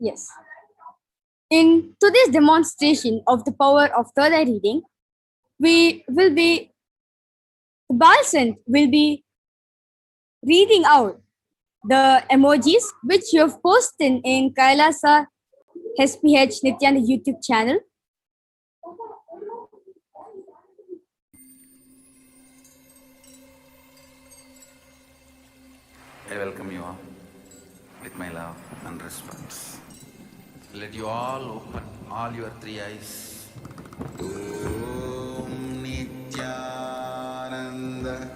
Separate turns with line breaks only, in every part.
Yes. In today's demonstration of the power of third eye reading, the Balsant will be reading out the emojis which you have posted in Kailasa HDH Nithyananda YouTube channel.
I welcome you all with my love and respect. Let you all open all your three eyes. Om Nithyananda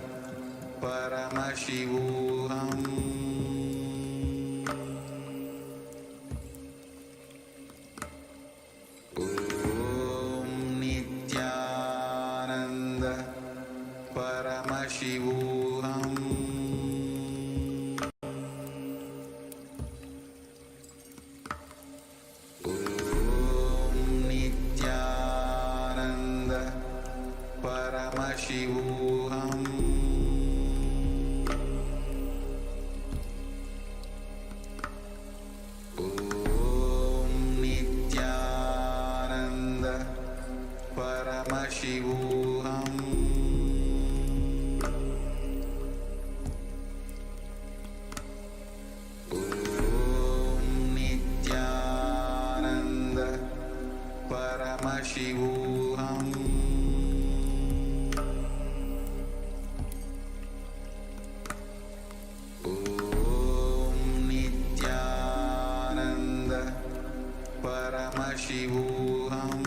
Paramashivoham. Om Nithyananda Paramashivoham. Paramashivoham. Om Nithyananda Paramashivoham. Om Nithyananda Paramashivoham. Paramashivoham.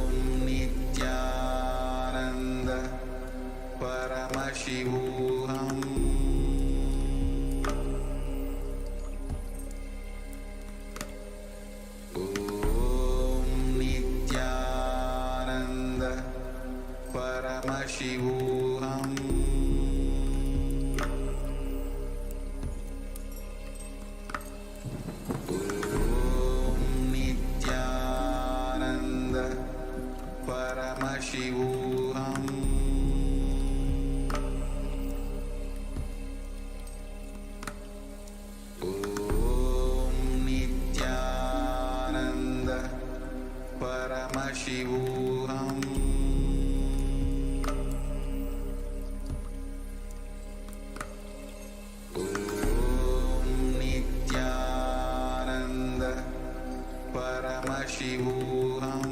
Om Nithyananda Paramashivoham. Om Nithyananda Paramashivoham. Paramashivoham. Om Nithyananda Paramashivoham. Om Nithyananda Paramashivoham. Paramashivoham.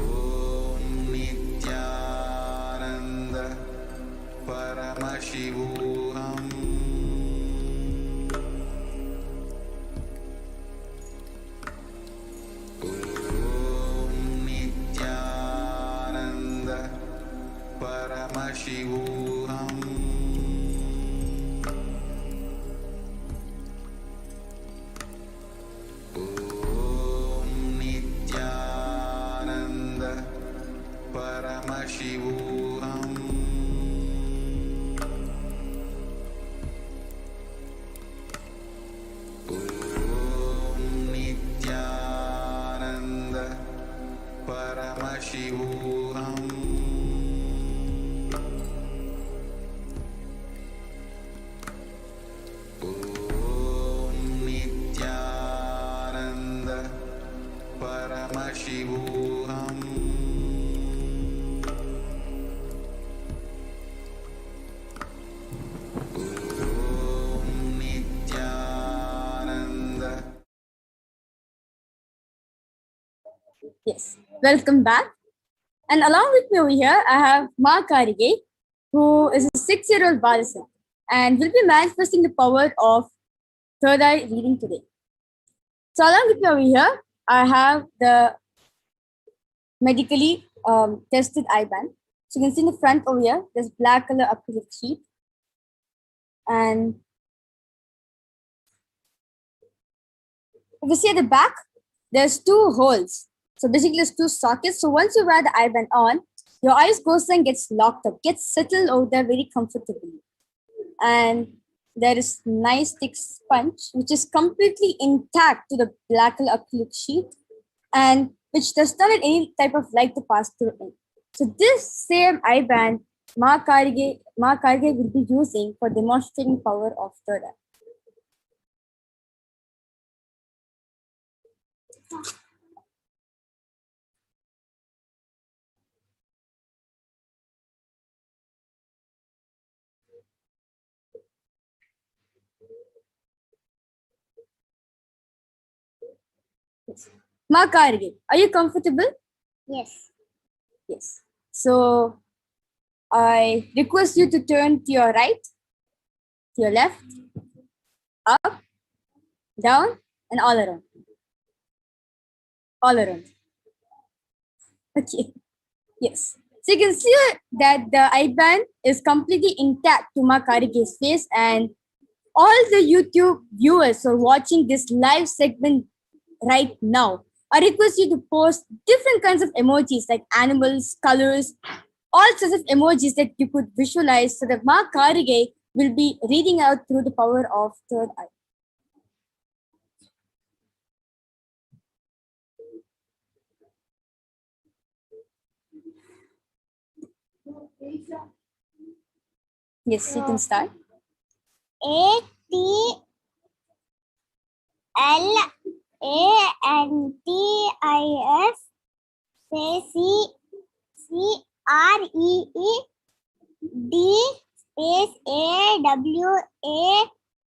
Om Nithyananda Paramashivoham. Om Nithyananda Paramashivoham. Paramashivoham. Om Nithyananda Paramashivoham. Om Nithyananda.
Yes, welcome back. And along with me over here, I have Ma Karige, who is a 6-year-old Balsant and will be manifesting the power of third eye reading today. So along with me over here, I have the medically tested eye band. So you can see in the front over here, there's black color acrylic sheet. And if you see at the back, there's 2 holes. So basically there's 2 sockets. So once you wear the eye band on, your eyes goes and gets locked up, gets settled over there very comfortably. And there is nice thick sponge, which is completely intact to the black acrylic sheet. And which does not let any type of light to pass through it. So this same eye band, Ma Karge will be using for demonstrating power of third eye. Yes. Ma Karge, are you comfortable?
Yes.
Yes. So I request you to turn to your right, to your left, up, down, and all around. All around. Okay. Yes. So you can see that the eye band is completely intact to Ma Karige's face, and all the YouTube viewers who are watching this live segment right now, I request you to post different kinds of emojis like animals, colors, all sorts of emojis that you could visualize so that Ma Karige will be reading out through the power of third eye. Yes, you can start.
ATLANTIS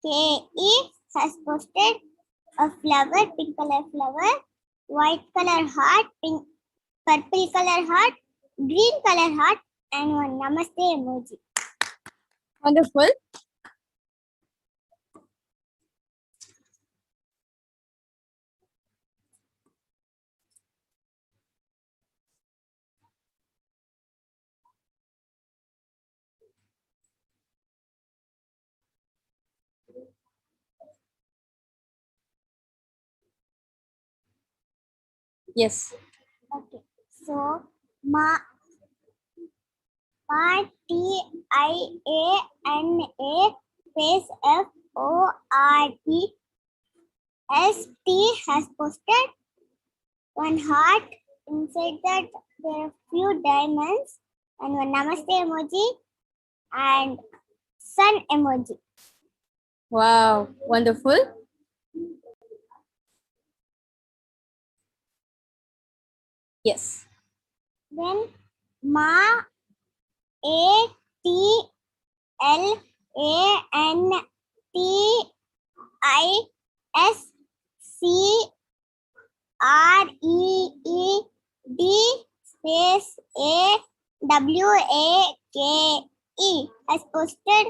CREED has posted a flower, pink color flower, white color heart, pink, purple color heart, green color heart, and one namaste emoji.
Wonderful. Yes.
Okay, so TIANA space FORDST has posted one heart. Inside that there are few diamonds and one namaste emoji and sun emoji.
Wow, wonderful. Yes.
Then Ma ATLANTISCREED space AWAKE has posted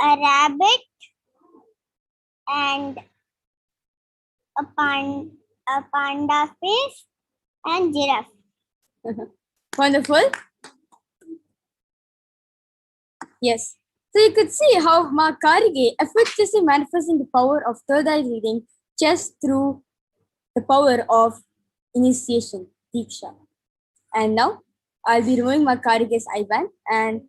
a rabbit and a panda fish and giraffe.
Wonderful. Yes. So you could see how Ma Karige effortlessly manifesting the power of third eye reading just through the power of initiation, Diksha. And now I'll be removing Ma Karige's eye band and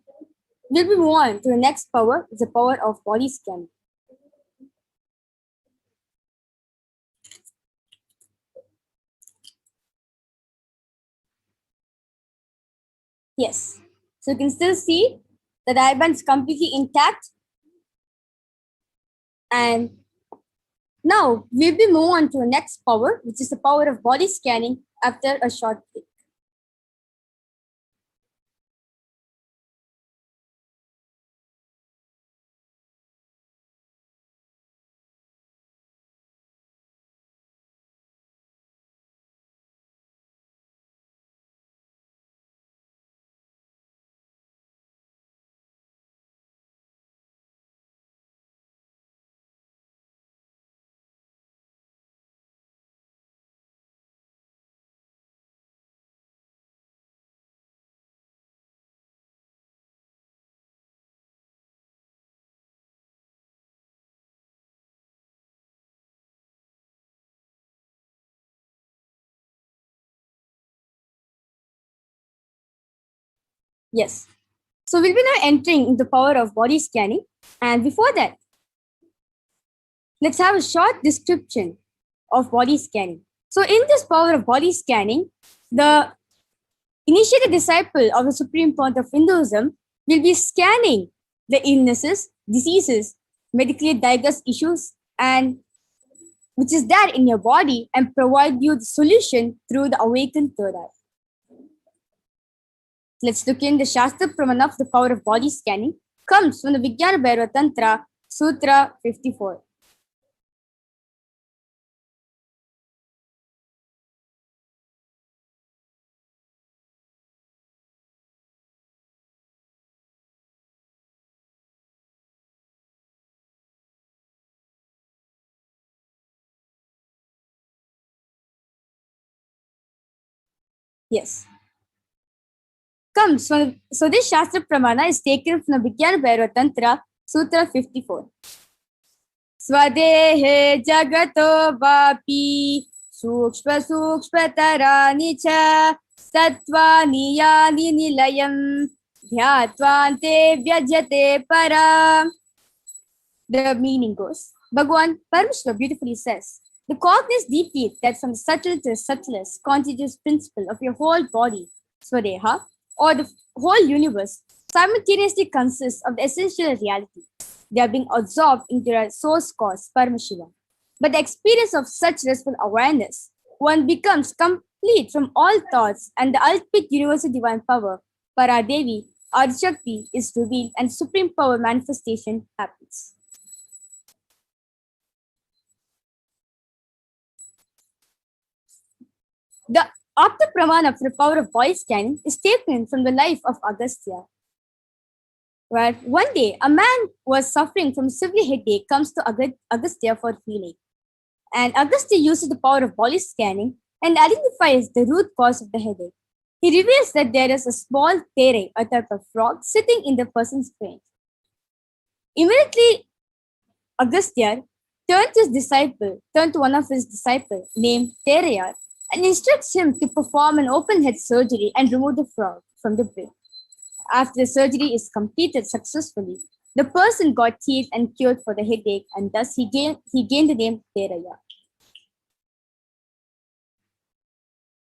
we'll be move on to the next power, the power of body scanning. Yes. So you can still see that the eye band is completely intact. And now we'll be move on to the next power, which is the power of body scanning after a short break. Yes. So we'll be now entering into the power of body scanning. And before that, let's have a short description of body scanning. So, in this power of body scanning, the initiated disciple of the supreme point of Hinduism will be scanning the illnesses, diseases, medically diagnosed issues, and which is there in your body and provide you the solution through the awakened third eye. Let's look in the Shastra Pramana of the power of body scanning comes from the Vijnana Bhairava Tantra, Sutra 54. Yes. Comes from, so this Shastra Pramana is taken from the Vijnana Bhairava Tantra, Sutra 54. Swadehe jagato vapi sukshma sukshmatarani cha tattvani yani nilayam dhyatvante vyajate para. The meaning goes, Bhagwan Paramashiva beautifully says, the cognizance deeply that from the subtle to the subtlest constitutes principle of your whole body, Swadeha, or the whole universe, simultaneously consists of the essential reality. They are being absorbed into their source cause, Paramashiva. But the experience of such restful awareness, one becomes complete from all thoughts, and the ultimate universal divine power, Paradevi, Adishakti, is revealed and supreme power manifestation happens. The Apta Pramana for the power of body scanning is taken from the life of Agastya, where one day a man was suffering from severe headache comes to Agastya for healing. And Agastya uses the power of body scanning and identifies the root cause of the headache. He reveals that there is a small tere, a type of frog, sitting in the person's brain. Immediately, Agastya turned to one of his disciples named Teraya and instructs him to perform an open head surgery and remove the frog from the brain. After the surgery is completed successfully, the person got healed and cured for the headache, and thus he gained the name Teraya.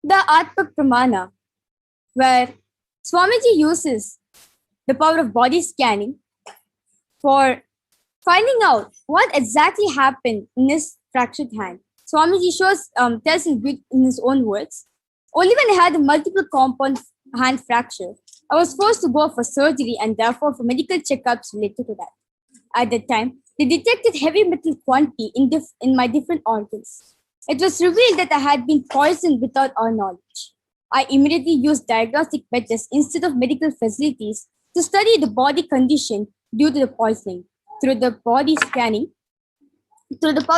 The Atmak Pramana, where Swamiji uses the power of body scanning for finding out what exactly happened in his fractured hand. Swamiji tells in his own words, only when I had a multiple compound hand fracture, I was forced to go for surgery and therefore for medical checkups related to that. At that time, they detected heavy metal quantity in my different organs. It was revealed that I had been poisoned without our knowledge. I immediately used diagnostic methods instead of medical facilities to study the body condition due to the poisoning. Through the power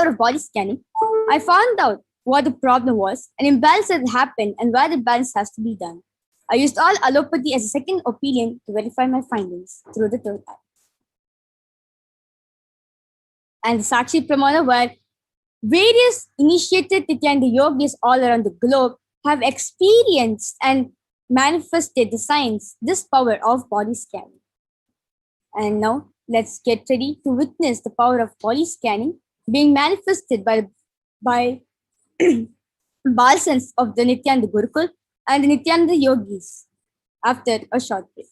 of body scanning, I found out what the problem was, an imbalance had happened, and where the balance has to be done. I used all allopathy as a second opinion to verify my findings through the third eye. And the Sakshi Pramana, where various initiated Nithyananda yogis all around the globe have experienced and manifested the science, this power of body scanning. And now let's get ready to witness the power of body scanning being manifested by Balsans of the Nithyananda Gurukul and the Nithyananda yogis after a short break.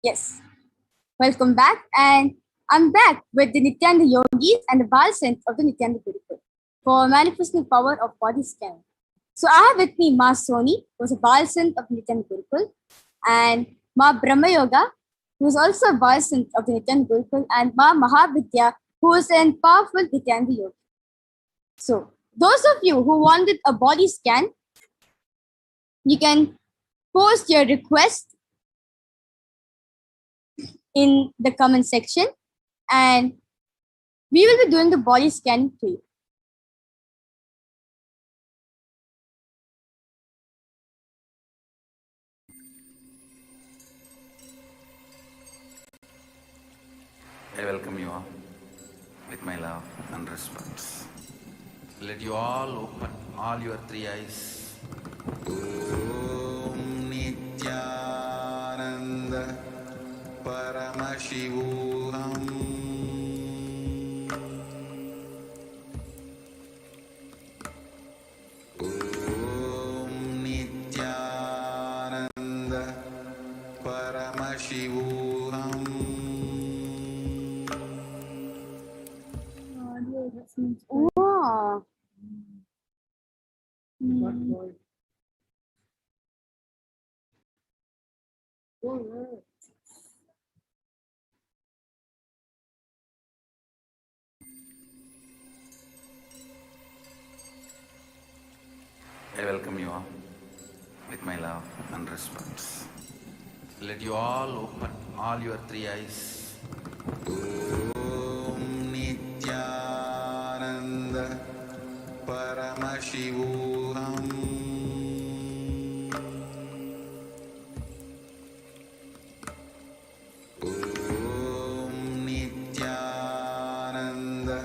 Yes, welcome back. And I'm back with the Nityananda Yogis and the Balsant of the Nityananda Gurukul for manifesting power of body scan. So I have with me Ma Soni, who is a Balsant of Nityananda Gurukul, and Ma Brahma Yoga, who is also a Balsant of the Nityananda Gurukul, and Ma Mahavidya, who is an powerful Nityananda Yogi. So those of you who wanted a body scan, you can post your request in the comment section, and we will be doing the body scanning to you.
I welcome you all with my love and respect. Let you all open all your three eyes. Om Nithyananda Paramashivoham. Om Nithyananda Paramashivoham.
Oh.
I welcome you all with my love and respect. Let you all open all your three eyes. Om Nithyananda Paramashivoham. Om Nithyananda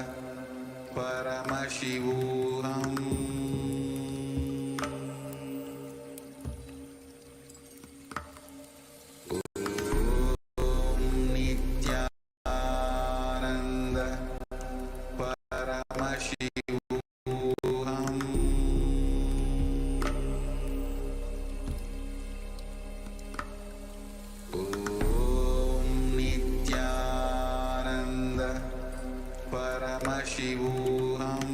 Paramashivoham. Om Nithyananda Paramashivoham. Om Nithyananda Paramashivoham.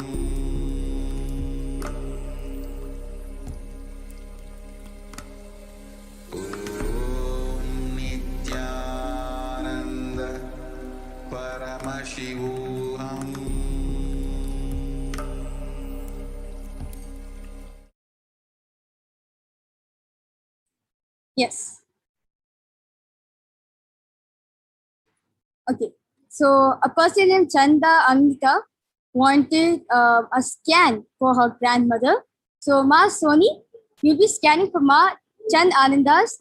Om Nithyananda Paramashivoham.
Yes. Okay. So a person named Chanda Amita wanted a scan for her grandmother. So Ma Soni, you'll be scanning for Ma Chand Anandita's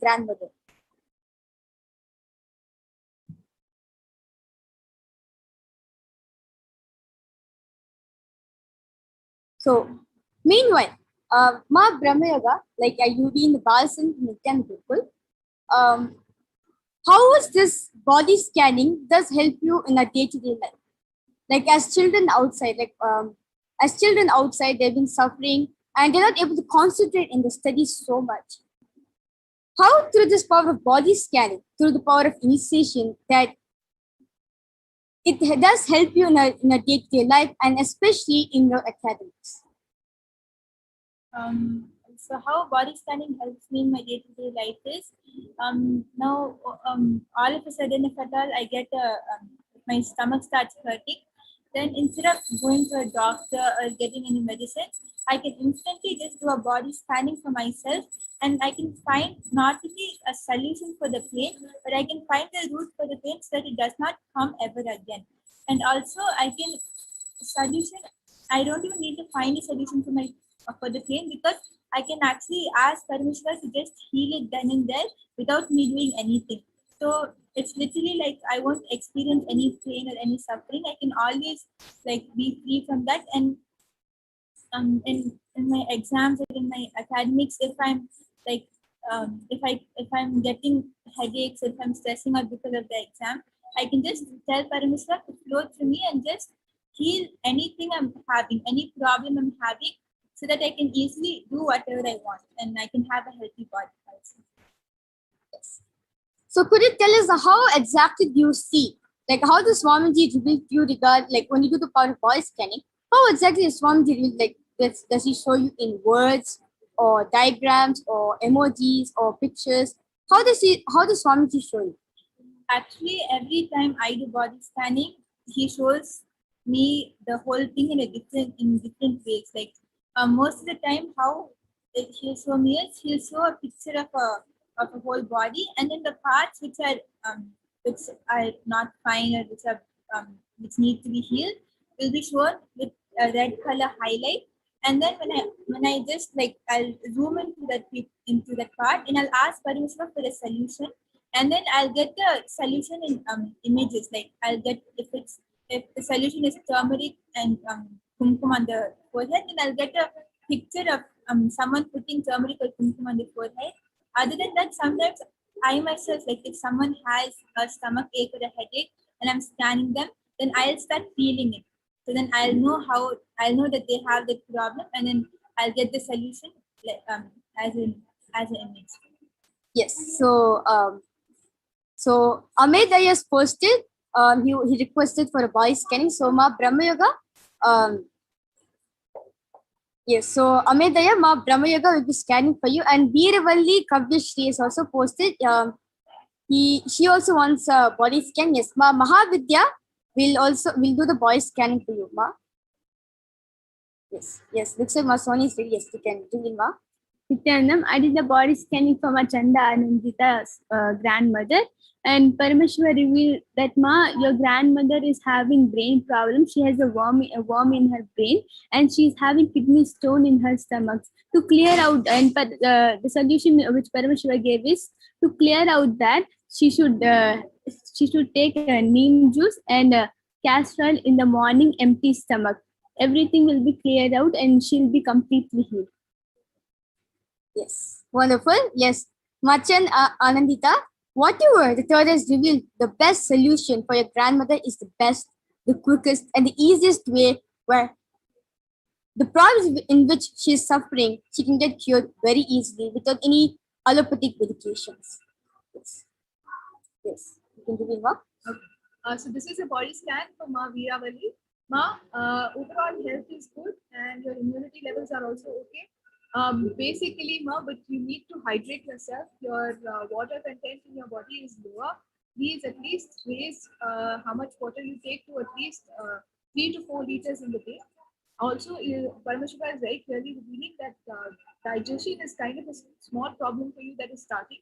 grandmother. So meanwhile, Ma Brahma Yoga, like you be in the Balsan Nityan people, how is this body scanning does help you in a day-to-day life? Like as children outside, they've been suffering and they're not able to concentrate in the studies so much. How through this power of body scanning, through the power of initiation, that it does help you in a day-to-day life and especially in your academics?
So how body scanning helps me in my day-to-day life is now all of a sudden, if at all I get my stomach starts hurting, then instead of going to a doctor or getting any medicines, I can instantly just do a body scanning for myself, and I can find not only a solution for the pain, but I can find the root for the pain so that it does not come ever again. And also I can solution. I don't even need to find a solution for the pain, because I can actually ask Paramashiva to just heal it then and there without me doing anything. So it's literally like I won't experience any pain or any suffering. I can always like be free from that. And in my exams or in my academics, if I'm like if I'm getting headaches, if I'm stressing out because of the exam, I can just tell Paramashiva to flow through me and just heal anything I'm having, any problem I'm having, so that I can easily do whatever I want and I can have a healthy body also.
So could you tell us how exactly do you see, like how the Swamiji revealed to you regard, like when you do the power of body scanning, how exactly is Swamiji revealed, like does he show you in words or diagrams or emojis or pictures? How does Swamiji show you?
Actually, every time I do body scanning, he shows me the whole thing in different ways. Like most of the time, how he'll show me is he'll show a picture of a whole body, and then the parts which are not fine or which need to be healed will be shown with a red color highlight. And then when I just like I'll zoom into that part and I'll ask Paramashiva for a solution, and then I'll get the solution in images. Like I'll get if the solution is turmeric and kumkum on the forehead, then I'll get a picture of someone putting turmeric or kumkum on the forehead. Other than that, sometimes I myself, like if someone has a stomach ache or a headache and I'm scanning them, then I'll start feeling it. So then I'll know that they have the problem, and then I'll get the solution like as an image.
Yes. So Amit has posted. He requested for a body scanning. So Ma Brahma Yoga. Yes. So Amit Ma Brahma Yoga will be scanning for you, and Veeravalli Kavyashri is also posted. She also wants a body scan. Yes. Ma Mahavidya will do the body scanning for you, Ma. Yes. Looks like Ma Sony is ready. Yes, you can do it, Ma.
Nithyanandam, I did the body scanning for my Chanda Anandita's grandmother, and Paramashiva revealed that your grandmother is having brain problems. She has a worm in her brain, and she's having kidney stone in her stomach. To clear out, and the solution which Paramashiva gave is to clear out that she should take neem juice and castor oil in the morning, empty stomach. Everything will be cleared out, and she'll be completely healed.
Yes, wonderful. Yes, Machan Anandita, whatever the third has revealed, the best solution for your grandmother is the best, the quickest, and the easiest way where the problems in which she is suffering, she can get cured very easily without any allopathic medications. Yes, you can do it, Ma.
Okay. So this is a body scan for Ma Veeravalli. Ma, overall health is good and your immunity levels are also okay. Basically, Ma, but you need to hydrate yourself. Your water content in your body is lower. Please at least raise how much water you take to at least 3 to 4 liters in the day. Also, Paramashiva is very clearly revealing that digestion is kind of a small problem for you that is starting.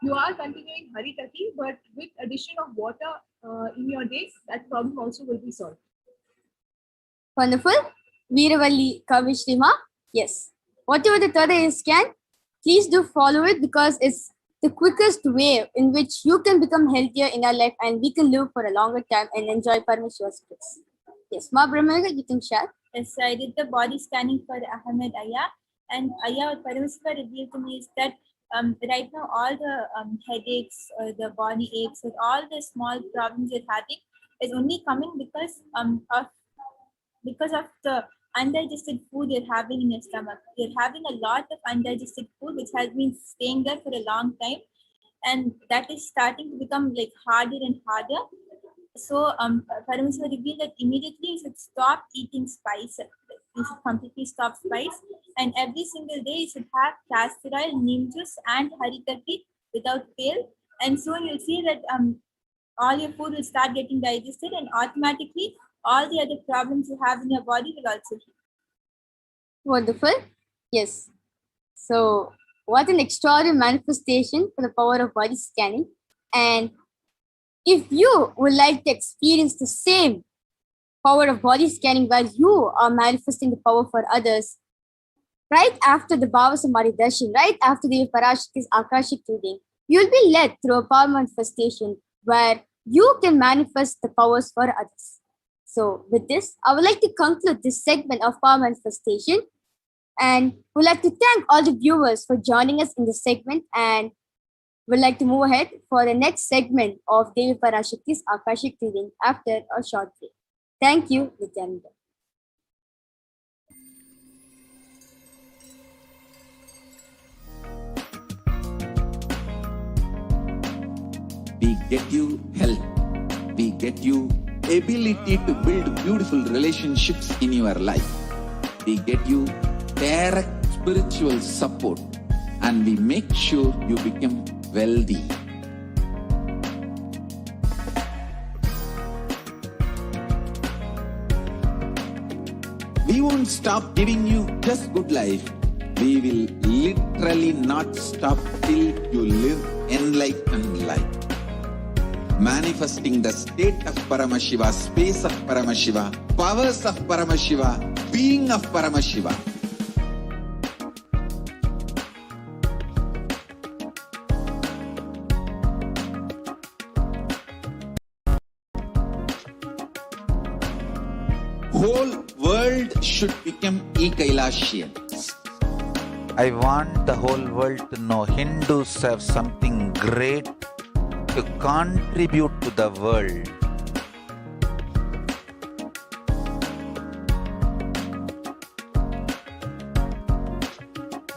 You are continuing Haritati, but with addition of water in your day, that problem also will be solved.
Wonderful. Veeravalli Kavishri, Ma. Yes. Whatever the third is scan, please do follow it because it's the quickest way in which you can become healthier in our life and we can live for a longer time and enjoy Paramashiva's bliss. Yes, Ma Brahma, you can share.
Yes, I did the body scanning for Ahmed Aya, and Aya Paramashiva revealed to me is that right now all the headaches, the body aches, or all the small problems you're having is only coming because of the undigested food you're having in your stomach. You're having a lot of undigested food which has been staying there for a long time, and that is starting to become like harder and harder. So Paramashiva revealed that immediately you should stop eating spice. You should completely stop spice, and every single day you should have castor oil, neem juice, and haritati without fail. And soon you'll see that all your food will start getting digested, and automatically all the other problems you have in your body will also heal.
Wonderful. Yes. So, what an extraordinary manifestation for the power of body scanning. And if you would like to experience the same power of body scanning while you are manifesting the power for others, right after the Bhava Samadhi Darshan, right after the Parashakti Akashic reading, you'll be led through a power manifestation where you can manifest the powers for others. So with this, I would like to conclude this segment of power manifestation, and would like to thank all the viewers for joining us in this segment, and would like to move ahead for the next segment of Devi Parashakti's Akashic reading after a short break. Thank you, Nithyananda.
We get you health. We get you ability to build beautiful relationships in your life. We get you direct spiritual support, and we make sure you become wealthy. We won't stop giving you just good life. We will literally not stop till you live enlightened life. Manifesting the state of Paramashiva, space of Paramashiva, powers of Paramashiva, being of Paramashiva. Whole world should become Kailasians. I want the whole world to know Hindus have something great to contribute to the world.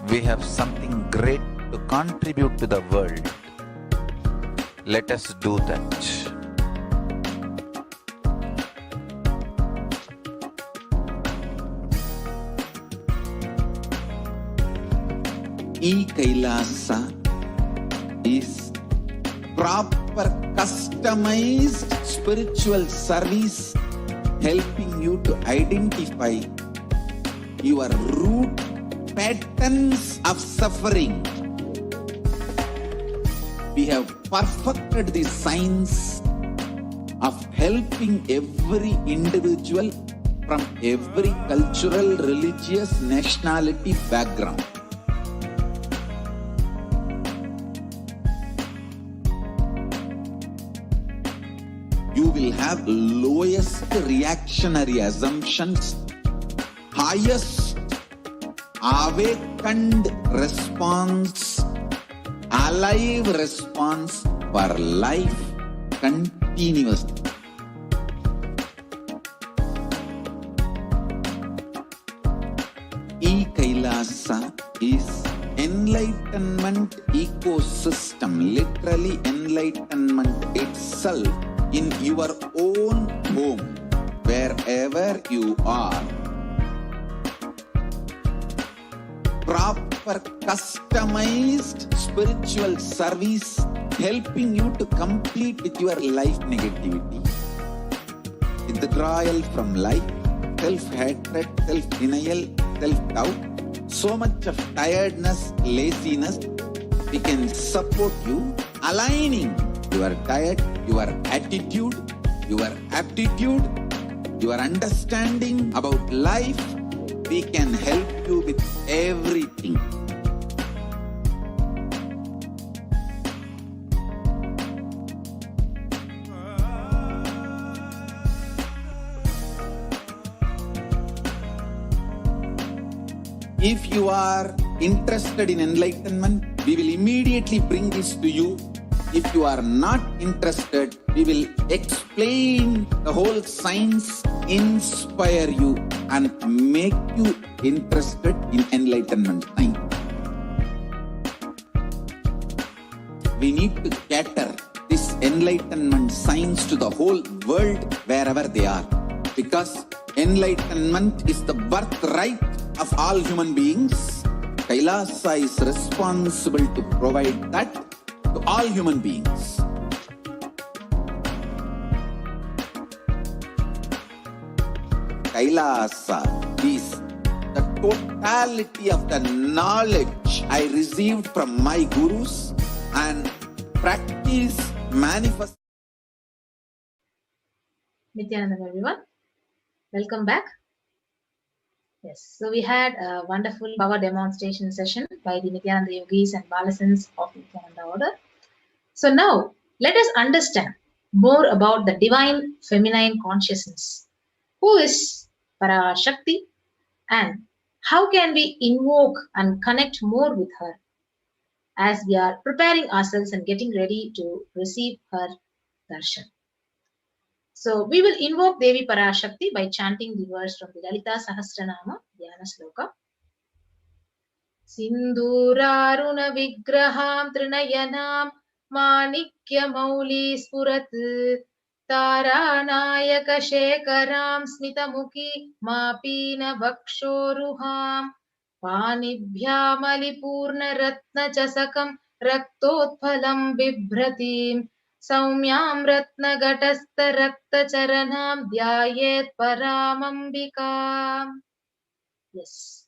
We have something great to contribute to the world. Let us do that. Kailasa is proper customized spiritual service helping you to identify your root patterns of suffering. We have perfected the science of helping every individual from every cultural, religious, nationality background. You will have lowest reactionary assumptions, highest awakened response, alive response for life continuously. Kailasa is enlightenment ecosystem, literally enlightenment itself in your own home, wherever you are. Proper customized spiritual service helping you to complete with your life negativity, withdrawal from life, self-hatred, self-denial, self-doubt, so much of tiredness, laziness. We can support you aligning your diet, your attitude, your aptitude, your understanding about life. We can help you with everything. If you are interested in enlightenment, we will immediately bring this to you. If you are not interested, we will explain the whole science, inspire you, and make you interested in enlightenment science. We need to cater this enlightenment science to the whole world wherever they are, because enlightenment is the birthright of all human beings. Kailasa is responsible to provide that to all human beings. Kailasa is the totality of the knowledge I received from my gurus and practice manifest.
Nithyananda, everyone. Welcome back. Yes, so we had a wonderful power demonstration session by the Nithyananda Yogis and Balasans of Nithyananda order. So now let us understand more about the divine feminine consciousness. Who is Parashakti and how can we invoke and connect more with her as we are preparing ourselves and getting ready to receive her darshan. So we will invoke Devi Parashakti by chanting the verse from the Lalita Sahasranama Dhyana Sloka. Sindhuraruna Vigraham Trinayanam Manikya Spurat Taranayaka Shekaram Smitamuki Mapina Vakshoruham Panibhyamalipurna Ratna Chasakam Raktotphalam Bibhratim Saumyam Ratna Gatastha Rakta Charanam Dhyayet Paramambika. Yes.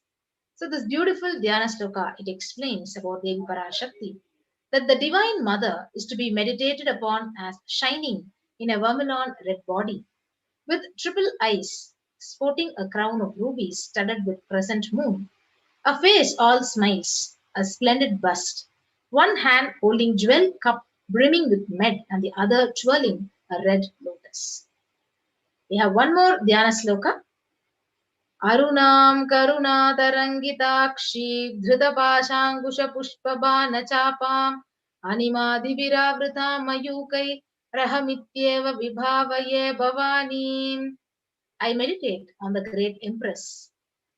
So this beautiful Dhyana Sloka, it explains about Devi Parashakti, that the Divine Mother is to be meditated upon as shining in a vermilion red body, with triple eyes, sporting a crown of rubies studded with crescent moon, a face all smiles, a splendid bust, one hand holding jewel cup brimming with med and the other twirling a red lotus. We have one more Dhyana Sloka. Arunam Karunatarangitakshi Dhritapashankushpushpabanachapam Animadiviravrita Mayukai Rahamityeva Vibhavaye Bhavanim. I meditate on the great Empress.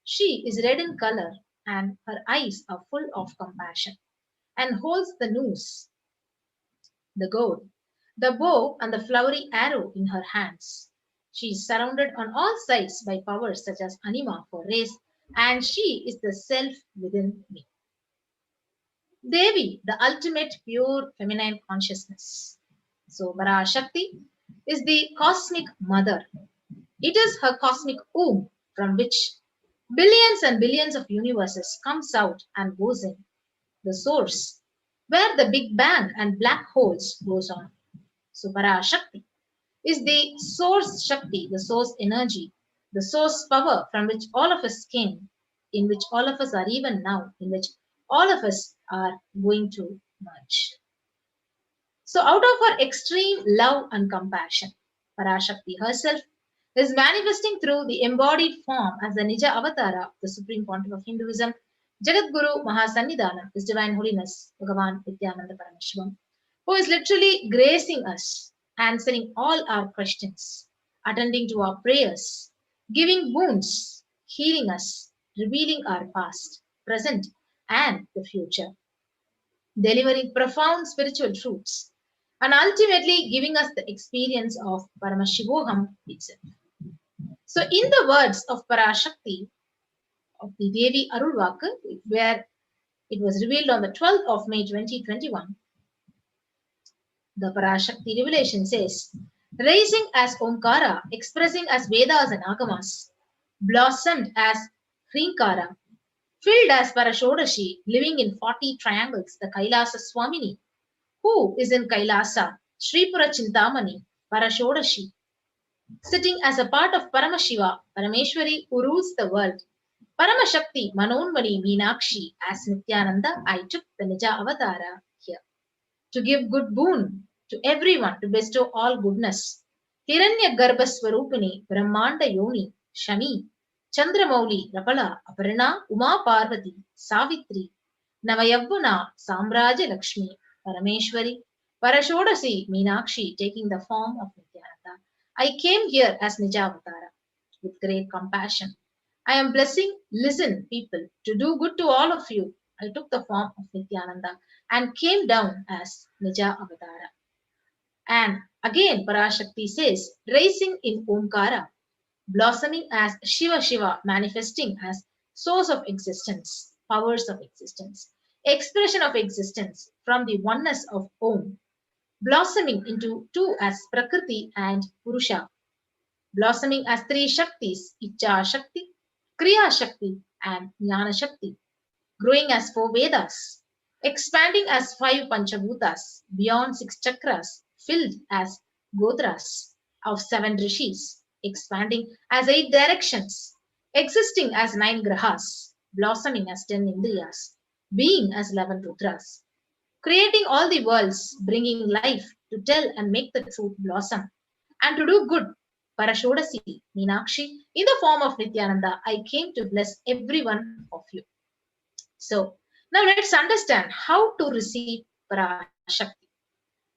She is red in color and her eyes are full of compassion and holds the noose, the goad, the bow and the flowery arrow in her hands. She is surrounded on all sides by powers such as Anima for race, and she is the self within me. Devi, the ultimate pure feminine consciousness. So Parashakti is the cosmic mother. It is her cosmic womb from which billions and billions of universes comes out and goes in. The source, where the Big Bang and black holes goes on. So Parashakti is the source Shakti, the source energy, the source power from which all of us came, in which all of us are even now, in which all of us are going to merge. So out of her extreme love and compassion, Parashakti herself is manifesting through the embodied form as the Nija Avatara of the Supreme Pontiff of Hinduism, Jagadguru Mahasannidhanam, His Divine Holiness, Bhagavan Nithyananda Paramashivam, who is literally gracing us, answering all our questions, attending to our prayers, giving boons, healing us, revealing our past, present, and the future, delivering profound spiritual truths, and ultimately giving us the experience of Paramashivoham itself. So, in the words of Parashakti, of the Devi Arulvaku, where it was revealed on the 12th of May 2021, the Parashakti revelation says, rising as Omkara, expressing as Vedas and Agamas, blossomed as Hrinkara, filled as Parashodashi, living in 40 triangles, the Kailasa Swamini, who is in Kailasa, Sripura Chintamani, Parashodashi, sitting as a part of Paramashiva, Parameshwari, who rules the world. Paramashakti, Manonmani, Meenakshi, as Nithyananda, I took the Nija Avatara here to give good boon to everyone, to bestow all goodness. Hiranya Garbhaswarupini, Brahmanda Yoni, Shami, Chandramauli, Rapala, Aparna, Uma Parvati, Savitri, Navayavana, Samraja Lakshmi, Parameshwari, Parashodasi, Meenakshi, taking the form of Nithyananda. I came here as Nijavatara with great compassion. I am blessing, listen, people, to do good to all of you. I took the form of Nithyananda and came down as Nija Avatara. And again, Parashakti says, rising in Omkara, blossoming as Shiva Shiva, manifesting as source of existence, powers of existence, expression of existence from the oneness of Om, blossoming into two as Prakriti and Purusha, blossoming as three Shaktis, Icha Shakti, Kriya Shakti, and Jnana Shakti, growing as four Vedas, expanding as five Panchabhutas, beyond six chakras, filled as Gotras of seven rishis, expanding as eight directions, existing as nine grahas, blossoming as 10 indriyas, being as 11 rudras, creating all the worlds, bringing life to tell and make the truth blossom, and to do good. Parashodasi, Meenakshi, in the form of Nithyananda, I came to bless every one of you. So, now let's understand how to receive Parashakti.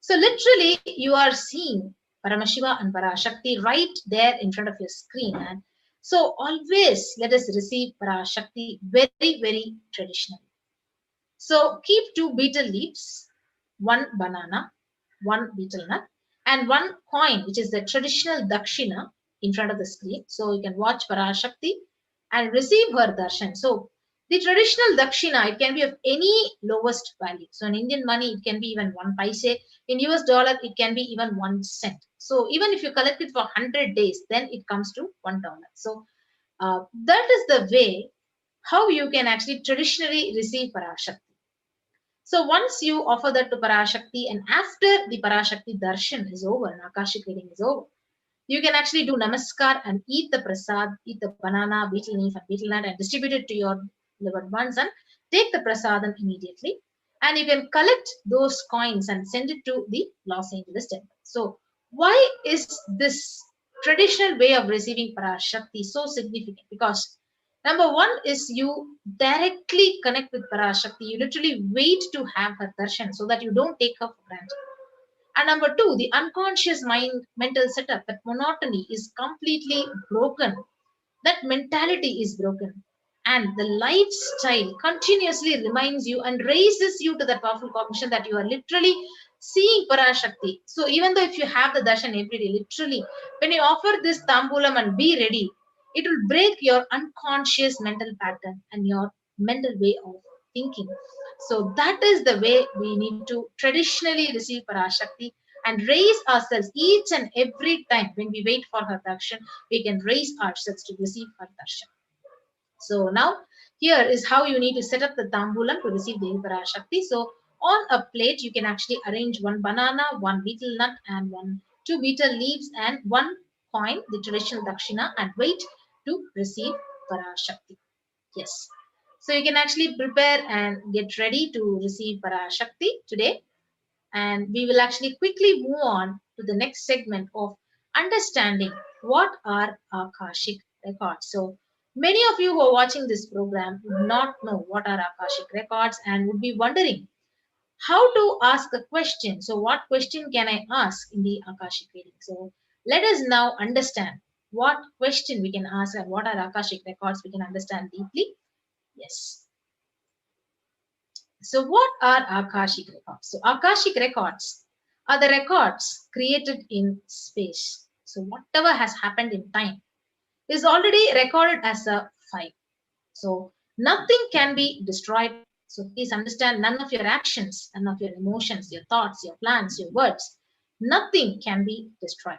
So, literally, you are seeing Paramashiva and Parashakti right there in front of your screen. And so, always let us receive Parashakti very, very traditionally. So, keep two betel leaves, one banana, one betel nut, and one coin, which is the traditional dakshina, in front of the screen. So you can watch Parashakti and receive her darshan. So the traditional dakshina, it can be of any lowest value. So in Indian money, it can be even 1 paise. In US dollar, it can be even 1 cent. So even if you collect it for 100 days, then it comes to $1. So that is the way how you can actually traditionally receive Parashakti. So once you offer that to Parashakti, and after the Parashakti darshan is over and Akashic reading is over, you can actually do namaskar and eat the prasad, eat the banana, betel leaf and betel nut and distribute it to your loved ones and take the prasadam immediately. And you can collect those coins and send it to the Los Angeles temple. So why is this traditional way of receiving Parashakti so significant? Because number one is you directly connect with Parashakti. You literally wait to have her darshan so that you don't take her for granted. And number two, the unconscious mental setup, that monotony is completely broken. That mentality is broken. And the lifestyle continuously reminds you and raises you to that powerful cognition that you are literally seeing Parashakti. So even though if you have the darshan every day, literally, when you offer this tambulam and be ready, it will break your unconscious mental pattern and your mental way of thinking. So that is the way we need to traditionally receive Parashakti and raise ourselves each and every time when we wait for her darshan. We can raise ourselves to receive her darshan. So now here is how you need to set up the tambulam to receive the Parashakti. So on a plate, you can actually arrange one banana, one betel nut, and two betel leaves, and one coin, the traditional dakshina, and wait to receive Parashakti. Yes. So you can actually prepare and get ready to receive Parashakti today. And we will actually quickly move on to the next segment of understanding what are Akashic records. So many of you who are watching this program would not know what are Akashic records and would be wondering how to ask a question. So what question can I ask in the Akashic reading? So let us now understand what question we can ask and what are Akashic records we can understand deeply. Yes. So what are Akashic records? So Akashic records are the records created in space. So whatever has happened in time is already recorded as a file. So nothing can be destroyed. So please understand, none of your actions, none of your emotions, your thoughts, your plans, your words, nothing can be destroyed.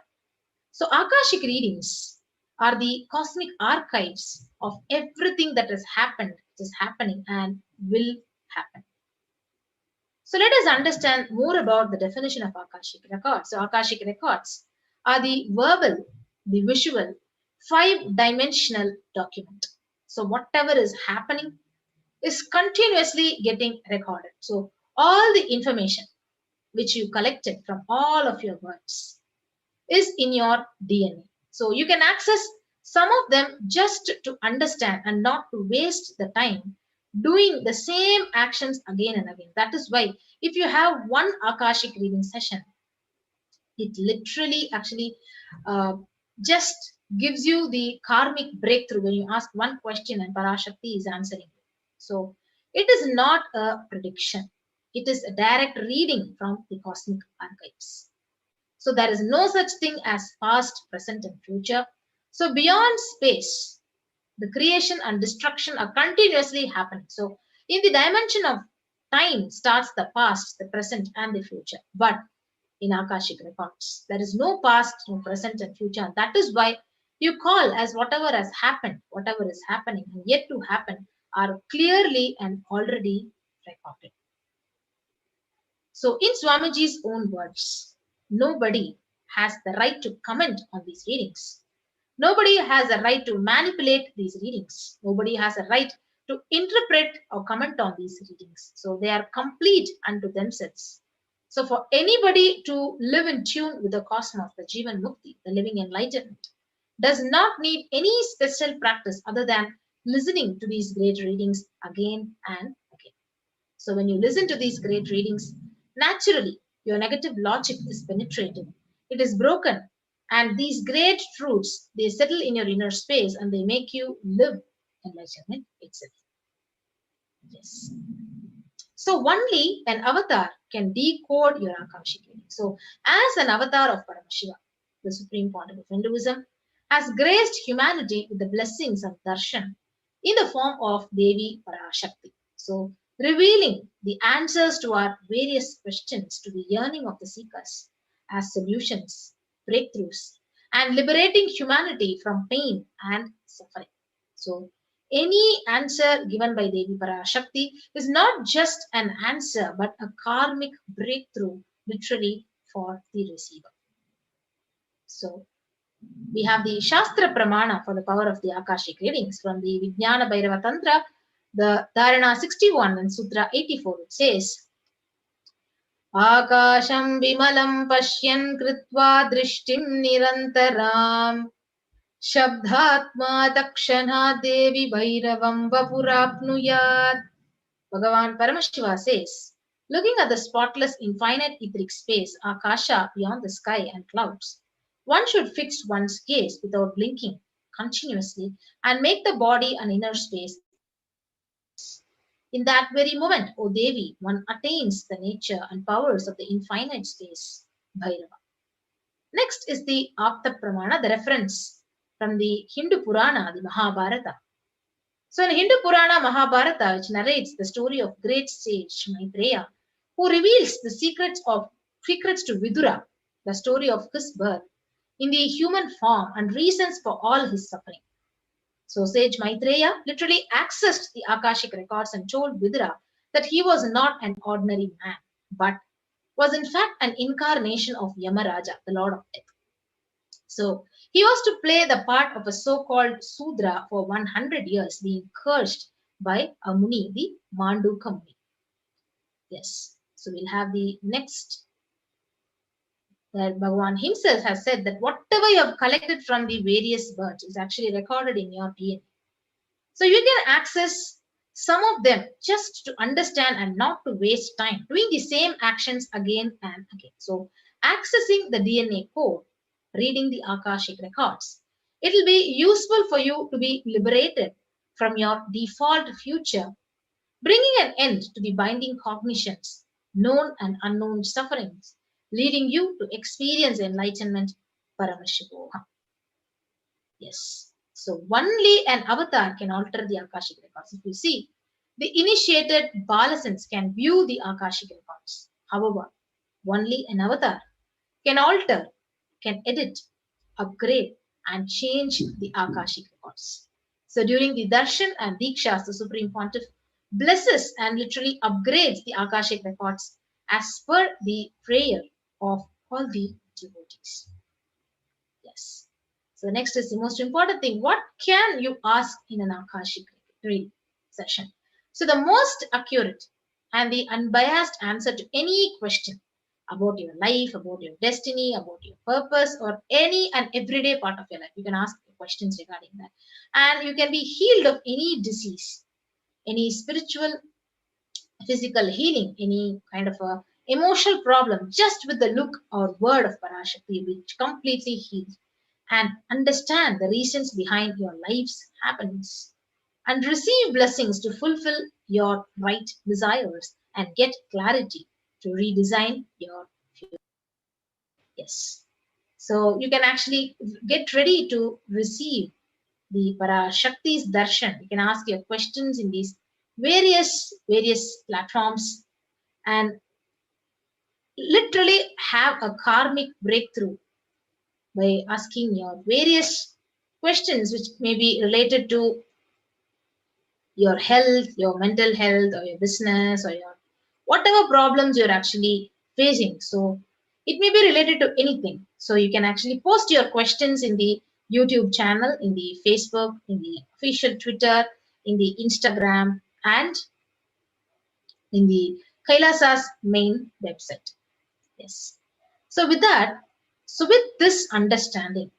So Akashic readings are the cosmic archives of everything that has happened, is happening, and will happen. So let us understand more about the definition of Akashic records. So Akashic records are the verbal, the visual, 5-dimensional document. So whatever is happening is continuously getting recorded. So all the information which you collected from all of your words is in your DNA. So you can access some of them just to understand and not to waste the time doing the same actions again and again. That is why if you have one Akashic reading session, it literally actually just gives you the karmic breakthrough when you ask one question and Parashakti is answering it. So it is not a prediction. It is a direct reading from the cosmic archives. So there is no such thing as past, present, and future. So beyond space, the creation and destruction are continuously happening. So in the dimension of time starts the past, the present, and the future. But in Akashic records, there is no past, no present, and future. And that is why you call as whatever has happened, whatever is happening and yet to happen are clearly and already recorded. So in Swamiji's own words, nobody has the right to comment on these readings. Nobody has a right to manipulate these readings. Nobody has a right to interpret or comment on these readings. So they are complete unto themselves. So for anybody to live in tune with the cosmos, the Jivan Mukti, the living enlightenment, does not need any special practice other than listening to these great readings again and again. So when you listen to these great readings, naturally your negative logic is penetrated. It is broken. And these great truths, they settle in your inner space and they make you live enlightenment itself. Yes. So only an avatar can decode your Akashic reading. So as an avatar of Paramashiva, the Supreme Pontiff of Hinduism, has graced humanity with the blessings of darshan in the form of Devi Parashakti. So revealing the answers to our various questions to the yearning of the seekers as solutions, breakthroughs, and liberating humanity from pain and suffering. So any answer given by Devi Parashakti is not just an answer but a karmic breakthrough literally for the receiver. So we have the Shastra Pramana for the power of the Akashic readings from the Vijnana Bhairava Tantra, the Dharana 61 and Sutra 84. It says, Akasham Vimalam Pashyan Kritva Drishtim Nirantaram Shabdhatma Takshana Devi Bhairavam Vapurapnuyat. Bhagavan Paramashiva says, looking at the spotless infinite etheric space, Akasha beyond the sky and clouds, one should fix one's gaze without blinking continuously and make the body an inner space. In that very moment, O Devi, one attains the nature and powers of the infinite space, Bhairava. Next is the Apta Pramana, the reference from the Hindu Purana, the Mahabharata. So in Hindu Purana Mahabharata, which narrates the story of great sage Maitreya, who reveals the secrets to Vidura, the story of his birth, in the human form and reasons for all his suffering. So sage Maitreya literally accessed the Akashic records and told Vidura that he was not an ordinary man, but was in fact an incarnation of Yamaraja, the Lord of Death. So he was to play the part of a so-called Sudra for 100 years, being cursed by a Muni, the Manduka Muni. Yes. So we'll have the next, that Bhagavan himself has said that whatever you have collected from the various birds is actually recorded in your DNA. So you can access some of them just to understand and not to waste time doing the same actions again and again. So accessing the DNA code, reading the Akashic records, it will be useful for you to be liberated from your default future, bringing an end to the binding cognitions, known and unknown sufferings, leading you to experience enlightenment, Paramashivoham. Yes. So only an avatar can alter the Akashic records. If you see, the initiated Balasans can view the Akashic records. However, only an avatar can alter, can edit, upgrade, and change the Akashic records. So during the Darshan and Dikshas, the Supreme Pontiff blesses and literally upgrades the Akashic records as per the prayer of all the devotees. Yes. So next is the most important thing. What can you ask in an Akashic reading session? So the most accurate and the unbiased answer to any question about your life, about your destiny, about your purpose, or any and everyday part of your life. You can ask questions regarding that. And you can be healed of any disease, any spiritual, physical healing, any kind of a emotional problem, just with the look or word of Parashakti, which completely heals, and understand the reasons behind your life's happenings, and receive blessings to fulfill your right desires and get clarity to redesign your future. Yes. So you can actually get ready to receive the Parashakti's darshan. You can ask your questions in these various platforms and literally have a karmic breakthrough by asking your various questions which may be related to your health, your mental health, or your business, or your whatever problems you're actually facing. So it may be related to anything. So you can actually post your questions in the YouTube channel, in the Facebook, in the official Twitter, in the Instagram, and in the Kailasa's main website. Yes. So with this understanding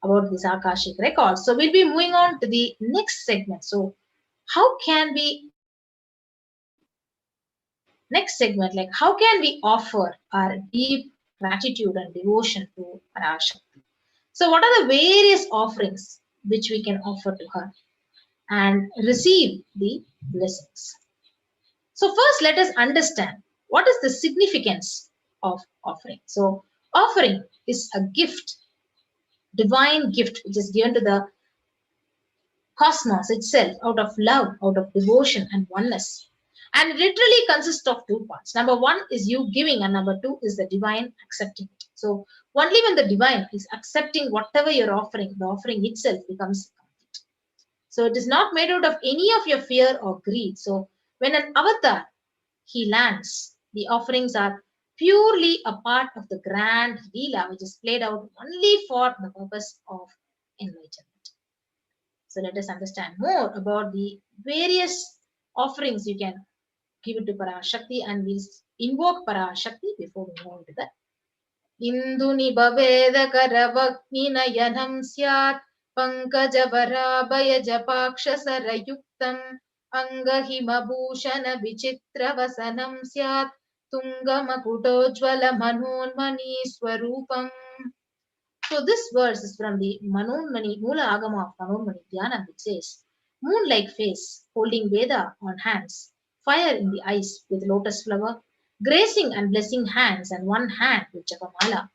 about this Akashic records, so we'll be moving on to the next segment. So how can we offer our deep gratitude and devotion to Parashakti? So what are the various offerings which we can offer to her and receive the blessings? So first, let us understand what is the significance of offering. So offering is a gift, divine gift, which is given to the cosmos itself out of love, out of devotion and oneness. And it literally consists of two parts. Number one is you giving, and number two is the divine accepting it. So only when the divine is accepting whatever you're offering, the offering itself becomes complete. So it is not made out of any of your fear or greed. So when an avatar, he lands, the offerings are purely a part of the grand Leela, which is played out only for the purpose of enlightenment. So let us understand more about the various offerings you can give it to Parashakti, and we invoke Parashakti before we move on to that. Induni bhaveda karavakni nayanam syat pankaja varabhaya japaksha sarayuktam angahima bhushana vichitra vasanam syat tungamakutojvala manonmani swarupam. So this verse is from the Manonmani, Mula Agama of Manonmani Dhyanam, which says, moon-like face, holding Veda on hands, fire in the eyes with lotus flower, gracing and blessing hands and one hand with Japamala,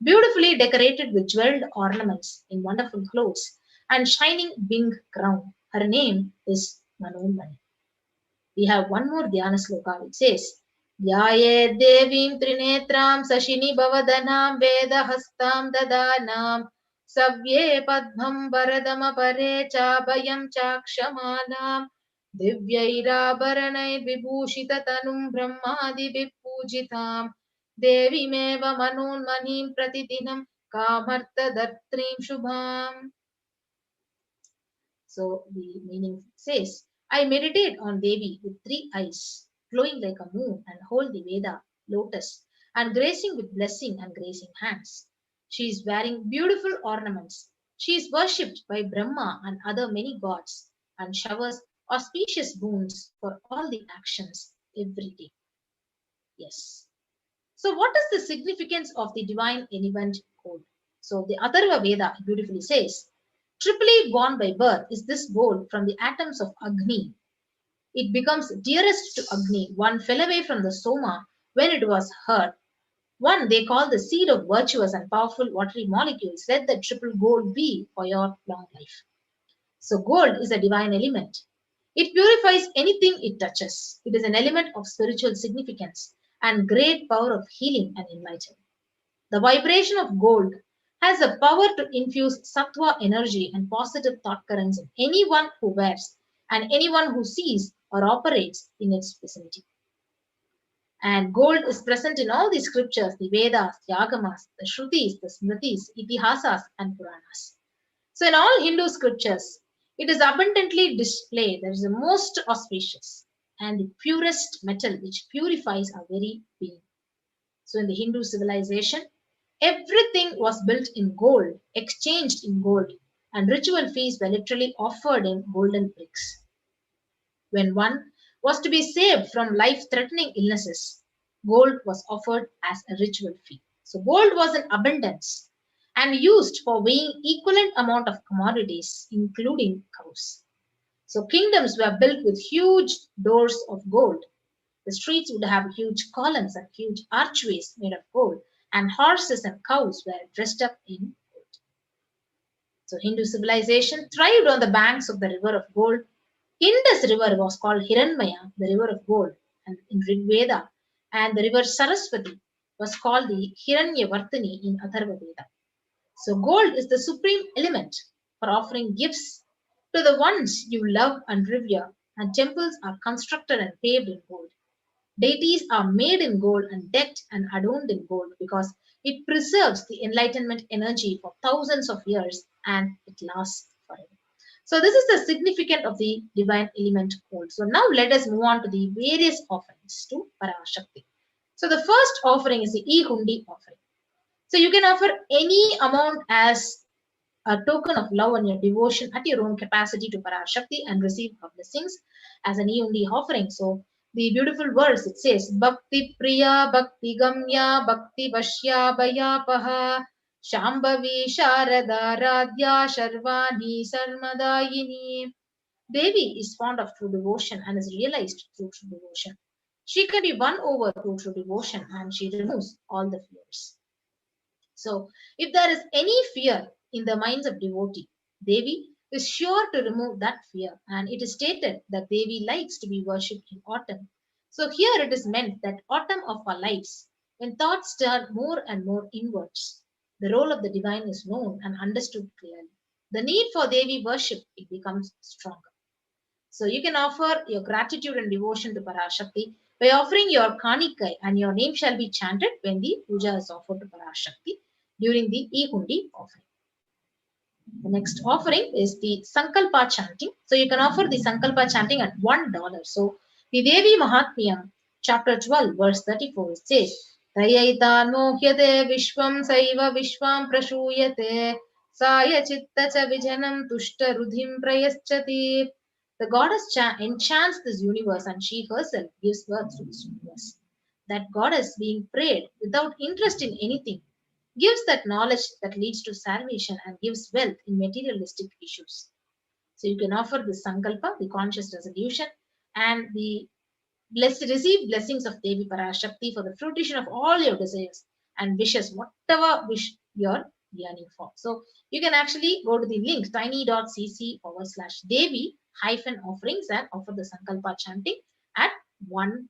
beautifully decorated with jeweled ornaments in wonderful clothes and shining wing crown. Her name is Manonmani. We have one more Dhyana sloka which says, Dhyaye devim trinetram sashini bhavadhanam vedahastam dadanam savye padmam varadama pare chabhayam chakshamanam divyairabharanai vibhushita tanum brahmadi vippujitam devimeva manonmanim pratidinam kamartha dartrim shubham. So the meaning says, I meditate on Devi with three eyes, glowing like a moon, and hold the Veda, lotus, and gracing with blessing and gracing hands. She is wearing beautiful ornaments. She is worshipped by Brahma and other many gods, and showers auspicious boons for all the actions every day. Yes. So what is the significance of the divine element gold? So the Atharva Veda beautifully says, triply born by birth is this gold from the atoms of Agni. It becomes dearest to Agni. One fell away from the Soma when it was heard. One they call the seed of virtuous and powerful watery molecules. Let the triple gold be for your long life. So gold is a divine element. It purifies anything it touches. It is an element of spiritual significance and great power of healing and enlightenment. The vibration of gold has the power to infuse sattva energy and positive thought currents in anyone who wears and anyone who sees or operates in its vicinity. And gold is present in all the scriptures, the Vedas, the Agamas, the Shrutis, the Smritis, Itihasas, and Puranas. So in all Hindu scriptures, it is abundantly displayed. There is the most auspicious and the purest metal which purifies our very being. So in the Hindu civilization, everything was built in gold, exchanged in gold, and ritual feasts were literally offered in golden bricks. When one was to be saved from life-threatening illnesses, gold was offered as a ritual fee. So gold was in abundance and used for weighing equivalent amount of commodities, including cows. So kingdoms were built with huge doors of gold. The streets would have huge columns and huge archways made of gold, and horses and cows were dressed up in gold. So Hindu civilization thrived on the banks of the river of gold. Indus river was called Hiranmaya, the river of gold, and in Rig Veda, and the river Saraswati was called the Hiranyavartini in Atharva Veda. So gold is the supreme element for offering gifts to the ones you love and revere, and temples are constructed and paved in gold. Deities are made in gold and decked and adorned in gold because it preserves the enlightenment energy for thousands of years and it lasts forever. So this is the significance of the divine element gold. So now let us move on to the various offerings to Parashakti. So the first offering is the E-Hundi offering. So you can offer any amount as a token of love and your devotion at your own capacity to Parashakti and receive her blessings as an E-Hundi offering. So the beautiful verse, it says, Bhakti Priya, Bhakti Gamya, Bhakti Vashya, Bhayapaha, Shambhavi, Sharada, Radhya, Sharvani, Sarmadayini. Devi is fond of true devotion and is realized through true devotion. She can be won over through true devotion, and she removes all the fears. So, if there is any fear in the minds of devotee, Devi is sure to remove that fear, and it is stated that Devi likes to be worshipped in autumn. So, here it is meant that autumn of our lives, when thoughts turn more and more inwards, the role of the divine is known and understood clearly. The need for Devi worship it becomes stronger. So, you can offer your gratitude and devotion to Parashakti by offering your Kanikai, and your name shall be chanted when the puja is offered to Parashakti during the E-Hundi offering. The next offering is the Sankalpa chanting. So you can offer the Sankalpa chanting at $1. So the Devi Mahatmyam, chapter 12, verse 34, it says, Tayaitan mohyate vishvam saiva vishvam prashuyate saya chitta cha vijanam tushta rudhim prayaschati. The goddess enchants this universe, and she herself gives birth to this universe. That goddess being prayed without interest in anything gives that knowledge that leads to salvation and gives wealth in materialistic issues. So you can offer the Sankalpa, the conscious resolution, and the receive blessings of Devi Parashakti for the fruition of all your desires and wishes, whatever wish you're yearning for. So you can actually go to the link tiny.cc/Devi offerings and offer the Sankalpa chanting at $1.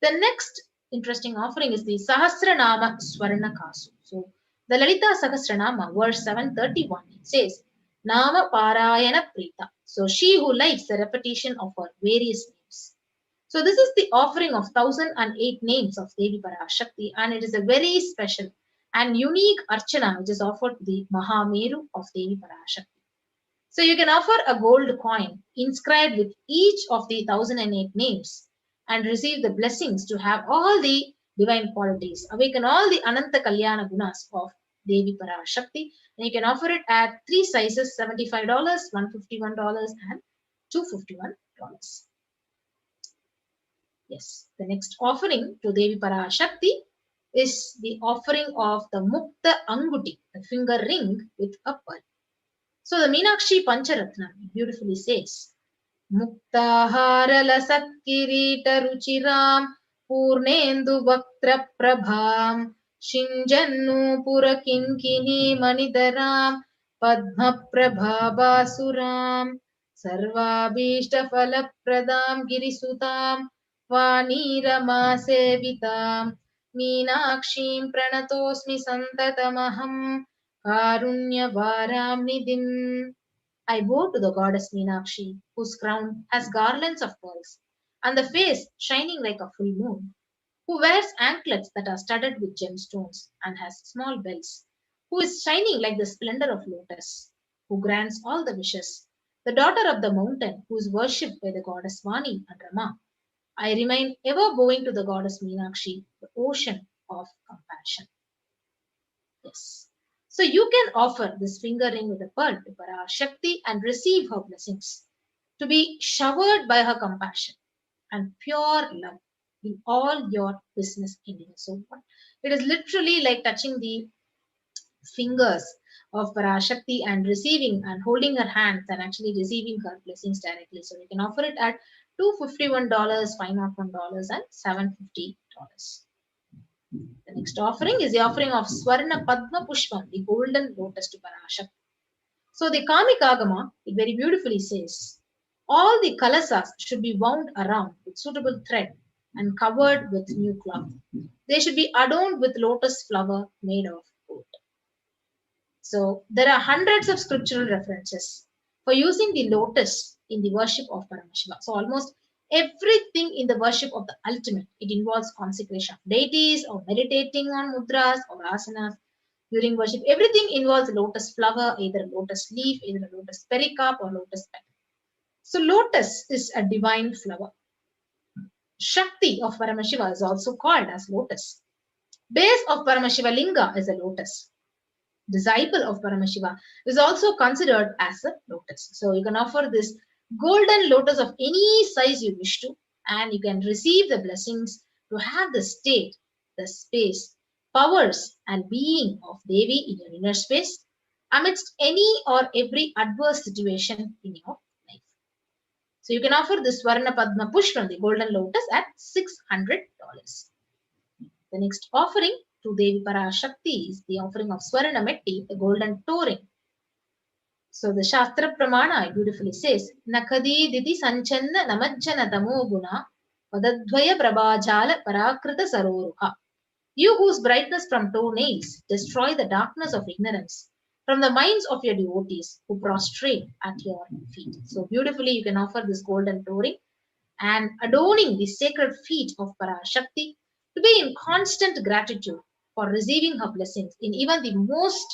The next interesting offering is the Sahasranama Swarna Kasu. So the Lalita Sahasranama, verse 731, it says, Nama Parayana Prita. So she who likes the repetition of her various names. So this is the offering of 1008 names of Devi Parashakti, and it is a very special and unique archana which is offered to the Mahameru of Devi Parashakti. So you can offer a gold coin inscribed with each of the 1008 names and receive the blessings to have all the divine qualities, awaken all the Ananta Kalyana Gunas of Devi Parashakti. And you can offer it at 3 sizes, $75, $151, and $251. Yes, the next offering to Devi Parashakti is the offering of the Mukta Anguti, the finger ring with a pearl. So the Meenakshi Pancharatna beautifully says, Muktahara Lasakkirita Ruchiram Purnendu Vaktra Prabham Shinjannu Purakinkini Manidaram Padma Prabhabasuram Sarvabhishta Falapradam Girisutam Vanirama Sevitam Meenakshim Pranatosmi Santatamaham Karunyavaram Nidhim. I bow to the goddess Meenakshi, whose crown has garlands of pearls, and the face shining like a full moon, who wears anklets that are studded with gemstones and has small bells, who is shining like the splendor of lotus, who grants all the wishes, the daughter of the mountain, who is worshipped by the goddess Vani and Rama. I remain ever bowing to the goddess Meenakshi, the ocean of compassion. Yes. So you can offer this finger ring with a pearl to Parashakti and receive her blessings, to be showered by her compassion and pure love in all your business endeavors. So it is literally like touching the fingers of Parashakti and receiving and holding her hands and actually receiving her blessings directly. So you can offer it at $251, $501, and $750. The next offering is the offering of Swarna Padma Pushpam, the golden lotus to Parashakti. So the Kamikagama, it very beautifully says, all the kalasas should be wound around with suitable thread and covered with new cloth. They should be adorned with lotus flower made of gold. So there are hundreds of scriptural references for using the lotus in the worship of Paramashiva. So almost everything in the worship of the ultimate, it involves consecration of deities or meditating on mudras or asanas during worship. Everything involves lotus flower, either a lotus leaf, either a lotus pericarp or lotus petal. So lotus is a divine flower. Shakti of Paramashiva is also called as lotus. Base of Paramashiva Linga is a lotus. Disciple of Paramashiva is also considered as a lotus. So you can offer this golden lotus of any size you wish to, and you can receive the blessings to have the state, the space, powers, and being of Devi in your inner space amidst any or every adverse situation in your life. So you can offer the Swarna Padma Pushpam, the golden lotus, at $600. The next offering to Devi Parashakti is the offering of Swarna Metti, the golden touring. So the Shastra Pramana beautifully says, Nakadi Didi Sanchanna Namajjana Tamo Guna Padadvaya Prabhajala Parakrita Saroruha. You whose brightness from toenails destroy the darkness of ignorance from the minds of your devotees who prostrate at your feet. So beautifully you can offer this golden touring and adorning the sacred feet of Parashakti to be in constant gratitude for receiving her blessings in even the most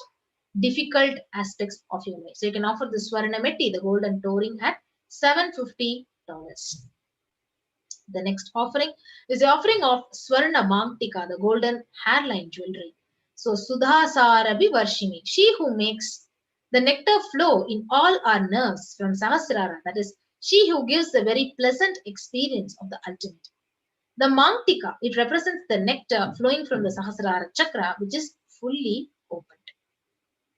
difficult aspects of your life. So you can offer the Swarnametti, the golden touring, at $750. The next offering is the offering of Swarna Mangtika, the golden hairline jewelry. So Sudhasarabi Varshimi, she who makes the nectar flow in all our nerves from Sahasrara, that is, she who gives the very pleasant experience of the ultimate. The Mangtika, it represents the nectar flowing from the Sahasrara chakra, which is fully opened.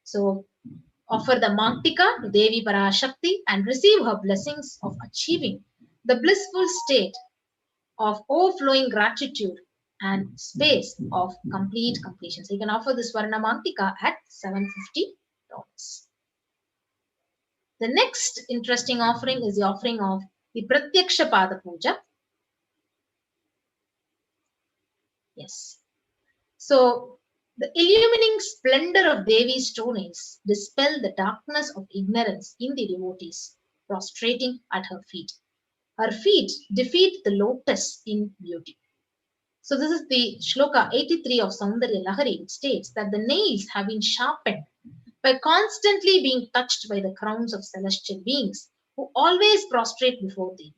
So offer the Mangtika to Devi Parashakti and receive her blessings of achieving the blissful state of overflowing gratitude and space of complete completion. So you can offer the Swarna Mangtika at $750. The next interesting offering is the offering of the Pratyaksha Pada Puja. Yes. So the illumining splendor of Devi's toenails dispel the darkness of ignorance in the devotees prostrating at her feet. Her feet defeat the lotus in beauty. So this is the Shloka 83 of Saundarya Lahari, which states that the nails have been sharpened by constantly being touched by the crowns of celestial beings who always prostrate before thee.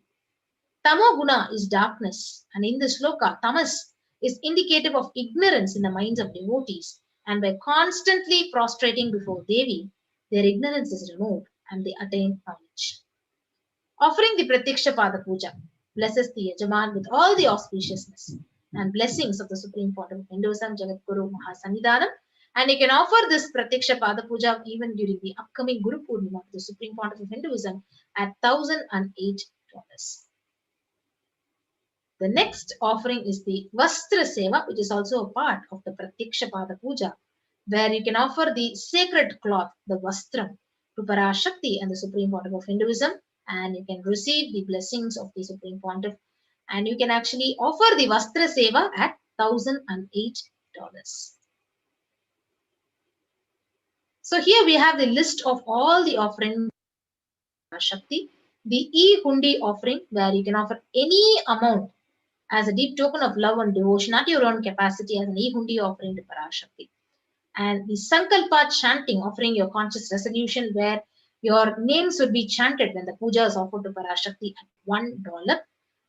Tamoguna is darkness, and in the Shloka, tamas is indicative of ignorance in the minds of devotees, and by constantly prostrating before Devi, their ignorance is removed and they attain knowledge. Offering the Pratyaksha Pada Puja blesses the Yajaman with all the auspiciousness and blessings of the Supreme Pontiff of Hinduism, Jagadguru Mahasanidhanam. And you can offer this Pratyaksha Pada Puja even during the upcoming Guru Purnima of the Supreme Pontiff of Hinduism at $1,008. The next offering is the Vastra Seva, which is also a part of the Pratyaksha Pada Puja, where you can offer the sacred cloth, the Vastram, to Parashakti and the Supreme Pontiff of Hinduism, and you can receive the blessings of the Supreme Pontiff, and you can actually offer the Vastra Seva at $1,008. So here we have the list of all the offerings of Parashakti, the E-Hundi offering, where you can offer any amount as a deep token of love and devotion at your own capacity as an E-Hundi offering to Parashakti. And the Sankalpa chanting, offering your conscious resolution, where your names would be chanted when the puja is offered to Parashakti at $1.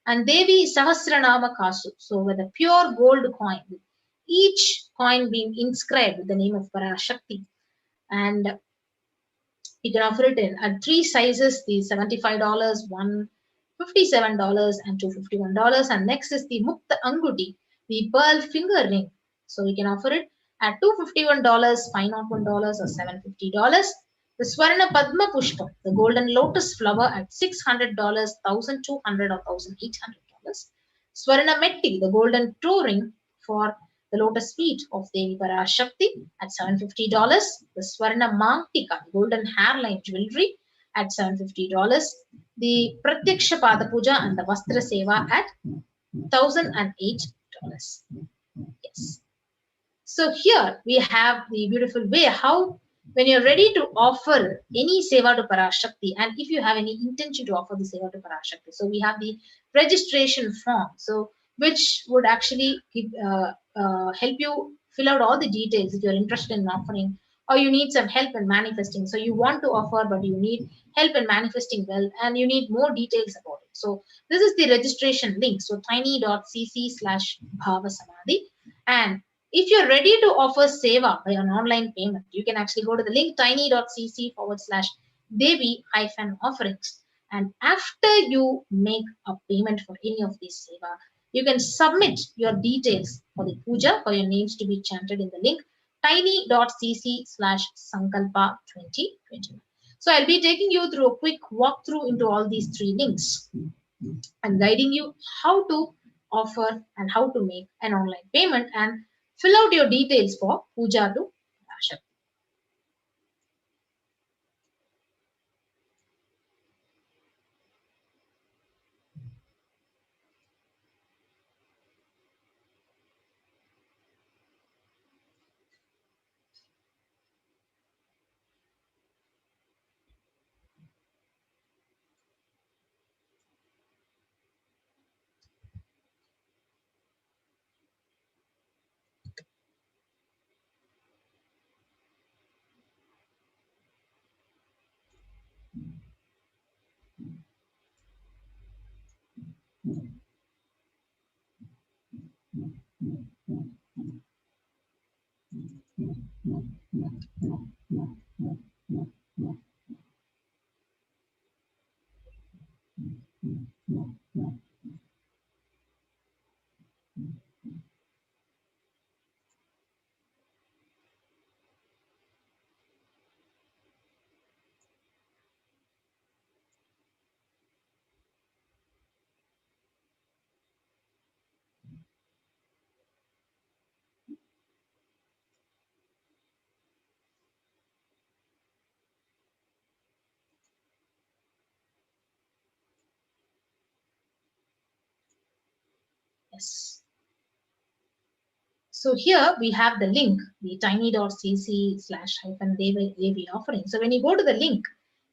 And Devi Sahasranama Kasu, so with a pure gold coin, with each coin being inscribed with the name of Parashakti. And you can offer it in at three sizes, the $75, $157, and $251. And next is the Mukta Anguti, the pearl finger ring. So you can offer it at $251, $501, or $750. The Swarna Padma Pushpam, the golden lotus flower, at $600, $1,200, or $1,800. Swarna Metti, the golden toe ring for the lotus feet of Devi Parashakti, at $750. The Swarna Mangtika, golden hairline jewelry, at $750. The Pratyaksha Pada Puja and the Vastra Seva at $1,008. Yes. So here we have the beautiful way how, when you're ready to offer any seva to Parashakti, and if you have any intention to offer the seva to Parashakti, so we have the registration form, so which would actually give, help you fill out all the details if you're interested in offering, or you need some help in manifesting. So you want to offer, but you need help in manifesting well, and you need more details about it. So this is the registration link. So tiny.cc/bhavasamadhi. And if you're ready to offer seva by an online payment, you can actually go to the link tiny.cc/Devi-offerings. And after you make a payment for any of these seva, you can submit your details for the puja, for your names to be chanted in the link tiny.cc/Sankalpa 2021. So I'll be taking you through a quick walkthrough into all these 3 links and guiding you how to offer and how to make an online payment and fill out your details for puja to Parashakti. Yes. So here we have the link, the tiny.cc/-devi offering. So when you go to the link,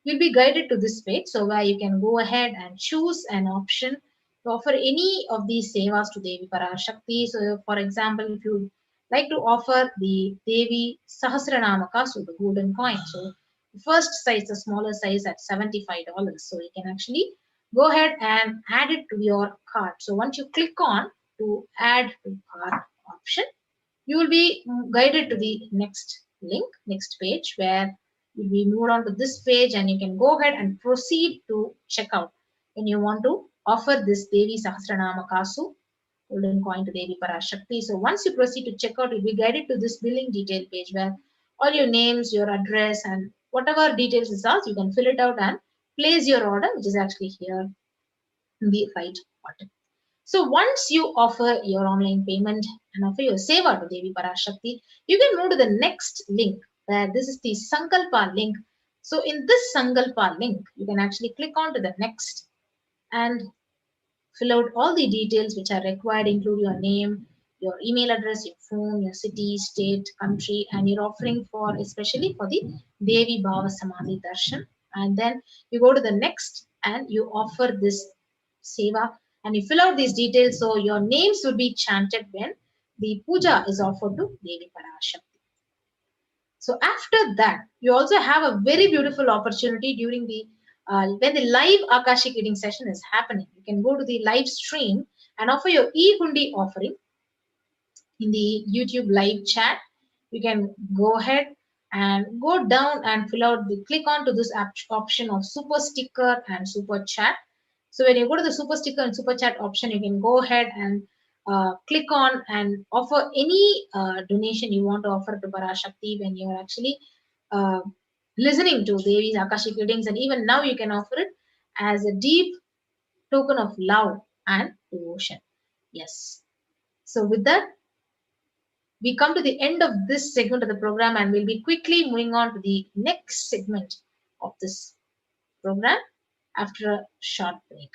you'll be guided to this page. So where you can go ahead and choose an option to offer any of these sevas to Devi Parashakti. So for example, if you like to offer the Devi Sahasranamaka, so the golden coin. So the first size, the smaller size at $75. So you can actually go ahead and add it to your cart. So once you click on to add to cart option, you will be guided to the next link, next page, where you'll be moved on to this page and you can go ahead and proceed to checkout when you want to offer this Devi Sahasranama Kasu golden coin to Devi Parashakti. So once you proceed to checkout, you'll be guided to this billing detail page where all your names, your address, and whatever details is asked, you can fill it out and place your order, which is actually here in the right button. So once you offer your online payment and offer your seva to Devi Parashakti, you can move to the next link where this is the Sankalpa link. So in this Sankalpa link, you can actually click on to the next and fill out all the details which are required, include your name, your email address, your phone, your city, state, country, and you're offering for especially for the Devi Bhava Samadhi Darshan. And then you go to the next and you offer this seva and you fill out these details so your names will be chanted when the puja is offered to Devi Parashakti. So after that, you also have a very beautiful opportunity during the when the live Akashic reading session is happening. You can go to the live stream and offer your e-hundi offering in the YouTube live chat. You can go ahead and go down and fill out the click on to this option of super sticker and super chat. So when you go to the super sticker and super chat option, you can go ahead and click on and offer any donation you want to offer to Parashakti when you're actually uh, listening to Devi's Akashic readings, and even now you can offer it as a deep token of love and devotion. Yes. So with that, we come to the end of this segment of the program and we'll be quickly moving on to the next segment of this program after a short break.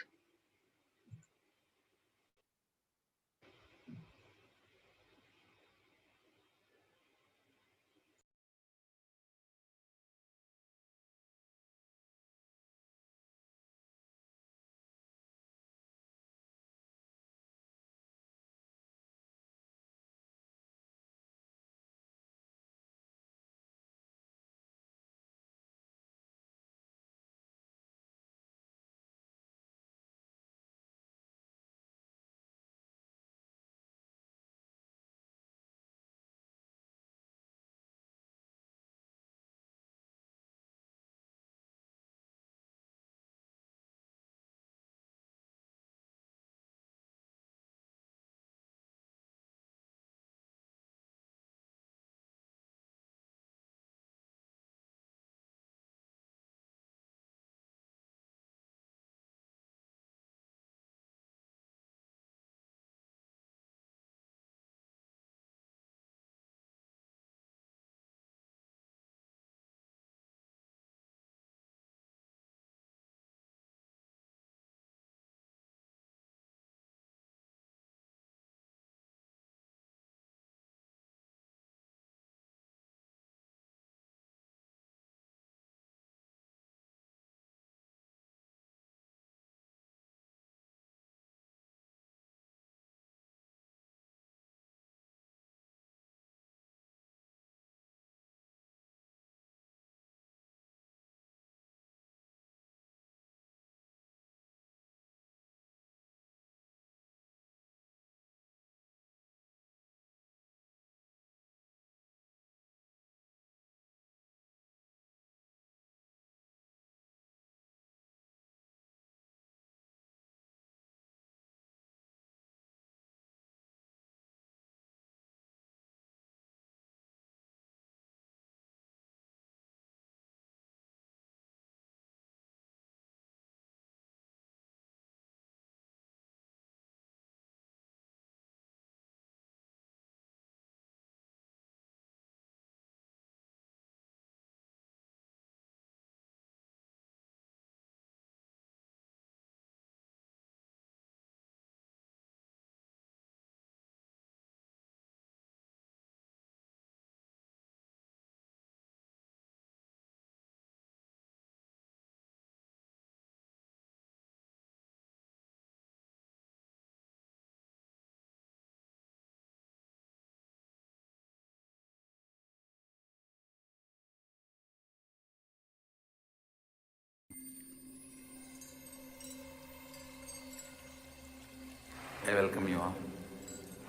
I welcome you all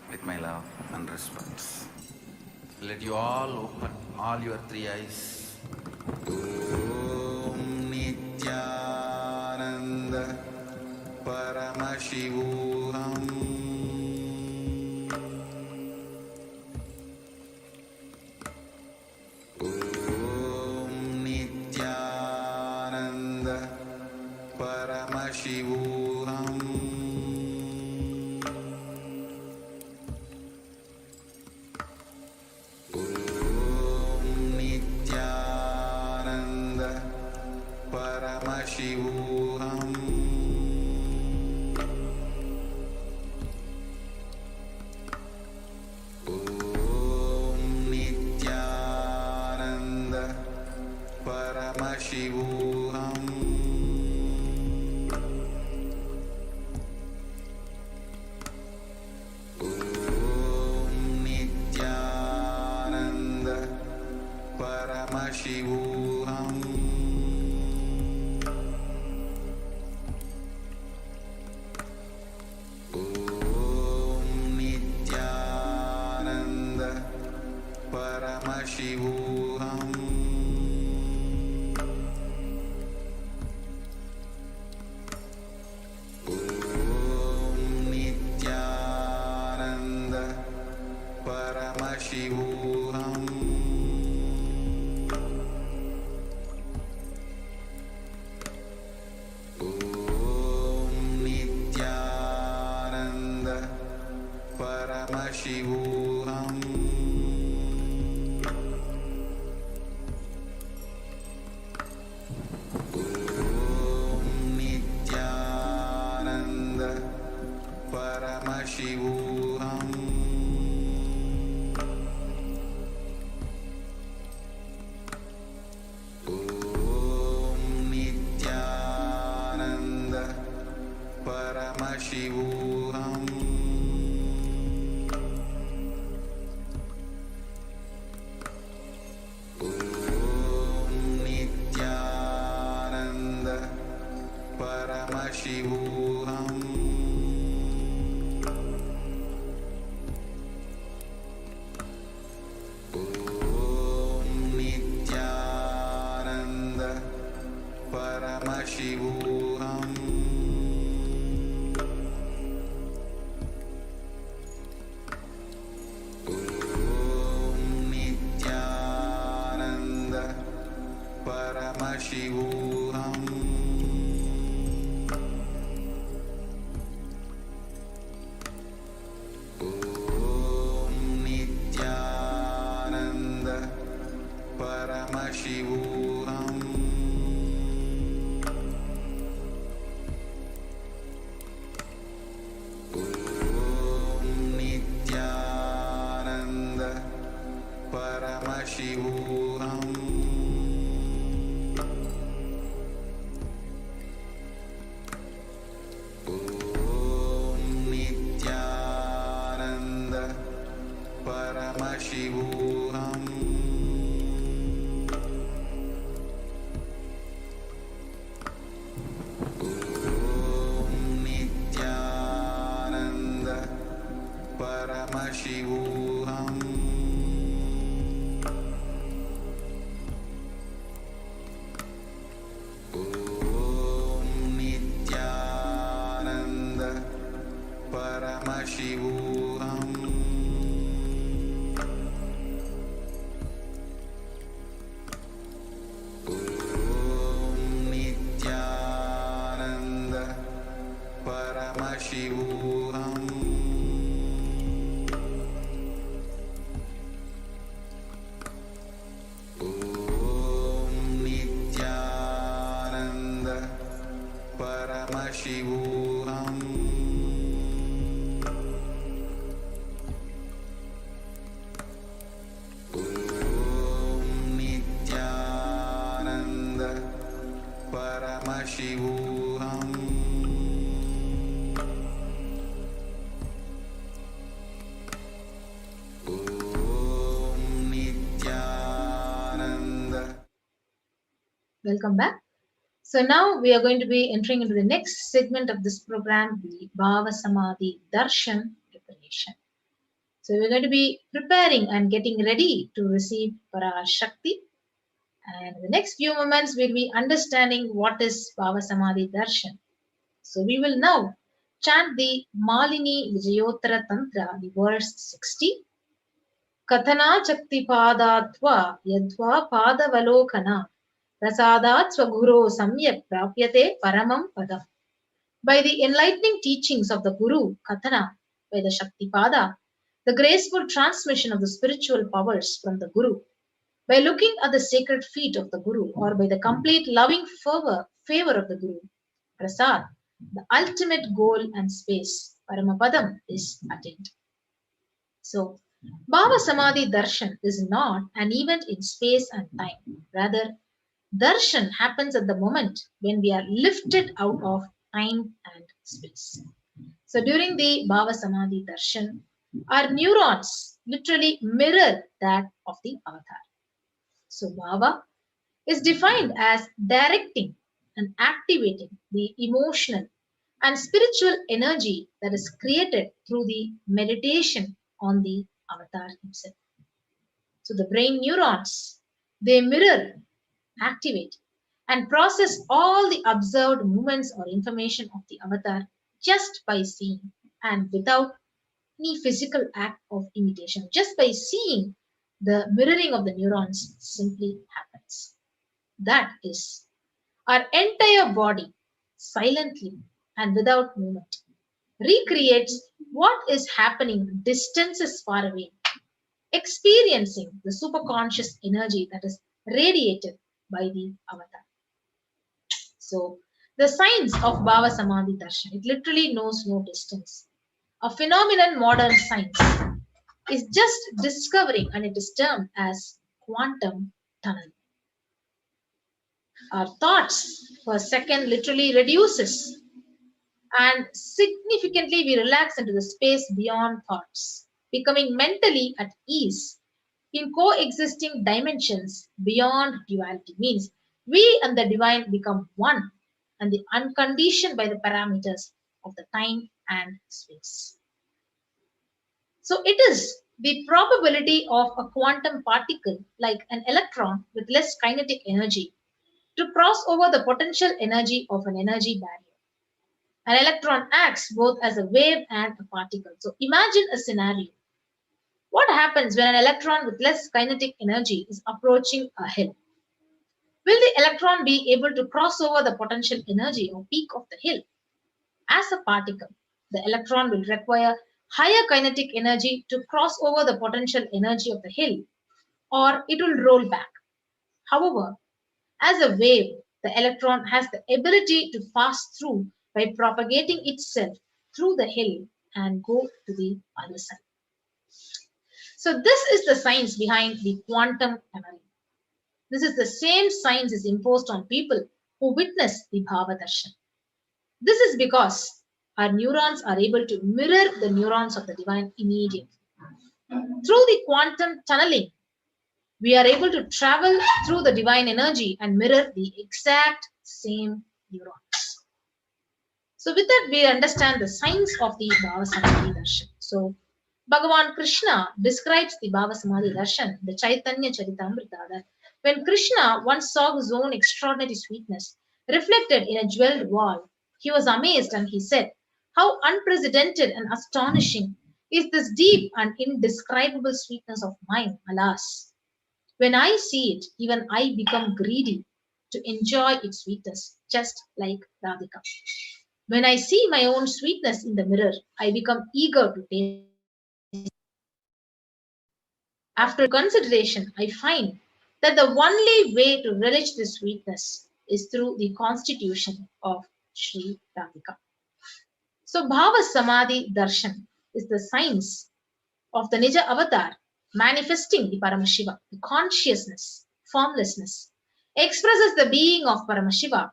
with my love and respect. Let you all open all your three eyes. Om Nithyananda Paramashivoham. Om Nithyananda Paramashivoham. Paramashivoham. Om Nithyananda Paramashivoham. Om Nithyananda Paramashivoham. Paramashivoham. Om Nithyananda Paramashivoham. Om Nithyananda Paramashivoham. Paramashivoham. Om Nithyananda Paramashivoham. Om Nithyananda Paramashivoham. Paramashivoham. Om Nithyananda Paramashivoham. Om Nithyananda Paramashivoham. Paramashivoham. Om Nithyananda Paramashivoham. Om Nithyananda Paramashivoham. Paramashivoham. Om Nithyananda Paramashivoham. Om Nithyananda Paramashivoham. Paramashivoham. Om Nithyananda.
Welcome back. So now we are going to be entering into the next segment of this program, the Bhava Samadhi Darshan preparation. So we're going to be preparing and getting ready to receive Parashakti. And in the next few moments, we'll be understanding what is Bhava Samadhi Darshan. So we will now chant the Malini Vijayottara Tantra, the verse 60. Kathana Chakti Padatva Yadva Padavalokana Prasadat Swaguro Samyak Prapyate Paramam Padam. By the enlightening teachings of the Guru, Kathana, by the Shaktipada, the graceful transmission of the spiritual powers from the Guru, by looking at the sacred feet of the Guru, or by the complete loving favor of the Guru, Prasad, the ultimate goal and space, Paramapadam, is attained. So, Bhava Samadhi Darshan is not an event in space and time. Rather, Darshan happens at the moment when we are lifted out of time and space. So during the Bhava Samadhi Darshan, our neurons literally mirror that of the avatar. So Bhava is defined as directing and activating the emotional and spiritual energy that is created through the meditation on the avatar himself. So the brain neurons, they mirror, activate, and process all the observed movements or information of the avatar just by seeing and without any physical act of imitation. Just by seeing, the mirroring of the neurons simply happens. That is, our entire body silently and without movement recreates what is happening distances far away, experiencing the superconscious energy that is radiated by the avatar. So, the science of Bhava Samadhi Darshan, it literally knows no distance. A phenomenon modern science is just discovering, and it is termed as quantum tunnel. Our thoughts for a second literally reduces, and significantly we relax into the space beyond thoughts, becoming mentally at ease in coexisting dimensions beyond duality. Means we and the divine become one and the unconditioned by the parameters of the time and space. So it is the probability of a quantum particle like an electron with less kinetic energy to cross over the potential energy of an energy barrier. An electron acts both as a wave and a particle. So imagine a scenario. What happens when an electron with less kinetic energy is approaching a hill? Will the electron be able to cross over the potential energy or peak of the hill? As a particle, the electron will require higher kinetic energy to cross over the potential energy of the hill, or it will roll back. However, as a wave, the electron has the ability to pass through by propagating itself through the hill and go to the other side. So this is the science behind the quantum tunneling. This is the same science is imposed on people who witness the Bhava Darshan. This is because our neurons are able to mirror the neurons of the divine immediately. Through the quantum tunneling, we are able to travel through the divine energy and mirror the exact same neurons. So with that, we understand the science of the Bhava Samadhi Darshan. So Bhagavan Krishna describes the Bhava Samadhi Darshan, the Chaitanya Charitamrita, that when Krishna once saw his own extraordinary sweetness reflected in a jeweled wall, he was amazed and he said, "How unprecedented and astonishing is this deep and indescribable sweetness of mine, alas! When I see it, even I become greedy to enjoy its sweetness, just like Radhika. When I see my own sweetness in the mirror, I become eager to taste. After consideration, I find that the only way to relish this sweetness is through the constitution of Sri Radhika." So Bhava Samadhi Darshan is the science of the Nija avatar manifesting the Paramashiva, the consciousness, formlessness, expresses the being of Paramashiva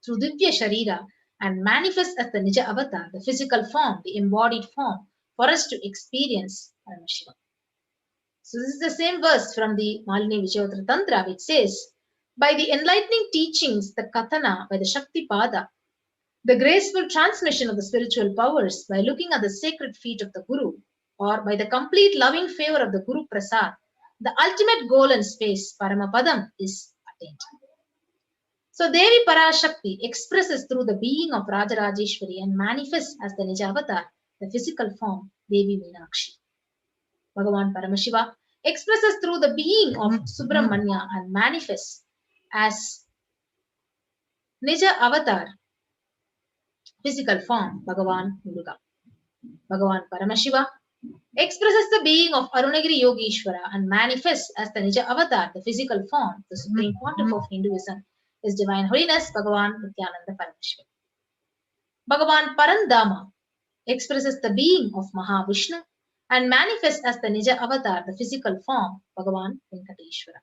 through Divya Sharira and manifests as the Nija avatar, the physical form, the embodied form, for us to experience Paramashiva. So this is the same verse from the Malini Vijayottara Tantra, which says, by the enlightening teachings, the Kathana, by the Shakti Pada, the graceful transmission of the spiritual powers by looking at the sacred feet of the Guru, or by the complete loving favor of the Guru Prasad, the ultimate goal and space, Paramapadam, is attained. So Devi Parashakti expresses through the being of Rajarajeshwari and manifests as the Nija Avatar, the physical form, Devi Meenakshi. Bhagavan Paramashiva expresses through the being of Subramanya and manifests as Nija Avatar, physical form, Bhagavan Muruga. Bhagavan Paramashiva expresses the being of Arunagiri Yogeshwara and manifests as the Nija Avatar, the physical form, the supreme pontiff of Hinduism, His Divine Holiness, Bhagavan Nithyananda Paramashivam. Bhagavan Parandama expresses the being of Mahavishnu and manifests as the Nija Avatar, the physical form, Bhagavan Venkateshwara.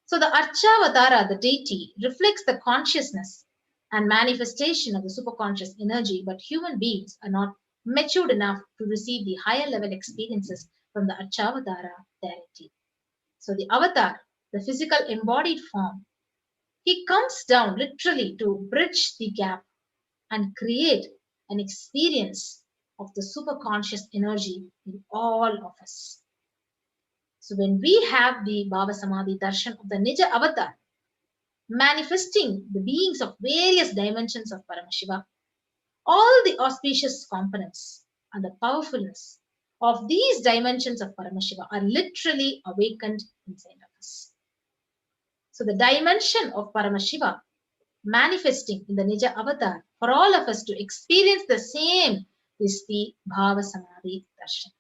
So the Archavatara, the deity, reflects the consciousness and manifestation of the superconscious energy, but human beings are not matured enough to receive the higher level experiences from the Archavatara deity. So the Avatar, the physical embodied form, he comes down literally to bridge the gap and create an experience of the superconscious energy in all of us. So when we have the Bhava Samadhi Darshan of the Nija Avatar, manifesting the beings of various dimensions of Paramashiva, all the auspicious components and the powerfulness of these dimensions of Paramashiva are literally awakened inside of us. So the dimension of Paramashiva manifesting in the Nija Avatar for all of us to experience the same is the Bhava Samadhi Darshan.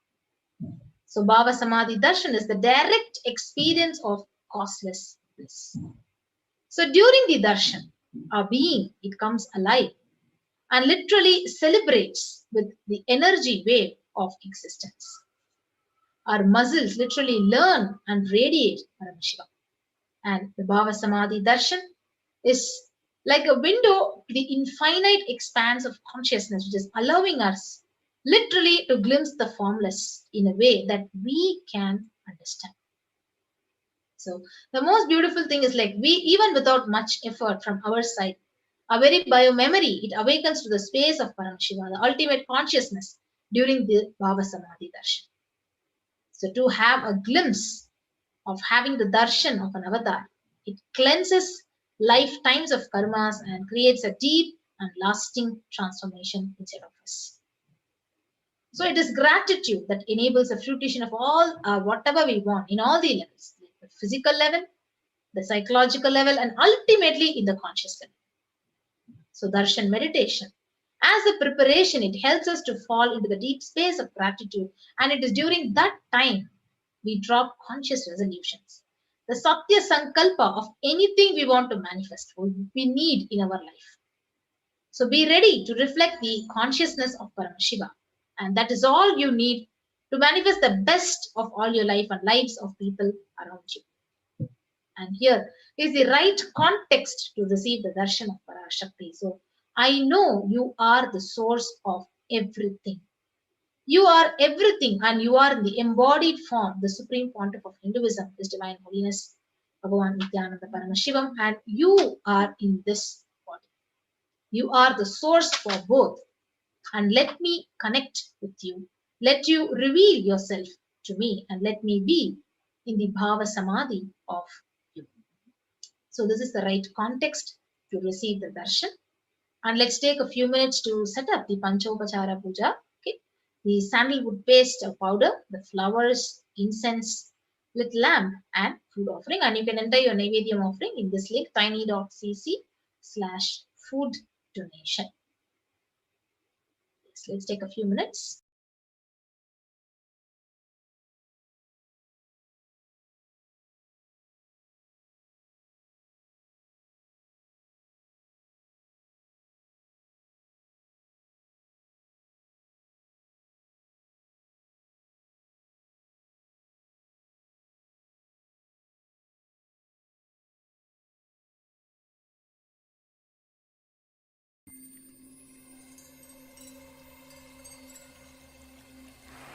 So Bhava Samadhi Darshan is the direct experience of causeless bliss. So during the darshan, our being, it comes alive and literally celebrates with the energy wave of existence. Our muscles literally learn and radiate Paramashiva. And the Bhava Samadhi Darshan is like a window to the infinite expanse of consciousness, which is allowing us literally to glimpse the formless in a way that we can understand. So the most beautiful thing is like we, even without much effort from our side, our very biomemory, it awakens to the space of Paramashiva, the ultimate consciousness during the Bhava Samadhi Darshan. So to have a glimpse of having the darshan of an avatar, it cleanses lifetimes of karmas and creates a deep and lasting transformation inside of us. So it is gratitude that enables the fruition of all whatever we want in all the levels, like the physical level, the psychological level, and ultimately in the conscious level. So darshan meditation, as a preparation, it helps us to fall into the deep space of gratitude, and it is during that time we drop conscious resolutions, the Satya Sankalpa of anything we want to manifest, or we need in our life. So be ready to reflect the consciousness of Paramashiva, and that is all you need to manifest the best of all your life and lives of people around you. And here is the right context to receive the darshan of Parashakti. So I know you are the source of everything. You are everything, and you are in the embodied form, the supreme pontiff of Hinduism, His Divine Holiness, Bhagavan Nithyananda Paramashivam, and you are in this body. You are the source for both. And let me connect with you. Let you reveal yourself to me, and let me be in the Bhava Samadhi of you. So this is the right context to receive the darshan. And let's take a few minutes to set up the Panchopachara Puja. Okay. The sandalwood paste powder, the flowers, incense, lit lamp, and food offering. And you can enter your Naivedyam offering in this link, tiny.cc/food donation. Yes, let's take a few minutes.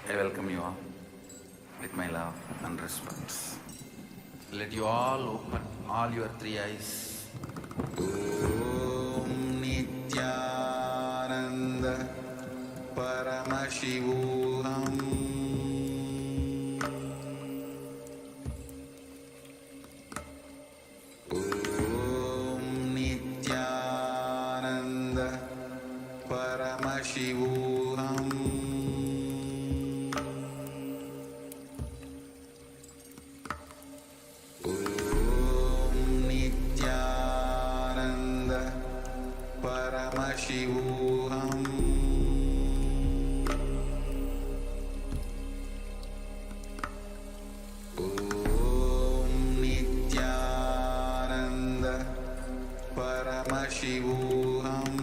I welcome you all with my love and respect. Let you all open all your three eyes. Om Nithyananda Paramashivoham. Om Nithyananda Paramashivoham. Om Nithyananda Paramashivoham. Om Nithyananda Paramashivoham.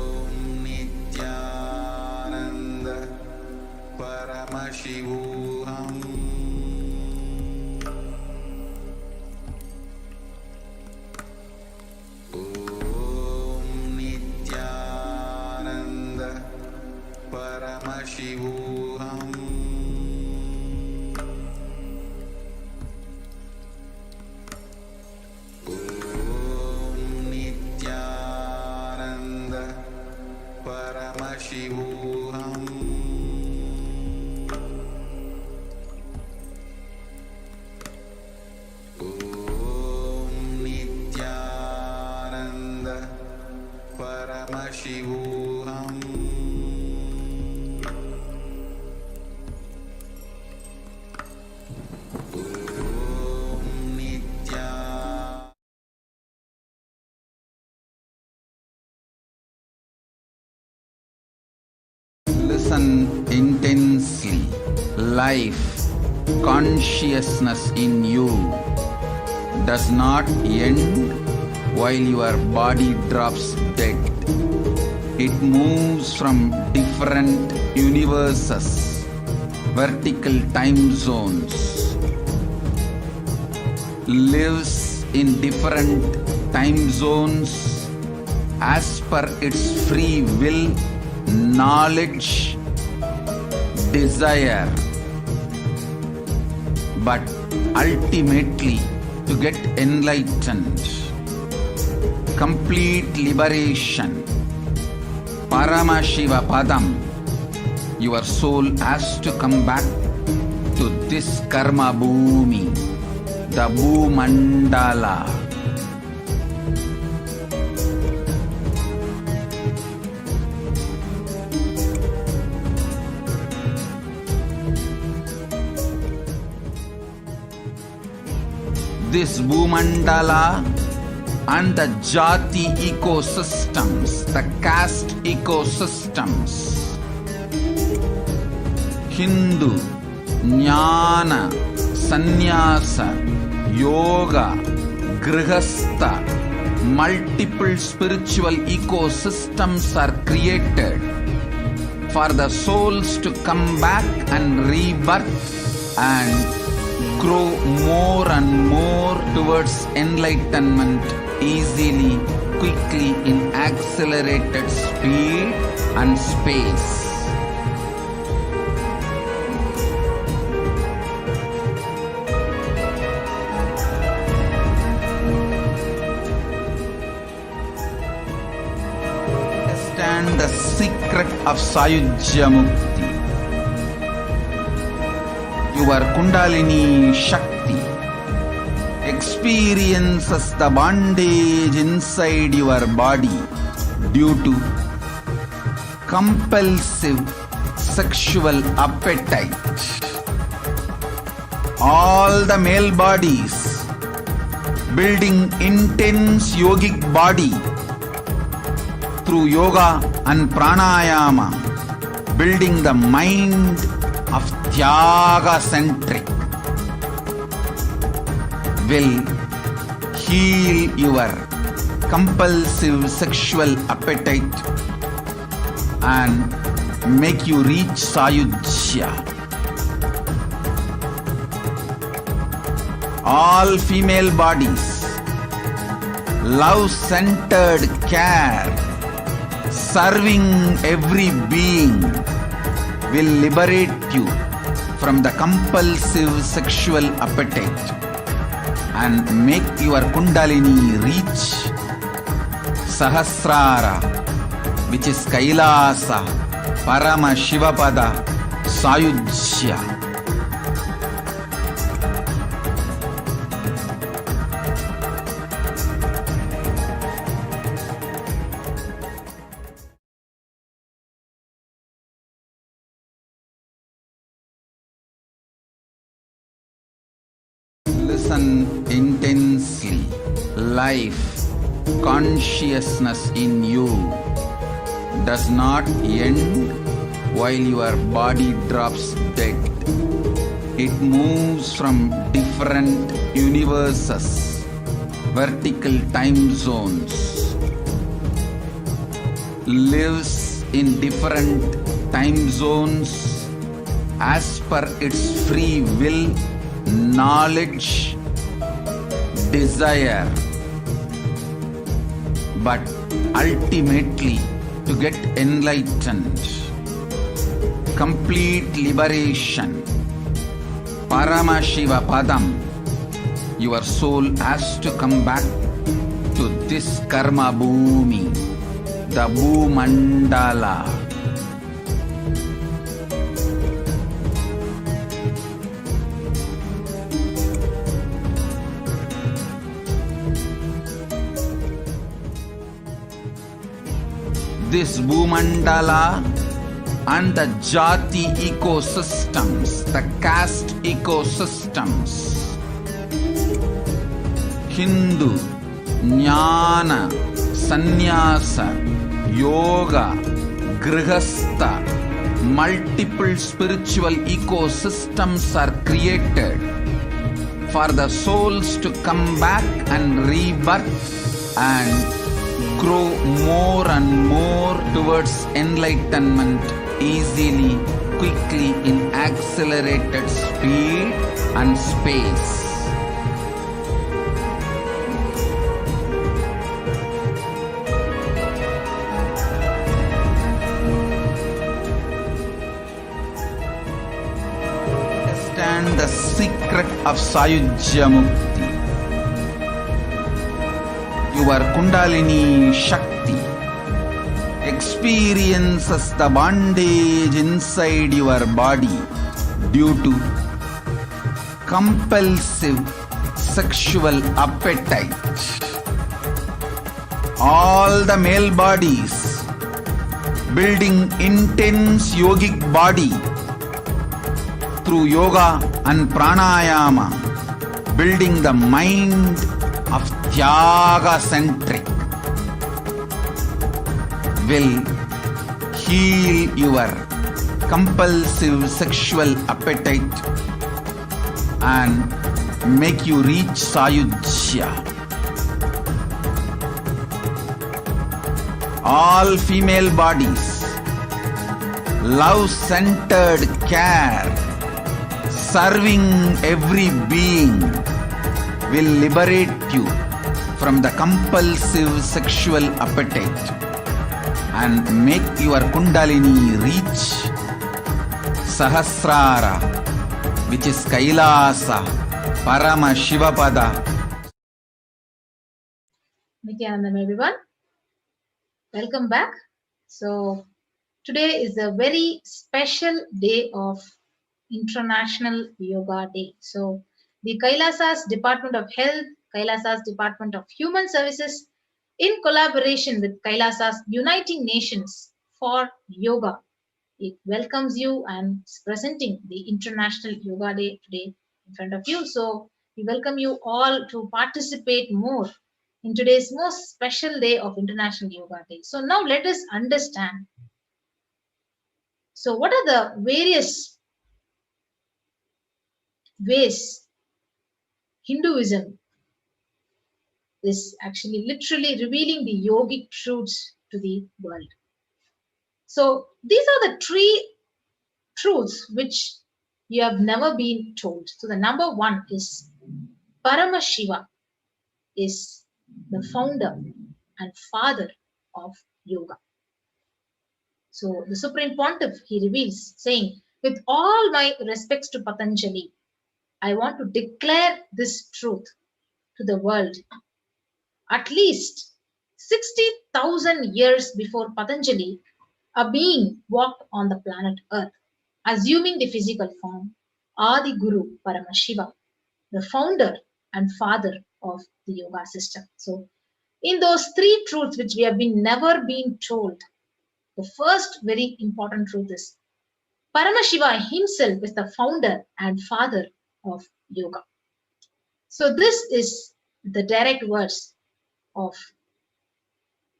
Om Nithyananda Paramashivoham. Om Nithyananda Paramashivoham. Om Nithyananda Paramashivoham. Om Nithyananda Paramashivoham. Om Nithyananda. Listen intensely. Life, consciousness in you does not end while your body drops dead. It moves from different universes, vertical time zones, lives in different time zones as per its free will, knowledge, desire, but ultimately to get enlightened, complete liberation, Paramashiva Padam, your soul has to come back to this karma bhumi, the Bhumandala. This Bhumandala and the Jati ecosystems, the caste ecosystems, Hindu, Jnana, Sannyasa, Yoga, Grihastha, multiple spiritual ecosystems are created for the souls to come back and rebirth and grow more and more towards enlightenment easily, quickly, in accelerated speed and space. Understand the secret of Sayujya Mukti. Your Kundalini Shakti experiences the bondage inside your body due to compulsive sexual appetite. All the male bodies building intense yogic body through yoga and pranayama, building the mind of Tyaga-centric, will heal your compulsive sexual appetite and make you reach Sayujya. All female bodies, love-centered care, serving every being, will liberate you from the compulsive sexual appetite and make your Kundalini reach Sahasrara, which is Kailasa, Paramashivoham, Sayujya. Listen intensely. Life, consciousness in you does not end while your body drops dead. It moves from different universes, vertical time zones, lives in different time zones as per its free will, knowledge, desire, but ultimately to get enlightened, complete liberation, Paramashivoham, your soul has to come back to this karma bhumi, the Bhumandala. This Bhumandala and the Jati ecosystems, the caste ecosystems, Hindu, Jnana, Sannyasa, Yoga, Grihastha, multiple spiritual ecosystems are created for the souls to come back and rebirth and grow more and more towards enlightenment easily, quickly, in accelerated speed and space. Understand the secret of Sayujya Mukti. Your Kundalini Shakti experiences the bondage inside your body due to compulsive sexual appetite. All the male bodies building intense yogic body through yoga and pranayama, building the mind of Tyaga-centric, will heal your compulsive sexual appetite and make you reach Sayujya. All female bodies, love-centered care, serving every being, will liberate you from the compulsive sexual appetite and make your Kundalini reach Sahasrara, which is Kailasa, Paramashivoham.
Nithyanandam, everyone. Welcome back. So today is a very special day of International Yoga Day. So the Kailasa's Department of Health, Kailasa's Department of Human Services, in collaboration with Kailasa's Uniting Nations for Yoga, it welcomes you and is presenting the International Yoga Day today in front of you. So we welcome you all to participate more in today's most special day of International Yoga Day. So now let us understand. So what are the various ways Hinduism is actually literally revealing the yogic truths to the world? So these are the three truths which you have never been told. So the number one is Paramashiva is the founder and father of yoga. So the Supreme Pontiff, he reveals, saying, with all my respects to Patanjali, I want to declare this truth to the world. At least 60,000 years before Patanjali, a being walked on the planet Earth, assuming the physical form, Adi Guru Paramashiva, the founder and father of the yoga system. So, in those three truths which we have never been told, the first very important truth is Paramashiva himself is the founder and father of yoga. So, this is the direct words of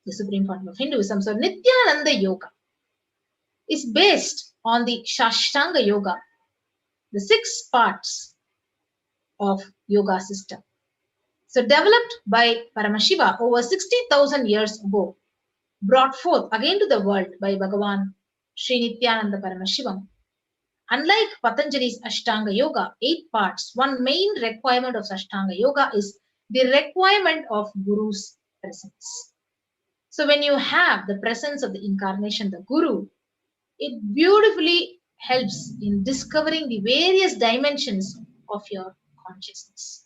the Supreme Pontiff of Hinduism. So, Nithyananda Yoga is based on the Shashtanga Yoga, the 6 parts of yoga system. So, developed by Paramashiva over 60,000 years ago, brought forth again to the world by Bhagavan Sri Nithyananda Paramashivam. Unlike Patanjali's Ashtanga Yoga, 8 parts, one main requirement of Ashtanga Yoga is the requirement of Guru's presence. So when you have the presence of the incarnation, the Guru, it beautifully helps in discovering the various dimensions of your consciousness.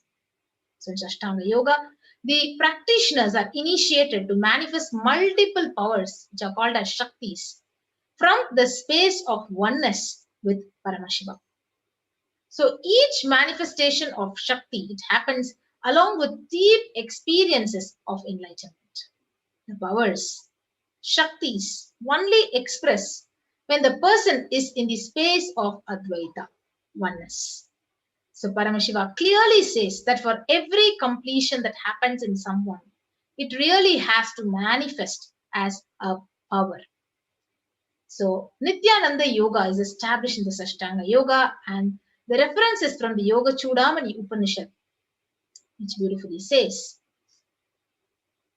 So in Ashtanga Yoga, the practitioners are initiated to manifest multiple powers, which are called as Shaktis, from the space of oneness with Paramashiva. So each manifestation of Shakti, it happens along with deep experiences of enlightenment. The powers, Shaktis, only express when the person is in the space of Advaita, oneness. So Paramashiva clearly says that for every completion that happens in someone, it really has to manifest as a power. So Nithyananda Yoga is established in the Ashtanga Yoga, and the reference is from the Yoga Chudamani Upanishad, which beautifully says,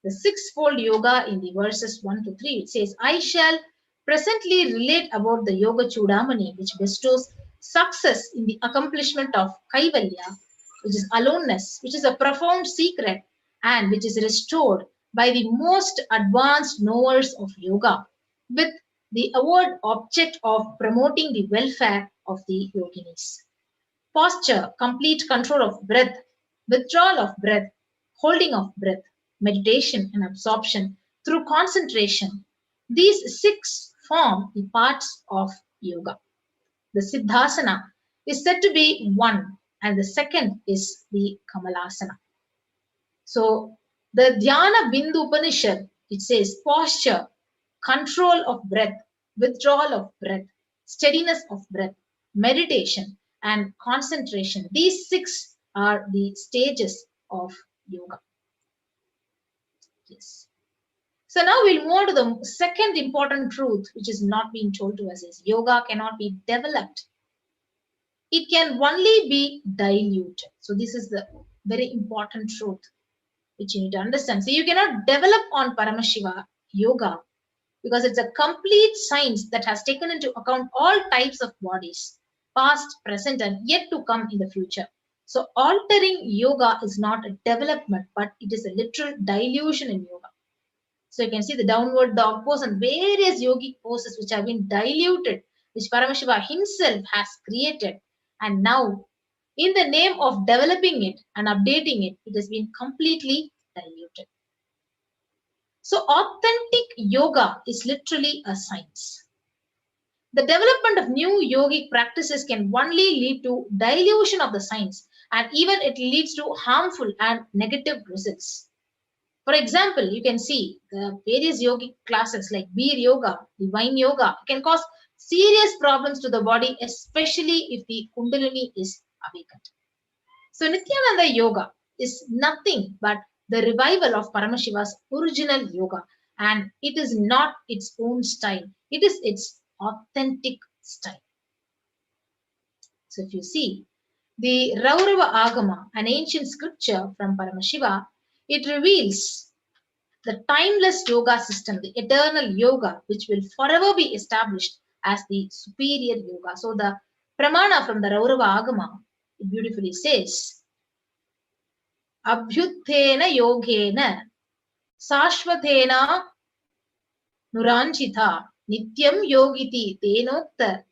the 6-fold yoga in the verses 1 to 3, it says, I shall presently relate about the Yoga Chudamani, which bestows success in the accomplishment of Kaivalya, which is aloneness, which is a profound secret and which is restored by the most advanced knowers of yoga, with the award object of promoting the welfare of the yoginis. Posture, complete control of breath, withdrawal of breath, holding of breath, meditation and absorption through concentration. These 6 form the parts of yoga. The Siddhasana is said to be one, and the second is the Kamalasana. So the Dhyana Bindu Upanishad, it says posture, control of breath, withdrawal of breath, steadiness of breath, meditation and concentration. These 6 are the stages of yoga. Yes. So now we'll move on to the second important truth, which is not being told to us, is yoga cannot be developed. It can only be diluted. So this is the very important truth which you need to understand. So you cannot develop on Paramashiva yoga because it's a complete science that has taken into account all types of bodies, past, present, and yet to come in the future. So altering yoga is not a development, but it is a literal dilution in yoga. So you can see the downward dog pose and various yogic poses which have been diluted, which Paramashiva himself has created. And now, in the name of developing it and updating it, it has been completely diluted. So authentic yoga is literally a science. The development of new yogic practices can only lead to dilution of the science, and even it leads to harmful and negative results. For example, you can see the various yogic classes like beer yoga, divine yoga can cause serious problems to the body, especially if the Kundalini is awakened. So Nithyananda Yoga is nothing but the revival of Paramashiva's original yoga, and it is not its own style. It is its authentic style. So if you see the Raurava Agama, an ancient scripture from Paramashiva, it reveals the timeless yoga system, the eternal yoga, which will forever be established as the superior yoga. So the Pramana from the Raurava Agama, it beautifully says, Abhyuthena yogena sashvathena nuranchita Nityam yogiti tenokta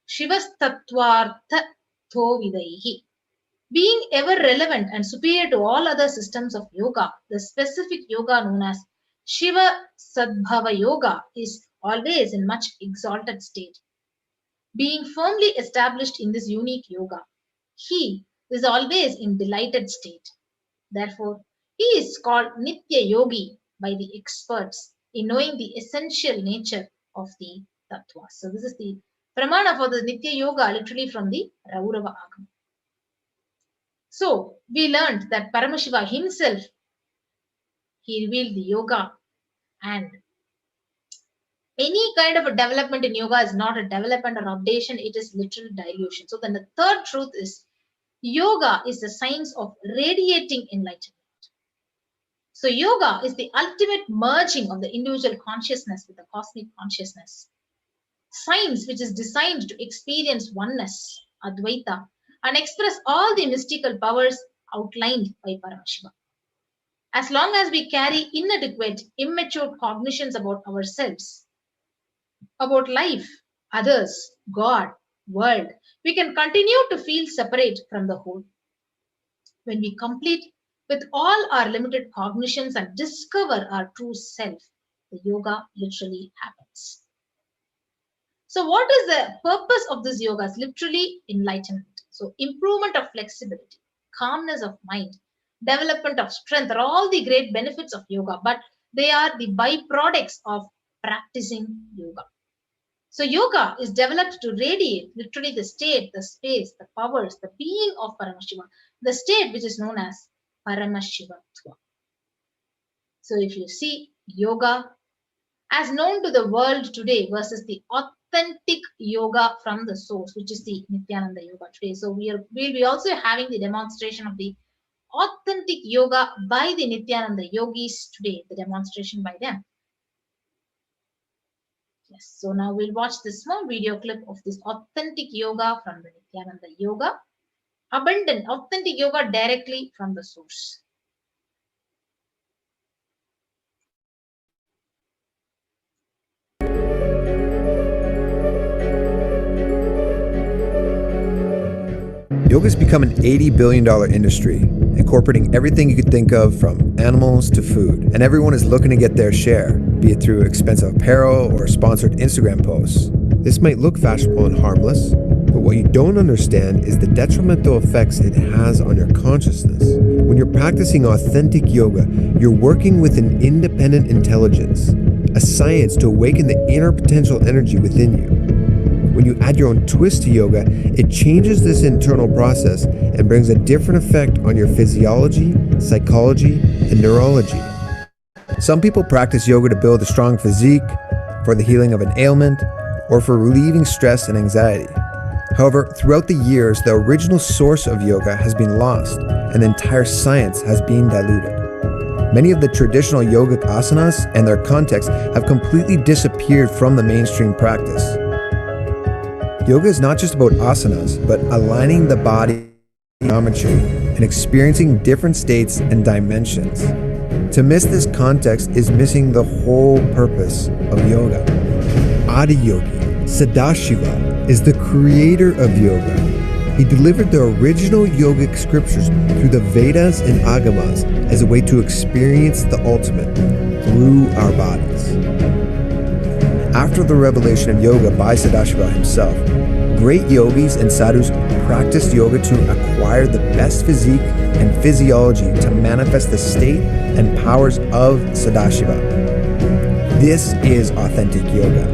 shivastatvartha thovidaihi. Being ever relevant and superior to all other systems of yoga, the specific yoga known as Shiva Sadbhava Yoga is always in much exalted state. Being firmly established in this unique yoga, he is always in delighted state. Therefore, he is called Nitya Yogi by the experts in knowing the essential nature of the Tattvas. So this is the pramana for the Nitya Yoga, literally from the Raurava Agama. So we learned that Paramashiva himself, he revealed the yoga, and any kind of a development in yoga is not a development or updation, it is literal dilution. So then the third truth is yoga is the science of radiating enlightenment. So yoga is the ultimate merging of the individual consciousness with the cosmic consciousness. Science which is designed to experience oneness, Advaita, and express all the mystical powers outlined by Paramashiva. As long as we carry inadequate, immature cognitions about ourselves, about life, others, God, world, we can continue to feel separate from the whole. When we complete with all our limited cognitions and discover our true self, the yoga literally happens. So what is the purpose of this yoga? It's literally enlightenment. So improvement of flexibility, calmness of mind, development of strength are all the great benefits of yoga, but they are the byproducts of practicing yoga. So yoga is developed to radiate literally the state, the space, the powers, the being of Paramashiva, the state which is known as Paramashivatva. So if you see yoga as known to the world today versus the authentic yoga from the source, which is the Nithyananda yoga today. So we'll be also having the demonstration of the authentic yoga by the Nithyananda yogis today, the demonstration by them. Yes, so now we'll watch this small video clip of this authentic yoga from the Nithyananda yoga. Abundant, authentic yoga directly from the source.
Yoga has become an $80 billion industry, incorporating everything you could think of from animals to food. And everyone is looking to get their share, be it through expensive apparel or sponsored Instagram posts. This might look fashionable and harmless, but what you don't understand is the detrimental effects it has on your consciousness. When you're practicing authentic yoga, you're working with an independent intelligence, a science to awaken the inner potential energy within you. When you add your own twist to yoga, it changes this internal process and brings a different effect on your physiology, psychology, and neurology. Some people practice yoga to build a strong physique, for the healing of an ailment, or for relieving stress and anxiety. However, throughout the years, the original source of yoga has been lost, and the entire science has been diluted. Many of the traditional yogic asanas and their context have completely disappeared from the mainstream practice. Yoga is not just about asanas, but aligning the body geometry and experiencing different states and dimensions. To miss this context is missing the whole purpose of yoga. Adiyogi, Sadashiva, is the creator of yoga. He delivered the original yogic scriptures through the Vedas and Agamas as a way to experience the ultimate through our bodies. After the revelation of yoga by Sadashiva himself, great yogis and sadhus practiced yoga to acquire the best physique and physiology to manifest the state and powers of Sadashiva. This is authentic yoga.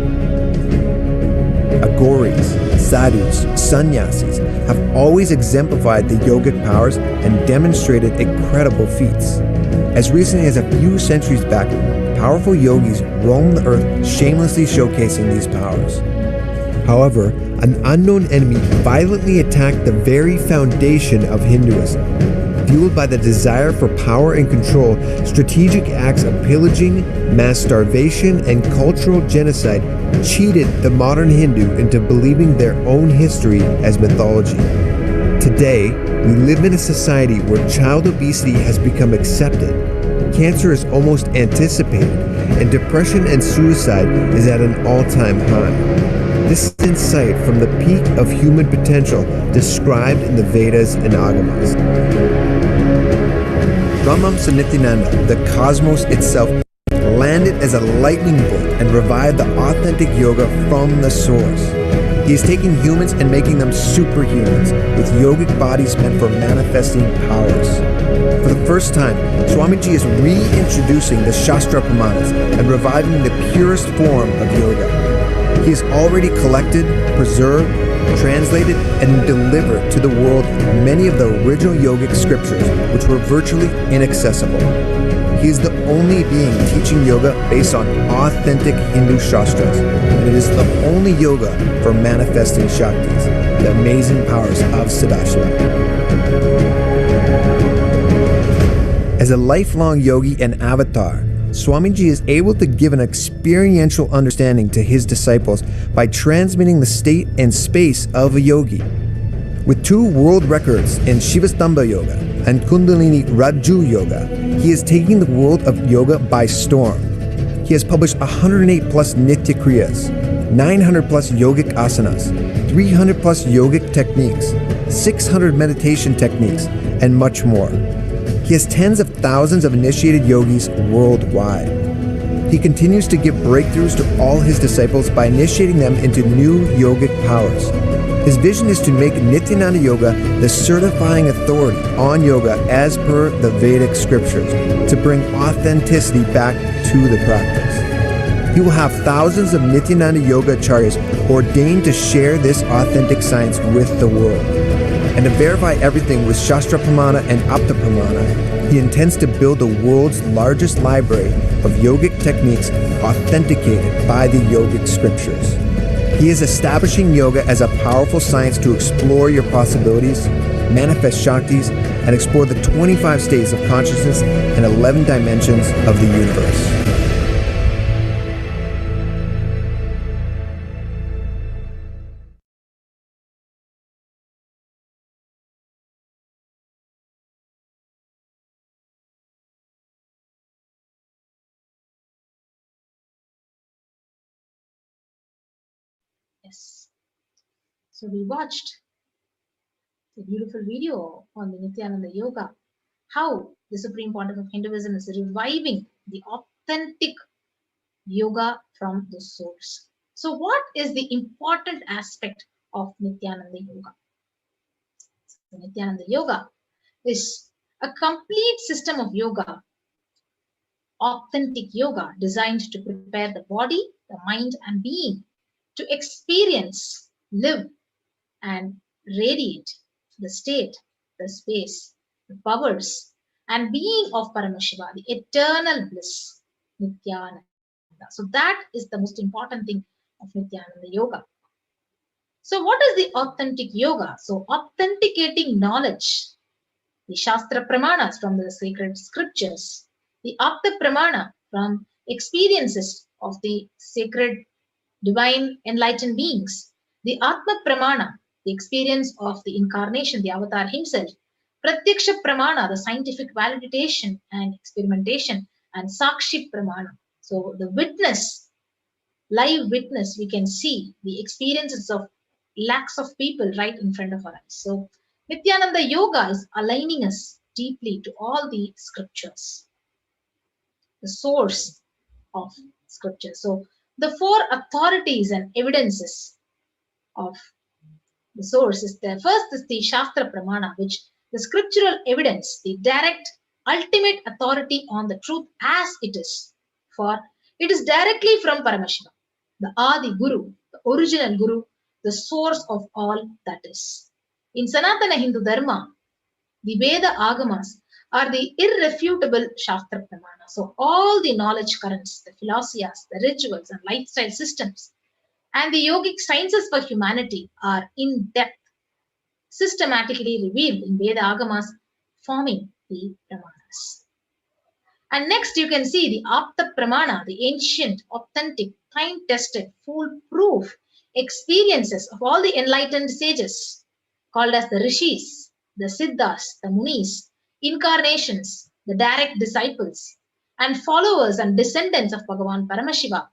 Agoris, sadhus, sannyasis have always exemplified the yogic powers and demonstrated incredible feats. As recently as a few centuries back, powerful yogis roam the earth shamelessly showcasing these powers. However, an unknown enemy violently attacked the very foundation of Hinduism. Fueled by the desire for power and control, strategic acts of pillaging, mass starvation, and cultural genocide cheated the modern Hindu into believing their own history as mythology. Today, we live in a society where child obesity has become accepted. Cancer is almost anticipated, and depression and suicide is at an all-time high. This is insight from the peak of human potential described in the Vedas and Agamas. Brahmamsa Nithyananda, the cosmos itself, landed as a lightning bolt and revived the authentic yoga from the source. He is taking humans and making them superhumans with yogic bodies meant for manifesting powers. For the first time, Swamiji is reintroducing the Shastra Pramanas and reviving the purest form of yoga. He has already collected, preserved, translated, and delivered to the world many of the original yogic scriptures which were virtually inaccessible. He is the only being teaching yoga based on authentic Hindu Shastras, and it is the only yoga for manifesting Shaktis, the amazing powers of Sadashiva. As a lifelong yogi and avatar, Swamiji is able to give an experiential understanding to his disciples by transmitting the state and space of a yogi. With 2 world records in Shivastambha Yoga and Kundalini Raju Yoga, he is taking the world of yoga by storm. He has published 108 plus Nitya Kriyas, 900 plus yogic asanas, 300 plus yogic techniques, 600 meditation techniques, and much more. He has tens of thousands of initiated yogis worldwide. He continues to give breakthroughs to all his disciples by initiating them into new yogic powers. His vision is to make Nithyananda Yoga the certifying authority on yoga as per the Vedic scriptures, to bring authenticity back to the practice. He will have thousands of Nithyananda Yoga acharyas ordained to share this authentic science with the world. And to verify everything with Shastra Pramana and Apta Pramana, he intends to build the world's largest library of yogic techniques authenticated by the yogic scriptures. He is establishing yoga as a powerful science to explore your possibilities, manifest Shaktis, and explore the 25 states of consciousness and 11 dimensions of the universe.
Yes. So we watched a beautiful video on the Nithyananda Yoga, how the Supreme Pontiff of Hinduism is reviving the authentic yoga from the source. So what is the important aspect of Nithyananda Yoga? So Nithyananda Yoga is a complete system of yoga, authentic yoga designed to prepare the body, the mind, and being to experience, live, and radiate the state, the space, the powers, and being of Paramashiva, the eternal bliss, Nithyananda. So that is the most important thing of Nithyananda Yoga. So what is the authentic yoga? So authenticating knowledge, the Shastra Pramanas from the sacred scriptures, the Apta Pramana from experiences of the sacred divine enlightened beings, the Atma Pramana, the experience of the incarnation, the avatar himself, Pratyaksha Pramana, the scientific validation and experimentation, and Sakshi Pramana. So the witness, live witness, we can see the experiences of lakhs of people right in front of our eyes. So Nithyananda Yoga is aligning us deeply to all the scriptures, the source of scripture. So the 4 authorities and evidences of the source is the first is the Shastra Pramana, which the scriptural evidence, the direct ultimate authority on the truth as it is. For it is directly from Paramashiva, the Adi Guru, the original Guru, the source of all that is. In Sanatana Hindu Dharma, the Veda Agamas are the irrefutable Shastra Pramana. So all the knowledge currents, the philosophies, the rituals and lifestyle systems, and the yogic sciences for humanity are in depth, systematically revealed in Veda Agamas, forming the Pramanas. And next you can see the Apta Pramana, the ancient, authentic, time-tested, foolproof experiences of all the enlightened sages, called as the Rishis, the Siddhas, the Munis, incarnations, the direct disciples, and followers and descendants of Bhagavan Paramashiva,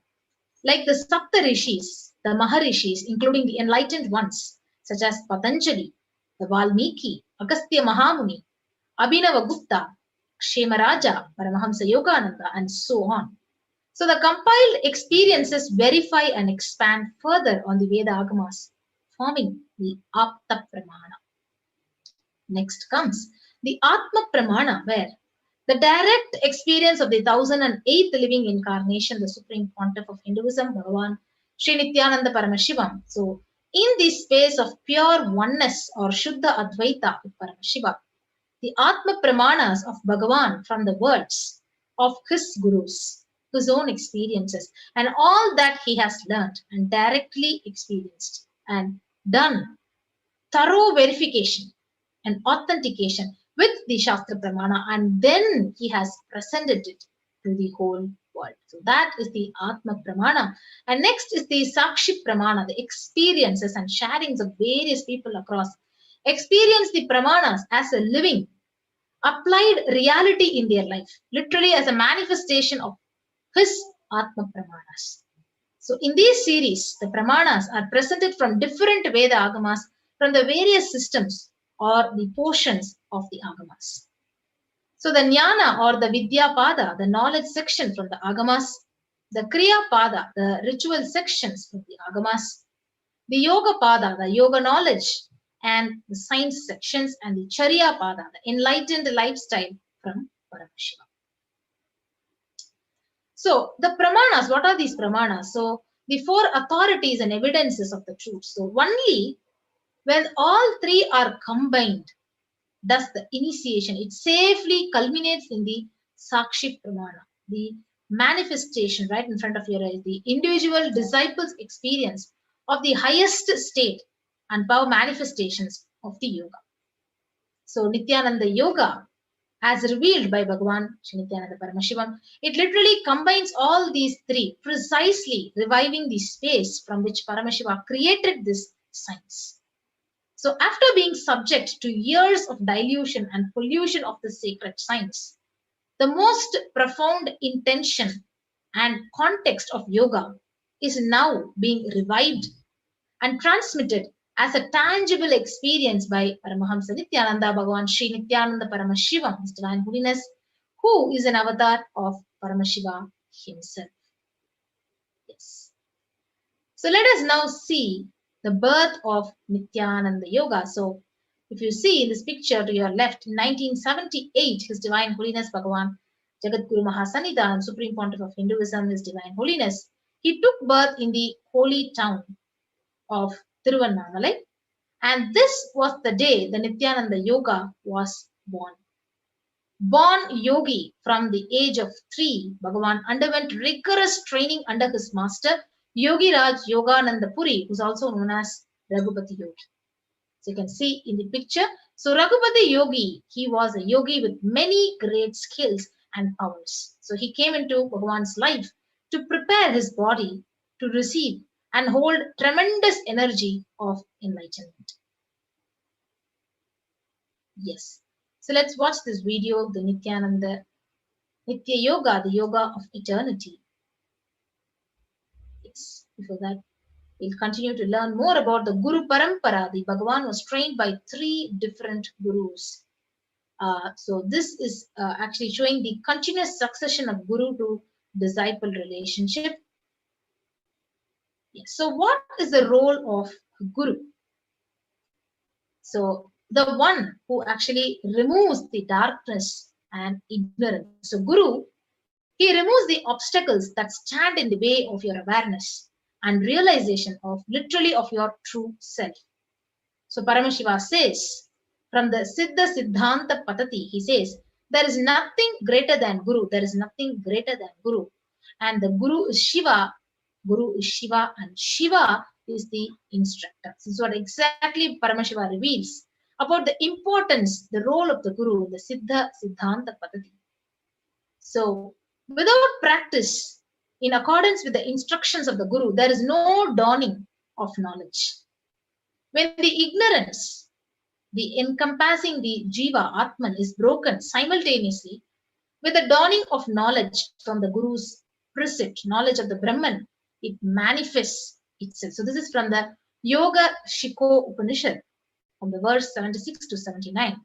like the Sapta Rishis, the Maharishis, including the enlightened ones, such as Patanjali, the Valmiki, Agastya Mahamuni, Abhinava Gupta, Kshemaraja, Paramahamsa Yogananda, and so on. So the compiled experiences verify and expand further on the Veda Agamas, forming the Apta Pramana. Next comes the Atma Pramana, where the direct experience of the 1008th living incarnation, the Supreme Pontiff of Hinduism, Bhagavan Sri Nithyananda Paramashivam. So, in this space of pure oneness or Shuddha Advaita with Paramashiva, the Atma Pramanas of Bhagavan from the words of his gurus, his own experiences, and all that he has learned and directly experienced and done thorough verification and authentication with the Shastra Pramana, and then he has presented it to the whole world. So that is the Atma Pramana. And next is the Sakshi Pramana, the experiences and sharings of various people across experience the Pramanas as a living, applied reality in their life, literally as a manifestation of his Atma Pramanas. So in this series, the Pramanas are presented from different Veda Agamas, from the various systems or the portions of the Agamas. So the Jnana or the Vidya Pada, the knowledge section from the Agamas, the Kriya Pada, the ritual sections from the Agamas, the Yoga Pada, the yoga knowledge and the science sections, and the Charya Pada, the enlightened lifestyle from Paramashiva. So the Pramanas, what are these Pramanas? So the four authorities and evidences of the truth. So only when all three are combined does the initiation, it safely culminates in the Sakshi Pramana, the manifestation right in front of your eyes, the individual disciple's experience of the highest state and power manifestations of the yoga. So Nithyananda Yoga, as revealed by Bhagavan Sri Nithyananda Paramashivam, it literally combines all these three, precisely reviving the space from which Paramashiva created this science. So after being subject to years of dilution and pollution of the sacred science, the most profound intention and context of yoga is now being revived and transmitted as a tangible experience by Paramahamsa Nithyananda Bhagavan Sri Nithyananda Paramashivam, His Divine Holiness, who is an avatar of Paramashiva himself. Yes. So let us now see the birth of Nithyananda Yoga. So if you see in this picture to your left, in 1978, His Divine Holiness Bhagavan Jagadguru Mahasanida and Supreme Pontiff of Hinduism, His Divine Holiness, he took birth in the holy town of Tiruvannamalai, and this was the day the Nithyananda Yoga was born. Born yogi from the age of 3, Bhagavan underwent rigorous training under his master Yogi Raj Yogananda Puri, who is also known as Raghupati Yogi. So you can see in the picture. So Raghupati Yogi, he was a yogi with many great skills and powers. So he came into Bhagavan's life to prepare his body to receive and hold tremendous energy of enlightenment. Yes. So let's watch this video, the Nithyananda Nithya Yoga, the yoga of eternity. Yes. Before that, we'll continue to learn more about the Guru Parampara. The Bhagavan was trained by 3 different gurus. So this is actually showing the continuous succession of guru to disciple relationship. Yes. So what is the role of guru? So the one who actually removes the darkness and ignorance. So guru, he removes the obstacles that stand in the way of your awareness and realization of literally of your true self. So Paramashiva says, from the Siddha Siddhanta Patati, he says, there is nothing greater than Guru. There is nothing greater than Guru. And the Guru is Shiva. Guru is Shiva, and Shiva is the instructor. This is what exactly Paramashiva reveals about the importance, the role of the Guru in the Siddha Siddhanta Patati. So without practice, in accordance with the instructions of the Guru, there is no dawning of knowledge. When the ignorance, the encompassing the Jiva, Atman, is broken simultaneously, With the dawning of knowledge from the Guru's precept, knowledge of the Brahman, it manifests itself. So this is from the Yoga Shiko Upanishad, from the verse 76 to 79.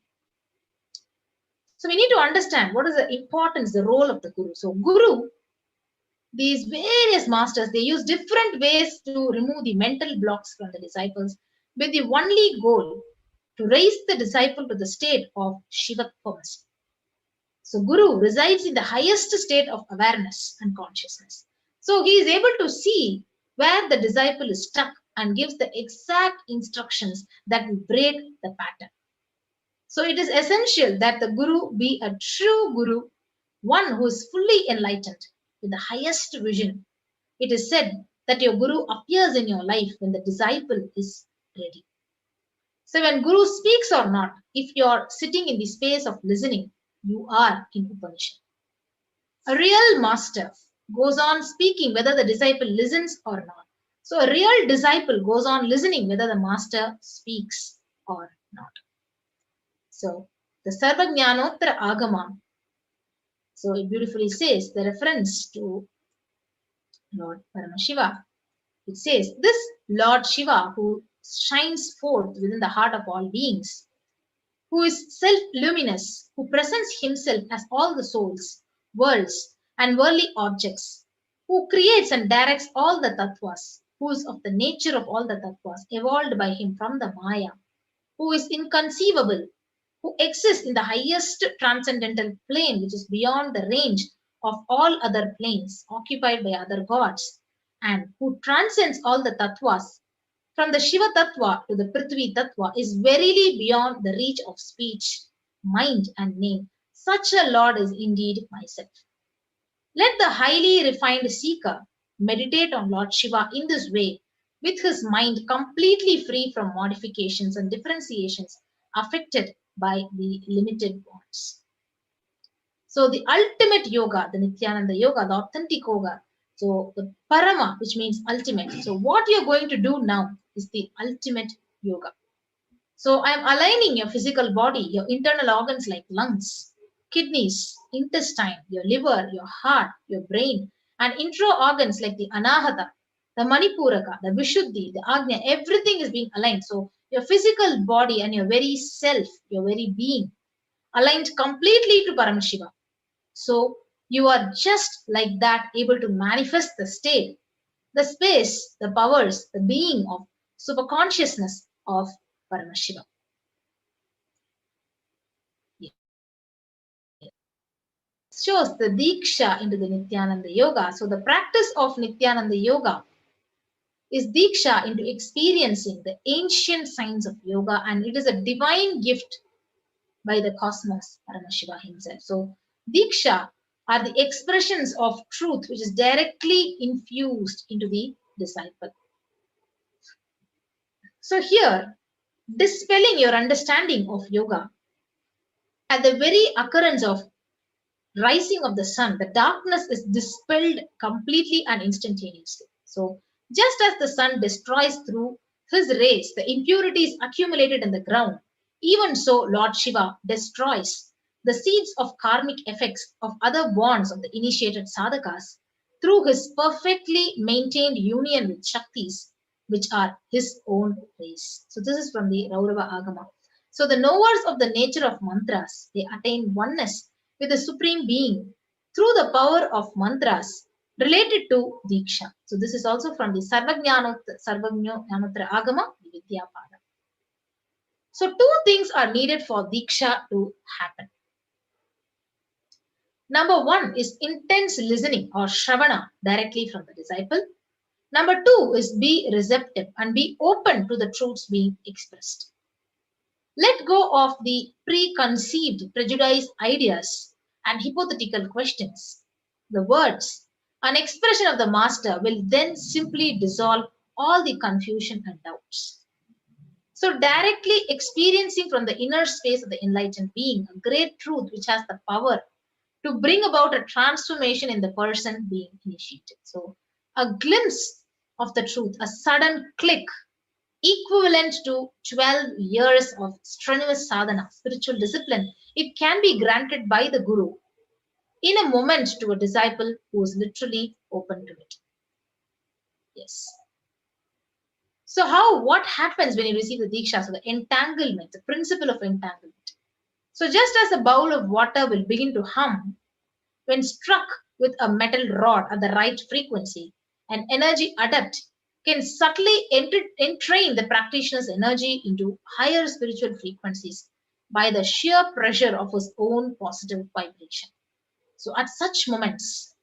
So we need to understand what is the importance, the role of the Guru. So Guru, these various masters, they use different ways to remove the mental blocks from the disciples with the only goal to raise the disciple to the state of Shivattvamasi. So Guru resides in the highest state of awareness and consciousness. So he is able to see where the disciple is stuck and gives the exact instructions that will break the pattern. So it is essential that the Guru be a true Guru, one who is fully enlightened with the highest vision. It is said that your Guru appears in your life when the disciple is ready. So when Guru speaks or not, if you are sitting in the space of listening, you are in Upanishad. A real master goes on speaking whether the disciple listens or not. So a real disciple goes on listening whether the master speaks or not. So the Sarvajnanottara Agama, so it beautifully says the reference to Lord Paramashiva. It says, this Lord Shiva who shines forth within the heart of all beings, who is self-luminous, who presents himself as all the souls, worlds, and worldly objects, who creates and directs all the tattvas, who is of the nature of all the tattvas, evolved by him from the Maya, who is inconceivable, who exists in the highest transcendental plane, which is beyond the range of all other planes occupied by other gods, and who transcends all the tattvas, from the Shiva Tattva to the Prithvi Tattva, is verily beyond the reach of speech, mind, and name. Such a Lord is indeed myself. Let the highly refined seeker meditate on Lord Shiva in this way, with his mind completely free from modifications and differentiations affected by the limited bonds. So the ultimate yoga, the Nithyananda yoga, the authentic yoga, so the Parama, which means ultimate. So what you're going to do now is the ultimate yoga. So I'm aligning your physical body, your internal organs like lungs, kidneys, intestine, your liver, your heart, your brain, and intro organs like the Anahata, the Manipuraka, the Vishuddhi, the Agnya, everything is being aligned. So your physical body and your very self, your very being, aligned completely to Paramashiva. So you are just like that, able to manifest the state, the space, the powers, the being of superconsciousness of Paramashiva. Shows the Diksha into the Nithyananda Yoga. So the practice of Nithyananda Yoga is Diksha into experiencing the ancient science of yoga, and it is a divine gift by the cosmos, Paramashiva himself. So Diksha are the expressions of truth which is directly infused into the disciple. So here, dispelling your understanding of yoga, at the very occurrence of rising of the sun, the darkness is dispelled completely and instantaneously. So just as the sun destroys through his rays the impurities accumulated in the ground, even so Lord Shiva destroys the seeds of karmic effects of other bonds of the initiated sadhakas through his perfectly maintained union with Shaktis, which are his own rays. So this is from the Raurava Agama. So the knowers of the nature of mantras, they attain oneness with the Supreme Being through the power of mantras related to Diksha. So this is also from the Sarvajnanottara Agama, Vidyapada. So two things are needed for Diksha to happen. Number one is intense listening or Shravana directly from the disciple. Number two is be receptive and be open to the truths being expressed. Let go of the preconceived, prejudiced ideas and hypothetical questions. The words, an expression of the master, will then simply dissolve all the confusion and doubts. So directly experiencing from the inner space of the enlightened being a great truth which has the power to bring about a transformation in the person being initiated. So a glimpse of the truth, a sudden click, equivalent to 12 years of strenuous sadhana, spiritual discipline, it can be granted by the Guru in a moment to a disciple who is literally open to it. Yes. So what happens when you receive the Diksha? So the entanglement, the principle of entanglement. So just as a bowl of water will begin to hum when struck with a metal rod at the right frequency, an energy adept can subtly entrain the practitioner's energy into higher spiritual frequencies by the sheer pressure of his own positive vibration. So at such moments,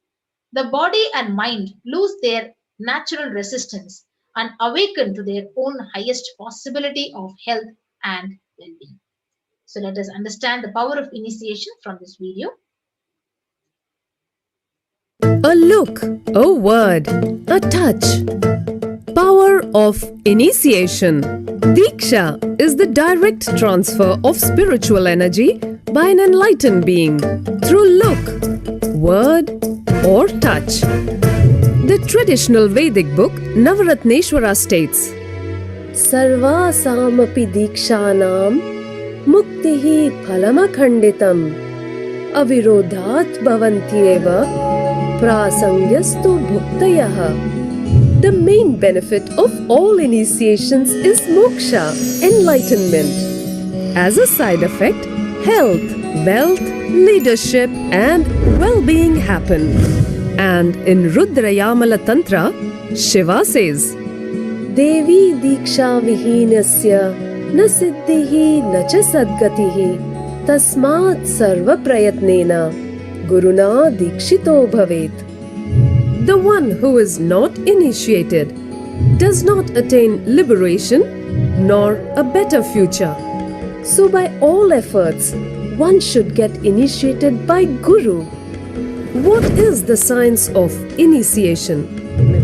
the body and mind lose their natural resistance and awaken to their own highest possibility of health and well-being. So let us understand the power of initiation from this video.
A look, a word, a touch. Power of initiation. Diksha is the direct transfer of spiritual energy by an enlightened being through look, word, or touch. The traditional Vedic book Navaratneshwara states, Sarva samapi dikshanam muktihi phalamakhanditam avirodhat bhavantyeva prasangyastu bhuktayah. The main benefit of all initiations is moksha, enlightenment. As a side effect, health, wealth, leadership, and well-being happen. And in Rudrayamala Tantra, Shiva says, Devi diksha vihinasya na siddhihi na cha sadgatihi tasmat sarva prayatnena guruna dikshito bhavet. The one who is not initiated does not attain liberation nor a better future. So by all efforts, one should get initiated by Guru. What is the science of initiation?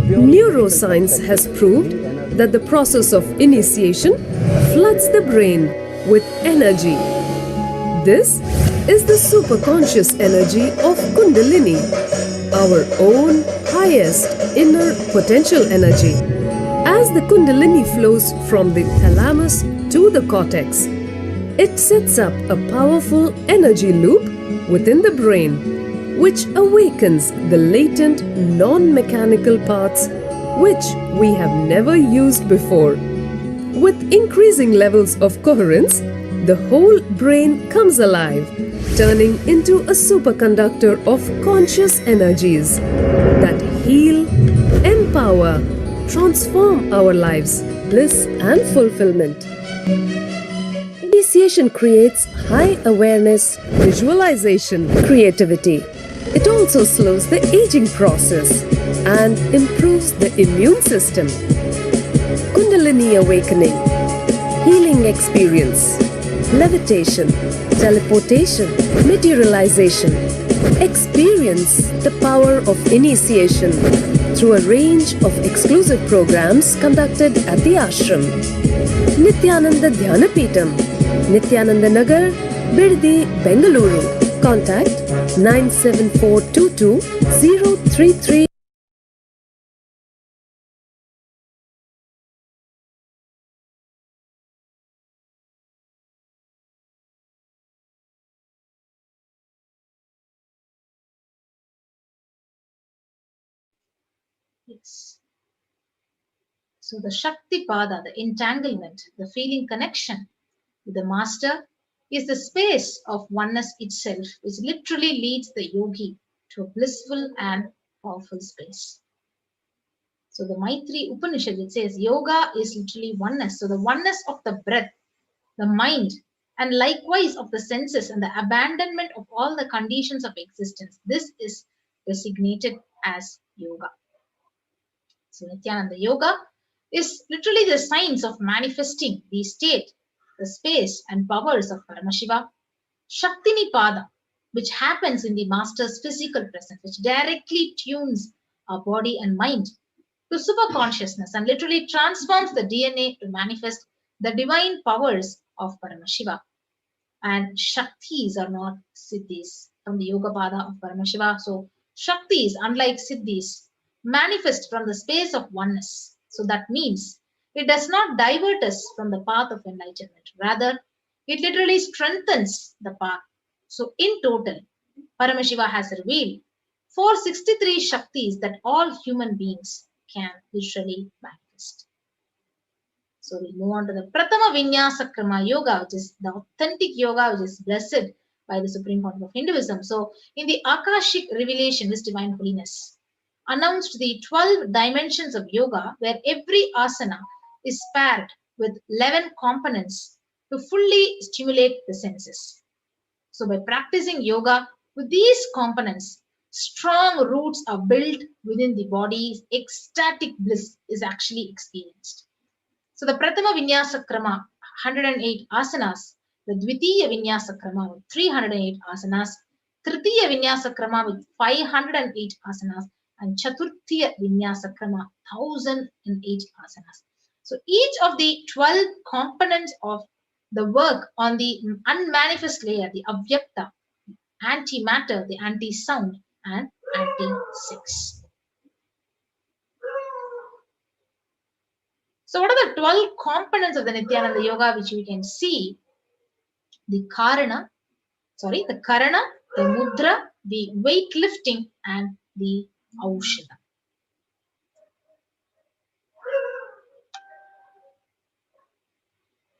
Neuroscience has proved that the process of initiation floods the brain with energy. This is the superconscious energy of Kundalini, our own highest inner potential energy. As the Kundalini flows from the thalamus to the cortex, it sets up a powerful energy loop within the brain, which awakens the latent non-mechanical parts which we have never used before. With increasing levels of coherence, the whole brain comes alive, turning into a superconductor of conscious energies that heal, empower, transform our lives, bliss and fulfillment. Initiation creates high awareness, visualization, creativity. It also slows the aging process and improves the immune system. Kundalini awakening, healing experience, levitation, teleportation, materialization. Experience the power of initiation through a range of exclusive programs conducted at the ashram. Nithyananda Dhyanapeetham, Nithyananda Nagar, Birdi, Bengaluru. Contact 97422 033.
Yes. So the Shakti Pada, the entanglement, the feeling connection with the master is the space of oneness itself, which literally leads the yogi to a blissful and powerful space. So the Maitri Upanishad, it says yoga is literally oneness. So the oneness of the breath, the mind, and likewise of the senses and the abandonment of all the conditions of existence. This is designated as yoga. So Nithyananda Yoga is literally the science of manifesting the state, the space and powers of Paramashiva. Shaktini Pada, which happens in the master's physical presence, which directly tunes our body and mind to super consciousness and literally transforms the DNA to manifest the divine powers of Paramashiva. And Shaktis are not Siddhis from the Yoga Pada of Paramashiva. So Shaktis, unlike Siddhis, manifest from the space of oneness. So that means it does not divert us from the path of enlightenment. Rather, it literally strengthens the path. So in total, Paramashiva has revealed 463 Shaktis that all human beings can literally manifest. So we move on to the Pratama Vinyasa Krama Yoga, which is the authentic yoga, which is blessed by the Supreme Court of Hinduism. So in the Akashic revelation, this divine holiness announced the 12 dimensions of yoga, where every asana is paired with 11 components to fully stimulate the senses. So by practicing yoga with these components, strong roots are built within the body. Ecstatic bliss is actually experienced. So the Prathama Vinyasa Krama, 108 asanas, the Dvitiya Vinyasa Krama with 308 asanas, Tritiya Vinyasa Krama with 508 asanas, and Chaturthiya Vinyasa Krama, 1008 asanas. So each of the 12 components of the work on the unmanifest layer, the Avyakta, antimatter, the anti-sound, and anti-sex. So what are the 12 components of the Nithyananda Yoga which we can see? The Karana, the Mudra, the weightlifting, and the Aushadha.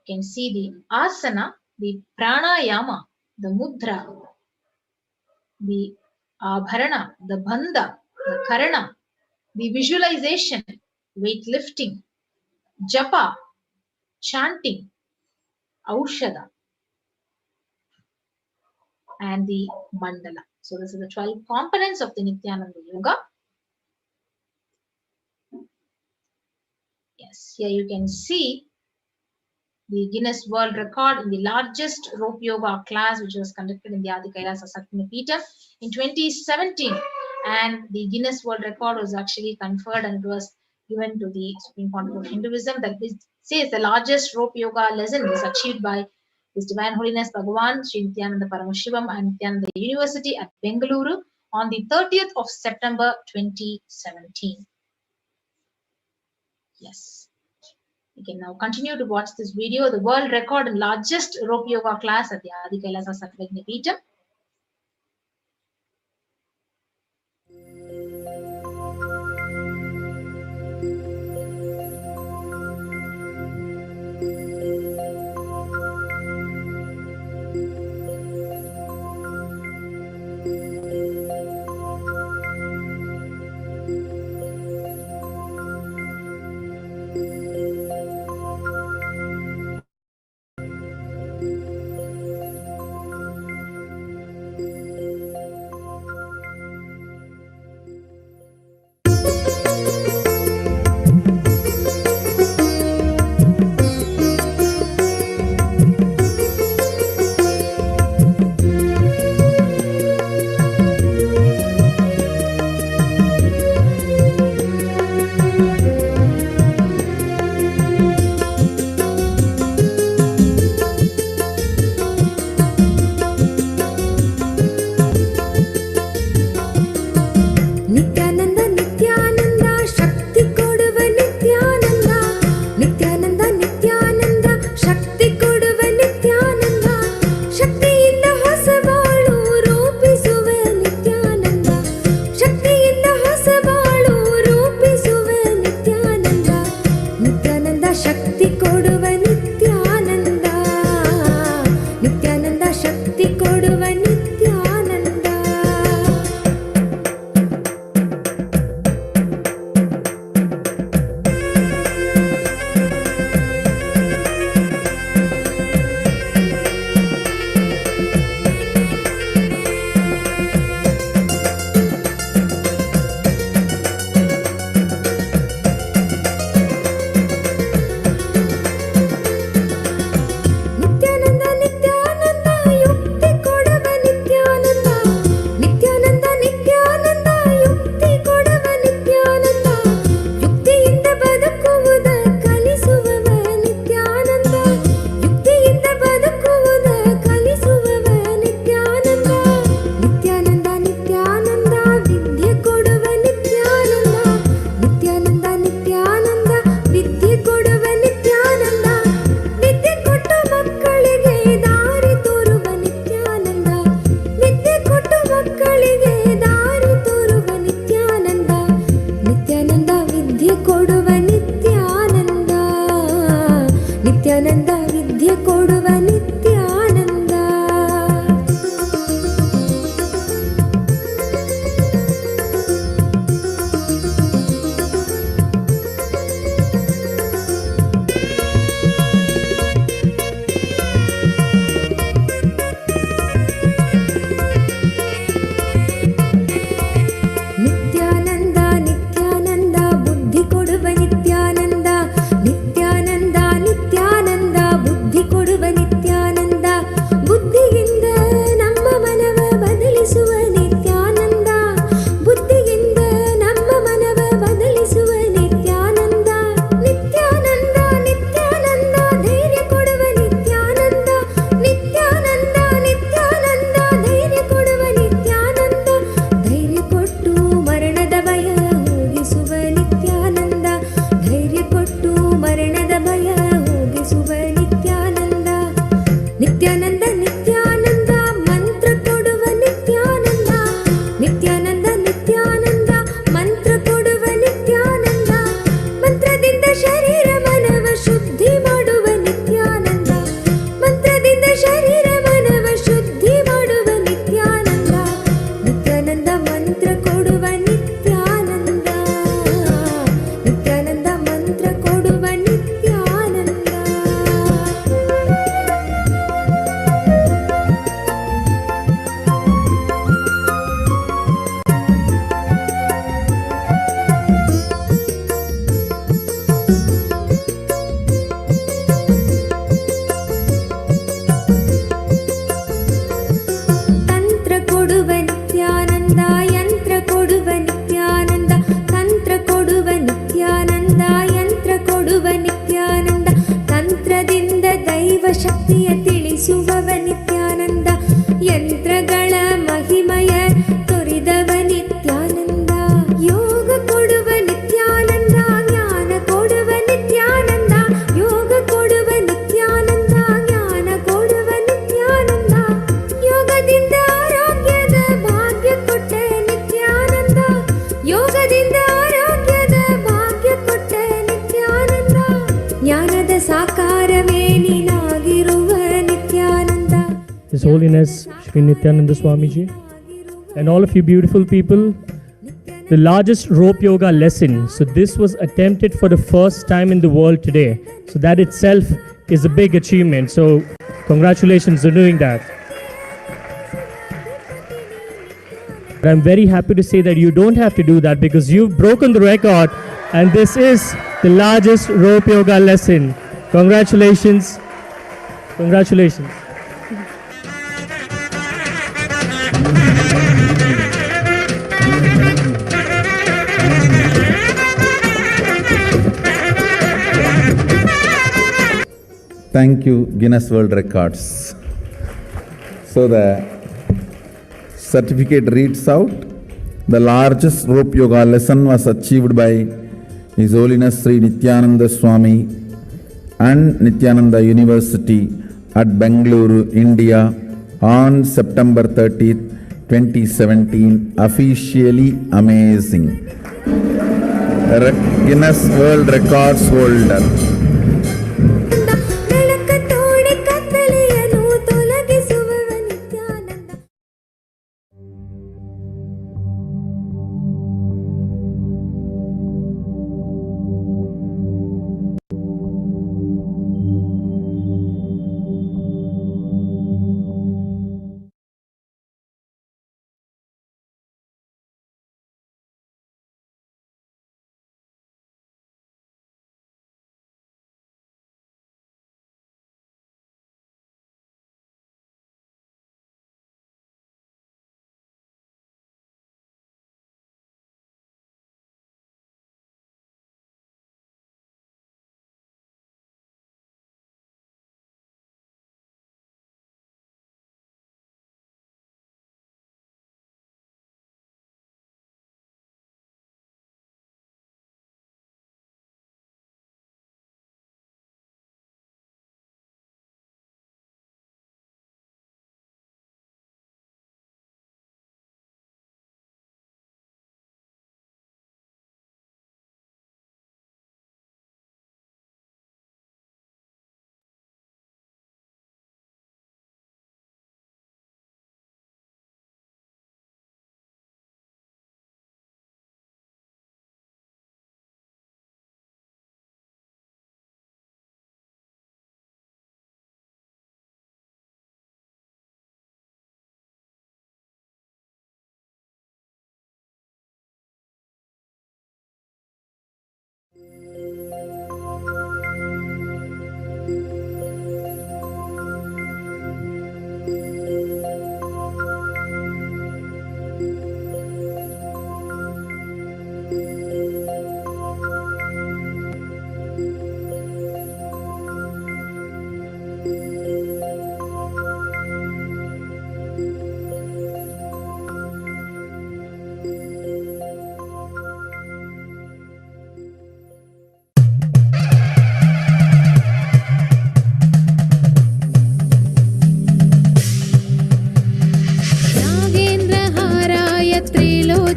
You can see the Asana, the Pranayama, the Mudra, the Abharana, the Bandha, the Karana, the visualization, weightlifting, Japa, chanting, Aushadha, and the Mandala. So this is the 12 components of the Nithyananda Yoga. Yes, here you can see the Guinness World Record in the largest rope yoga class, which was conducted in the Adi Kailasa Satyapeetham in 2017. And the Guinness World Record was actually conferred and it was given to the Supreme Court of Hinduism. That says the largest rope yoga lesson was achieved by His Divine Holiness Bhagavan Sri Nithyananda Paramashivam and Nithyananda University at Bengaluru on the 30th of September 2017. Yes. You can now continue to watch this video, the world record and largest rope yoga class at the Adi Kailasa Satyapeetham.
Nithyananda Nithyananda ಮಂತ್ರ ಕೊಡುವ ನಿತ್ಯಾನಂದ ನಿತ್ಯಾನಂದ ನಿತ್ಯಾನಂದ ಮಂತ್ರ ಕೊಡುವ ನಿತ್ಯಾನಂದ ಮಂತ್ರದಿಂದ ಶರೀರ ಮನವ ಶುದ್ಧಿ ಮಾಡುವ ನಿತ್ಯಾನಂದ ಮಂತ್ರದಿಂದ ಶರೀರ ಮನವ ಶುದ್ಧಿ ಮಾಡುವ ನಿತ್ಯಾನಂದ ನಿತ್ಯಾನಂದ ಮಂತ್ರ ಕೊಡುವ ನಿತ್ಯಾನಂದ ನಿತ್ಯಾನಂದ ಮಂತ್ರ ಕೊಡುವ ನಿತ್ಯಾನಂದ. ತಂತ್ರ ಕೊಡುವ ನಿತ್ಯಾನಂದ ಯಂತ್ರ ಕೊಡುವ ನಿತ್ಯಾನಂದ ತಂತ್ರ ಕೊಡುವ ನಿತ್ಯಾನಂದ ಯಂತ್ರ ಕೊಡುವ ನಿತ್ಯಾನಂದ ತಂತ್ರದಿಂದ ದೈವ ಶಕ್ತಿಯ ತಿಳಿಸುವವ ನಿತ್ಯಾನಂದ ಯಂತ್ರಗಳ ಮಹಿಮಯ ತೊರಿದವ ನಿತ್ಯಾನಂದ ಯೋಗ ಕೊಡುವ ನಿತ್ಯಾನಂದ ಜ್ಞಾನ ಕೊಡುವ ನಿತ್ಯಾನಂದ ಯೋಗ ಕೊಡುವ ನಿತ್ಯಾನಂದ ಜ್ಞಾನ ಕೊಡುವ ನಿತ್ಯಾನಂದ ಯೋಗದಿಂದ ಆರೋಗ್ಯದ ಭಾಗ್ಯ ಕೊಟ್ಟೆ ನಿತ್ಯಾನಂದ ಯೋಗದಿಂದ ಆರೋಗ್ಯದ ಭಾಗ್ಯ ಕೊಟ್ಟೆ ನಿತ್ಯಾನಂದ ಜ್ಞಾನದ ಸಾಕಾರವೇ ನೀನಾಗಿರುವ Nithyananda.
His Holiness Shri Nithyananda Swamiji and all of you beautiful people, the largest rope yoga lesson. So this was attempted for the first time in the world today. So that itself is a big achievement. So congratulations on doing that. But I'm very happy to say that you don't have to do that because you've broken the record and this is the largest rope yoga lesson. Congratulations. Congratulations.
Thank you, Guinness World Records. So the certificate reads out, the largest rope yoga lesson was achieved by His Holiness Sri Nithyananda Swami and Nithyananda University at Bengaluru, India on September 30th, 2017. Officially amazing. Guinness World Records holder.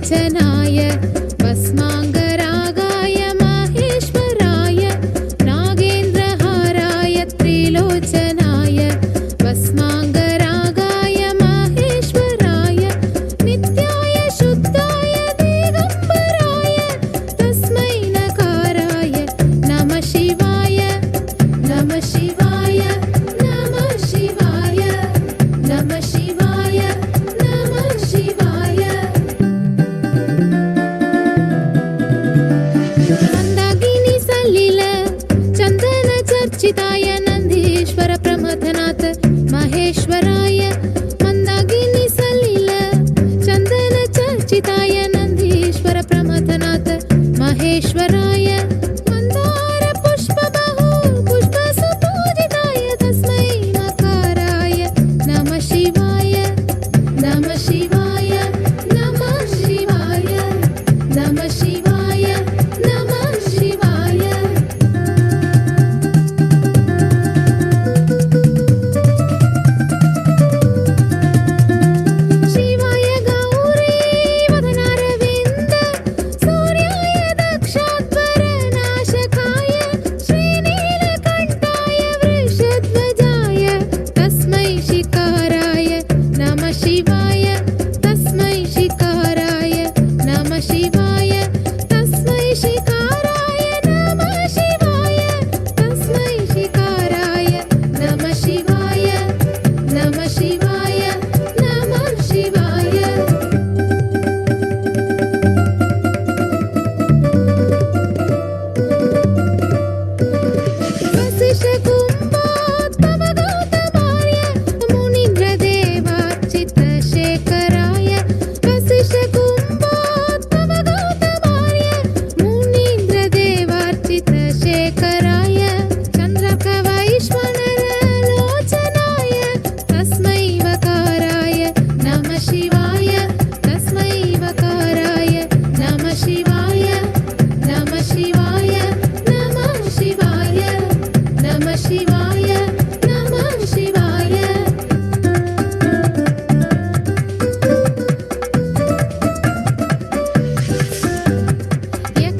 त्रिलोचनाय भस्माङ्गरागाय माहेश्वराय नागेन्द्रहाराय त्रिलोचनाय भस्माङ्गरागाय माहेश्वराय नित्याय शुद्धाय दिगम्बराय तस्मै नकाराय नमः शिवाय नमः शिवाय नमः शिवाय नमः शिवाय नमः शिवाय मन्दाकिनी सलिल चन्दन चर्चिताय नन्दीश्वर प्रमथनाथ महेश्वराय मन्दाकिनी सलिल चन्दन चर्चिताय नन्दीश्वर प्रमथनाथ महेश्वराय मन्दार पुष्प बहु पुष्प सुपूजिताय तस्मै मकाराय नमः शिवाय नमः शिवाय नमः शिवाय नमः शिवाय नमः शिवाय शिवाय गौरी वदनारविन्द सूर्याय दक्षाध्वरनाशकाय श्रीनीलकण्ठाय वृषध्वजाय तस्मै शिकाराय नमः शिवाय तस्मै शिकाराय नमः शिवाय तस्मै शिकाराय नमः शिवाय तस्मै शिकाराय नमः शिवाय नमः शिवाय नमः शिवाय वसिष्ठकुम्भोद्भवगौतमार्य मुनीन्द्रदेवार्चितशेखराय वसिष्ठकुम्भोद्भवगौतमार्य मुनीन्द्रदेवार्चितशेखराय चन्द्रकवैश्वरलोचनाय तस्मै वकाराय नमः शिवाय तस्मै वकाराय नमः शिवाय नमः शिवाय नमः शिवाय नमः शिवाय नमः शिवाय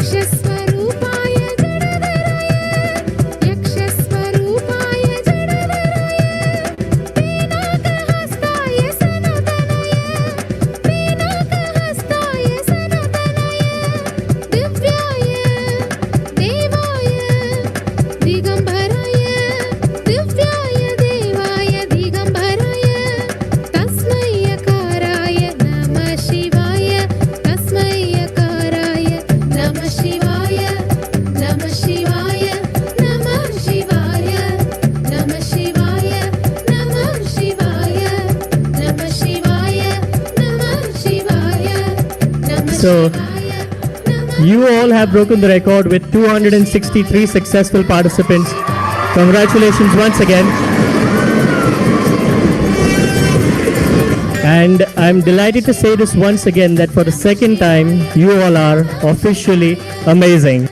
यक्षस्वरूपाय जडधराय यक्षस्वरूपाय जडधराय पीनाकहस्ताय सनातनाय पीनाकहस्ताय सनातनाय दिव्याय देवाय दिगम्बराय दिव्याय देवाय दिगम्बराय तस्मै यकाराय नमः शिवाय तस्मै यकाराय नमः शिवाय नमः शिवाय नमः शिवाय नमः शिवाय नमः शिवाय नमः शिवाय नमः शिवाय नमः
So,
शिवाय
you all have broken the record with 263 successful participants. Congratulations once again. And I'm delighted to say this once again that for the second time, you all are officially amazing.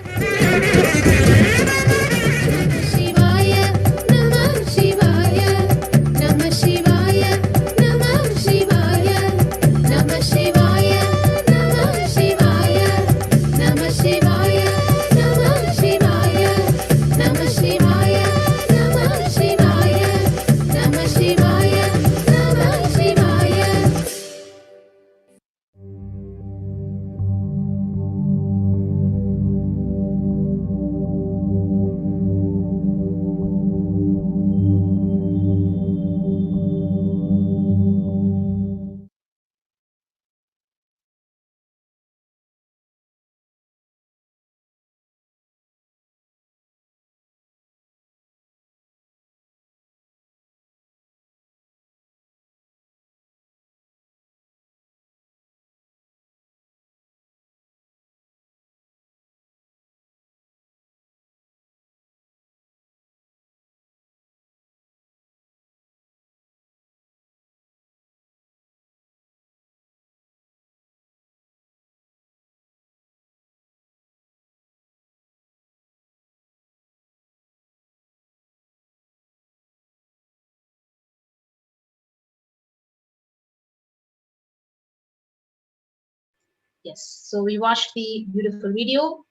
Yes, so we watched the beautiful video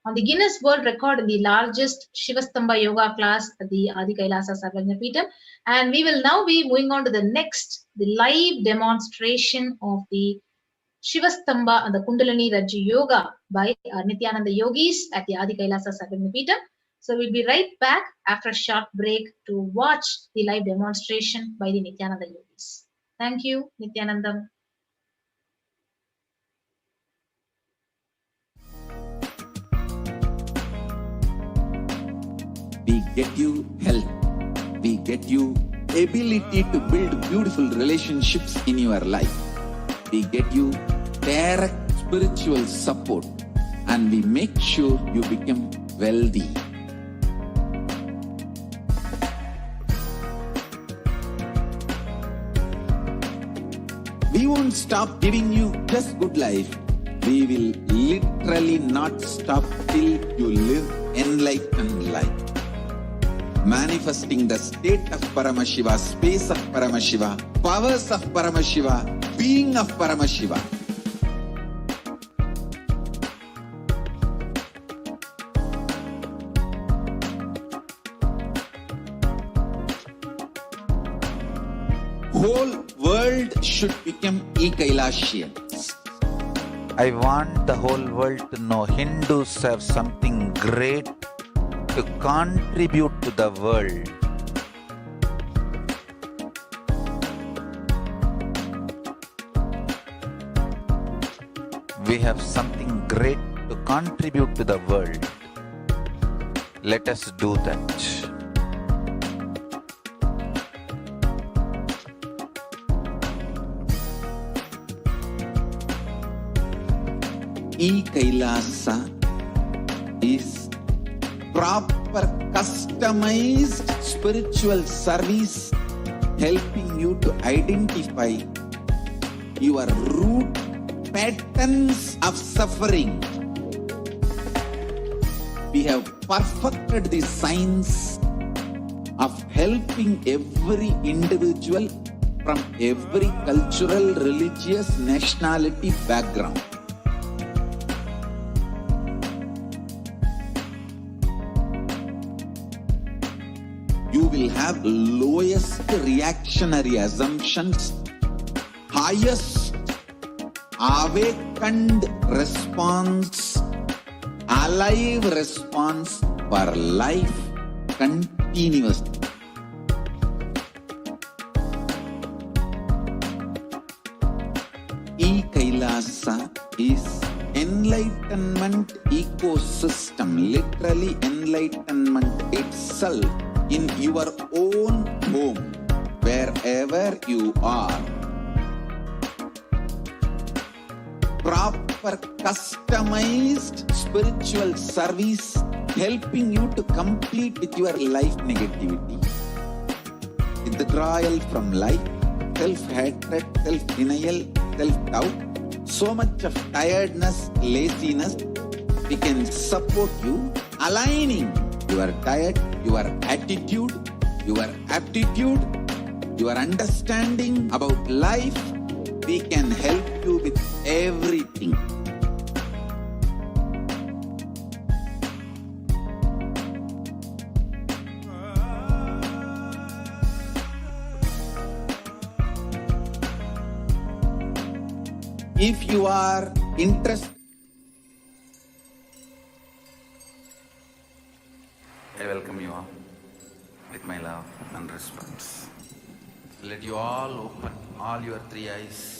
on the Guinness World Record in the largest Shivastamba yoga class at the Adi Kailasa Sarvajnapeetham. And we will now be moving on to the next, the live demonstration of the Shivastamba and the Kundalini Rajya Yoga by our Nithyananda yogis at the Adi Kailasa Sarvajnapeetham. So we'll be right back after a short break to watch the live demonstration by the Nithyananda yogis. Thank you, Nithyanandam.
We get you health. We get you ability to build beautiful relationships in your life. We get you direct spiritual support, and we make sure you become wealthy. We won't stop giving you just good life. We will literally not stop till you live enlightened life. Manifesting the state of Paramashiva, space of Paramashiva, powers of Paramashiva, being of Paramashiva. Whole world should become Kailasians. I want the whole world to know Hindus have something great to contribute to the world. We have something great to contribute to the world. Let us do that. Kailasa is proper customized spiritual service helping you to identify your root patterns of suffering. We have perfected the science of helping every individual from every cultural, religious, nationality background. You will have lowest reactionary assumptions, highest awakened response, alive response for life continuously. Kailasa is enlightenment ecosystem, literally enlightenment itself in your own home, wherever you are. Proper customized spiritual service helping you to complete with your life negativity. Withdrawal from life, self-hatred, self-denial, self-doubt, so much of tiredness, laziness. We can support you aligning your diet, your attitude, your aptitude, your understanding about life. We can help you with everything. If you are interested, I welcome you all with my love and response. Let you all open all your three eyes.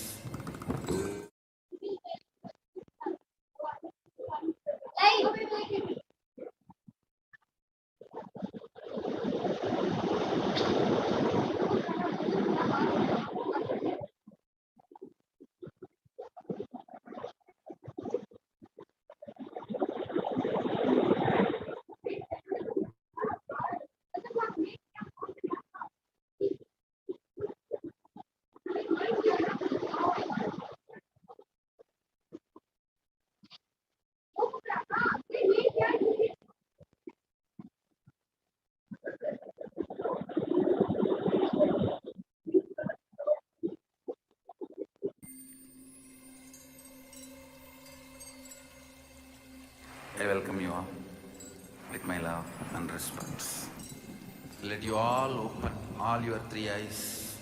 and response. Let you all open all your three eyes.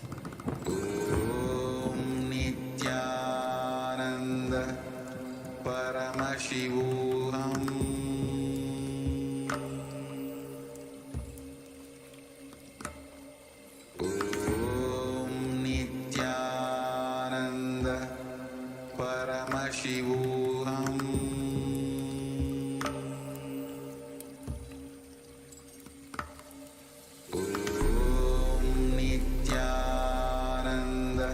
Om Nithyananda Paramashivoham. Om Nithyananda Paramashivoham. Om Nithyananda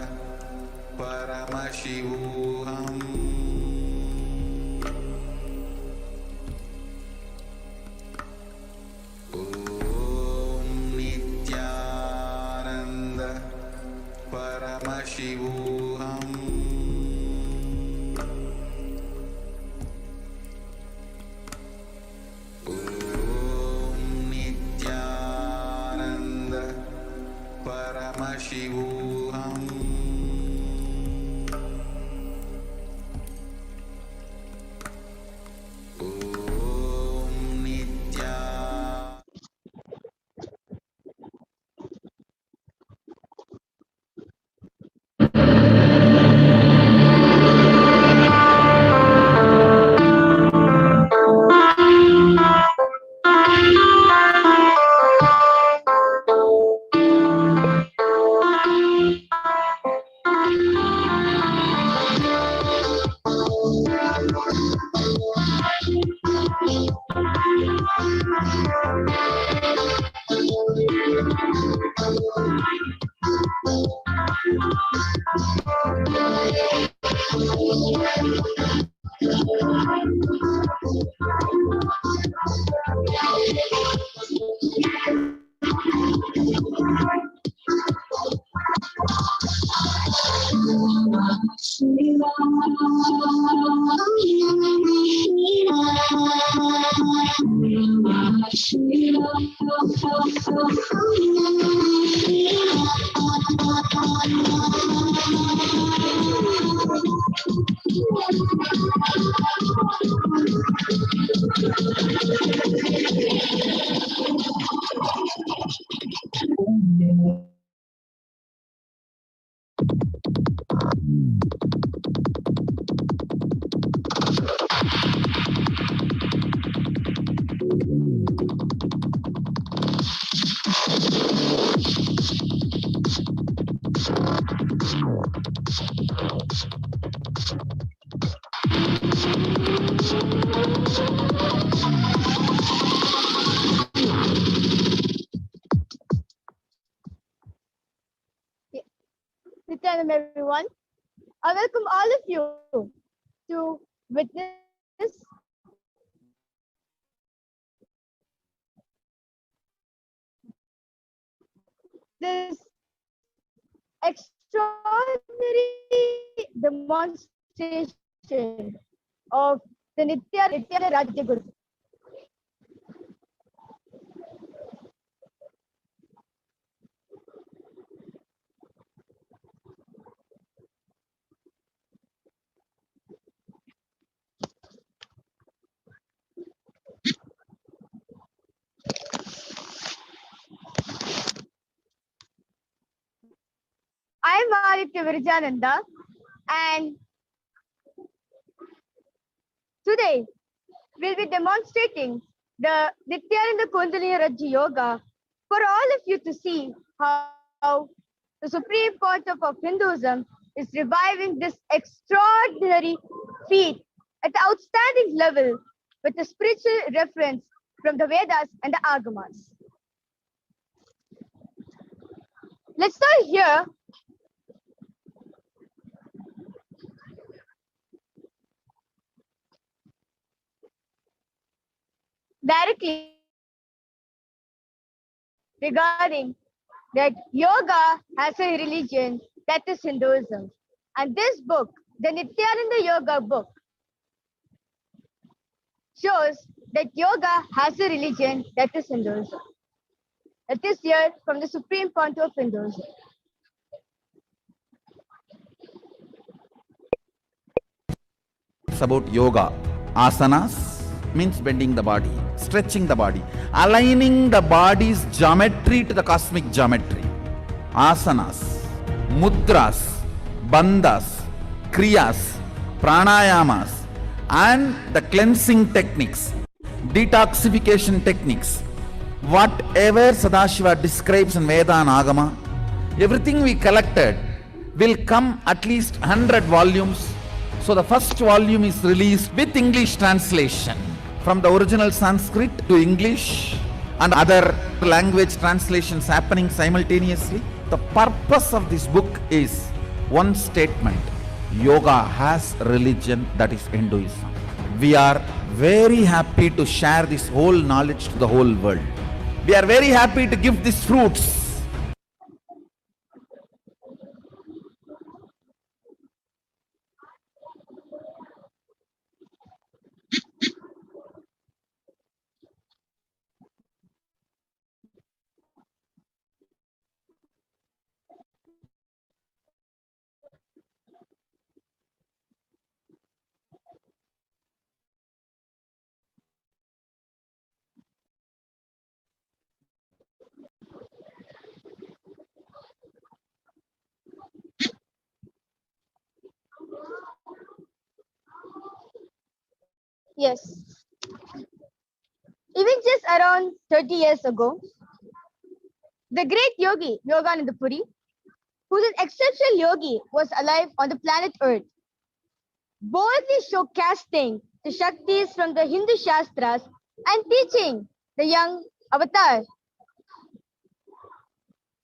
Paramashivoham. Om Nithyananda Paramashivoham. Om Nithyananda Paramashivoham. Om Nithyananda.
Nithyananda, everyone. I welcome all of you to witness this extraordinary demonstration of the Nithyananda Rajya Guru. I am Aditya Virajananda, and today we'll be demonstrating the Nithyananda Kundalini Rajya Yoga for all of you to see how the supreme concept of Hinduism is reviving this extraordinary feat at the outstanding level with a spiritual reference from the Vedas and the Agamas. Let's start here. Directly regarding that yoga has a religion, that is Hinduism. And this book, the Nithyananda Yoga book, shows that yoga has a religion, that is Hinduism. It is here from the supreme contour of Hinduism.
It's about yoga, asanas, means bending the body, stretching the body, aligning the body's geometry to the cosmic geometry. Asanas, mudras, bandhas, kriyas, pranayamas, and the cleansing techniques, detoxification techniques, whatever Sadashiva describes in Veda and Agama, everything we collected will come at least 100 volumes. So the first volume is released with English translation from the original Sanskrit to English and other language translations happening simultaneously. The purpose of this book is one statement: yoga has religion, that is Hinduism. We are very happy to share this whole knowledge to the whole world. We are very happy to give these fruits.
Yes. Even just around 30 years ago, the great yogi Yogananda Puri, who's an exceptional yogi, was alive on the planet Earth, boldly showcasing the Shaktis from the Hindu Shastras and teaching the young avatar.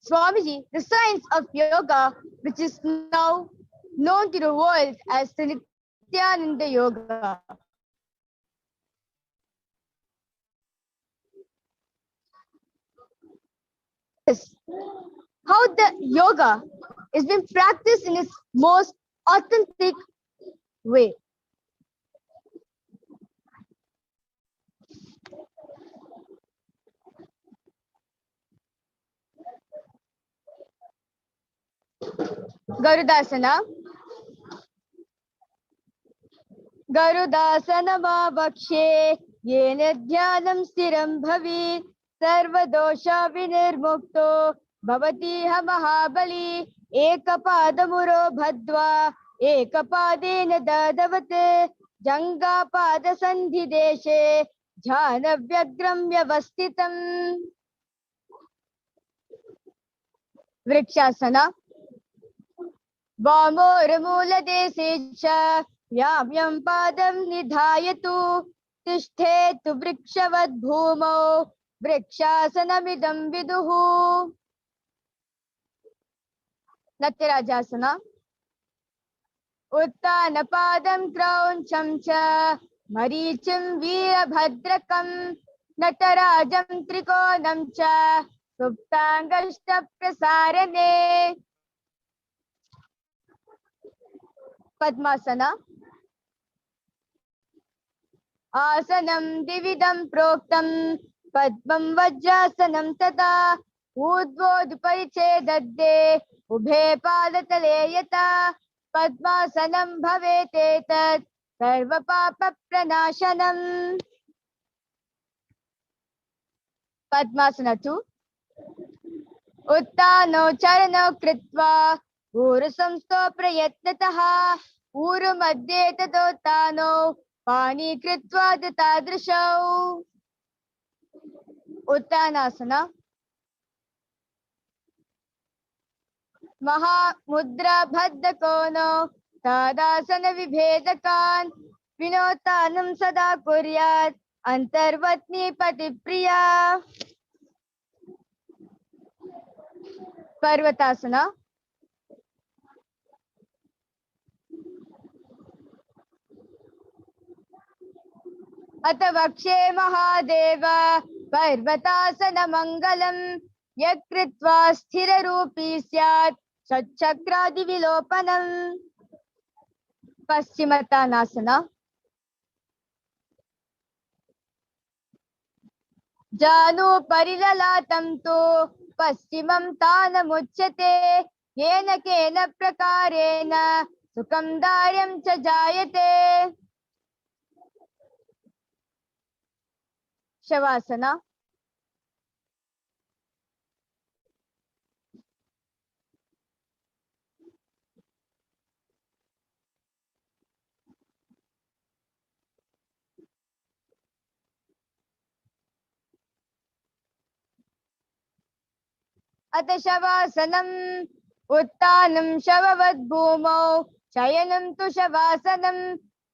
Swamiji, the science of yoga, which is now known to the world as the Nithyananda Yoga. How the yoga is being practiced in its most authentic way. Garudasana. Garudasana vakshe yena dhyanam stiram bhavi sarvadosha vinirmukto bhavati mahabali ekapadamuro bhadva ekapadena dadavate jangapada sandhi deshe jhanavyagram vyavastitam. Vrikshasana. Vamormuladesecha yamyam padam nidhayatu tishthetu vrikshavad bhumau vrikshasanamidam viduhu. Natyarajasana. Uttanapadam krauncham cha marichim virabhadrakam natarajam trikonam cha suptangashta prasarane. Padmasana. Asanam dividam proktam padmam vajrasanam tata udvoduparichedadde ubhe padatale yata padmasanam bhavetetat sarva papa pranashanam. Padmasana 2. Uttano charano kritva Urusamsto prayatnataha Uru madhye tadotano Pani kritva datadrishau. Uttanasana. Maha mudra bhaddakono Tadasana vibhedakan Vinotanam sada kuryat Antarvatni patipriya. Parvatasana. Atavakshe Mahadeva Parvatasana Mangalam Yakritva Sthira Rupi Syat Satchakradi Vilopanam. Paschimottanasana. Janu Parilalatam Tu Paschimam Tanamuchyate Yena Kena Prakarena Sukam Daryam Cha Jayate. Shavasana. अथ शवासनम् उत्थानं शववद्भूमौ शयनं तु शवासनं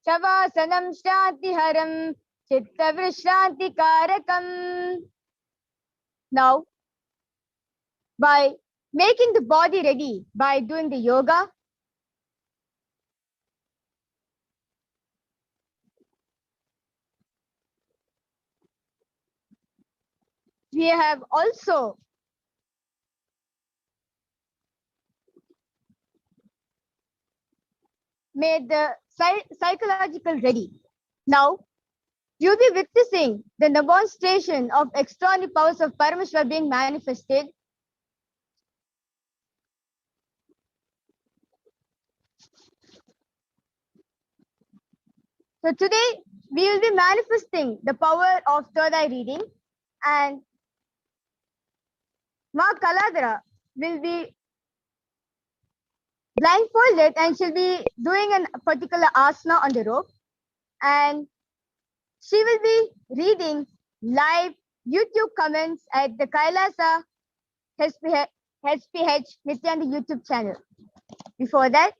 शवासनं शान्तिहरं चित्तविश्रान्तिकारकम्. Now, by making the body ready by doing the yoga, we have also made the psychological ready. Now, you'll be witnessing the demonstration of extraordinary powers of Paramashiva being manifested. So today, we will be manifesting the power of third eye reading, and Ma Kaladra will be blindfolded and she'll be doing a particular asana on the rope, and she will be reading live YouTube comments at the Kailasa HDH Nithyananda YouTube channel. Before that,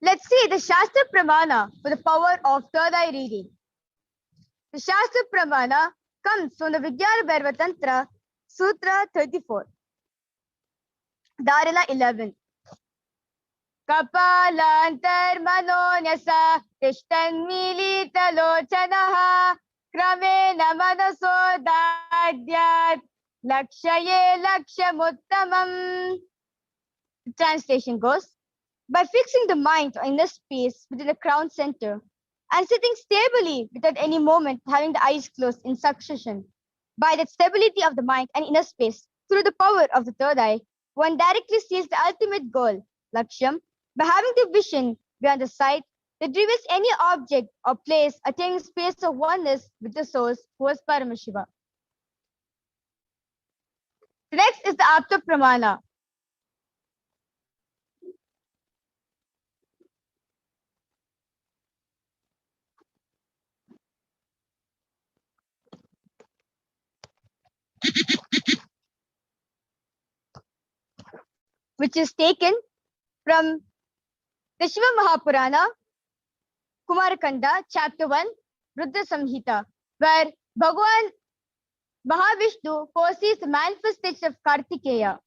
let's see the Shastra Pramana for the power of third eye reading. The Shastra Pramana comes from the Vijnana Bhairava Tantra, Sutra 34, Dharana 11. Kapalantar manonyasa tishtan milita lochanaha kramena manaso dadyat lakshaye lakshamuttamam. The translation goes, by fixing the mind or inner space within the crown center and sitting stably without any moment having the eyes closed in succession, by that stability of the mind and inner space through the power of the third eye, one directly sees the ultimate goal, Laksham, by having the vision beyond the sight that reveals any object or place attaining space of oneness with the source who is Paramashiva. Next is the Apta Pramana. Which is taken from the Shiva Mahapurana, Kumarakanda, chapter 1, Rudra Samhita, where Bhagavan Mahavishnu foresees the manifestation of Kartikeya.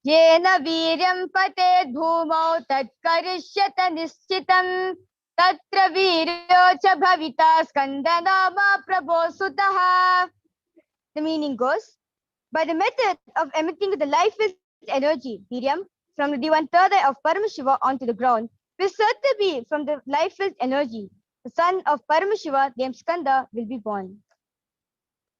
Yena viryam pated bhumau tat karishyata nischitam tatra viryo cha bhavita skandanama prabho sutaha. The meaning goes, by the method of emitting the life-filled energy, Viryam, from the divine third eye of Paramashiva onto the ground, will certainly be from the life-filled energy. The son of Paramashiva, named Skanda, will be born.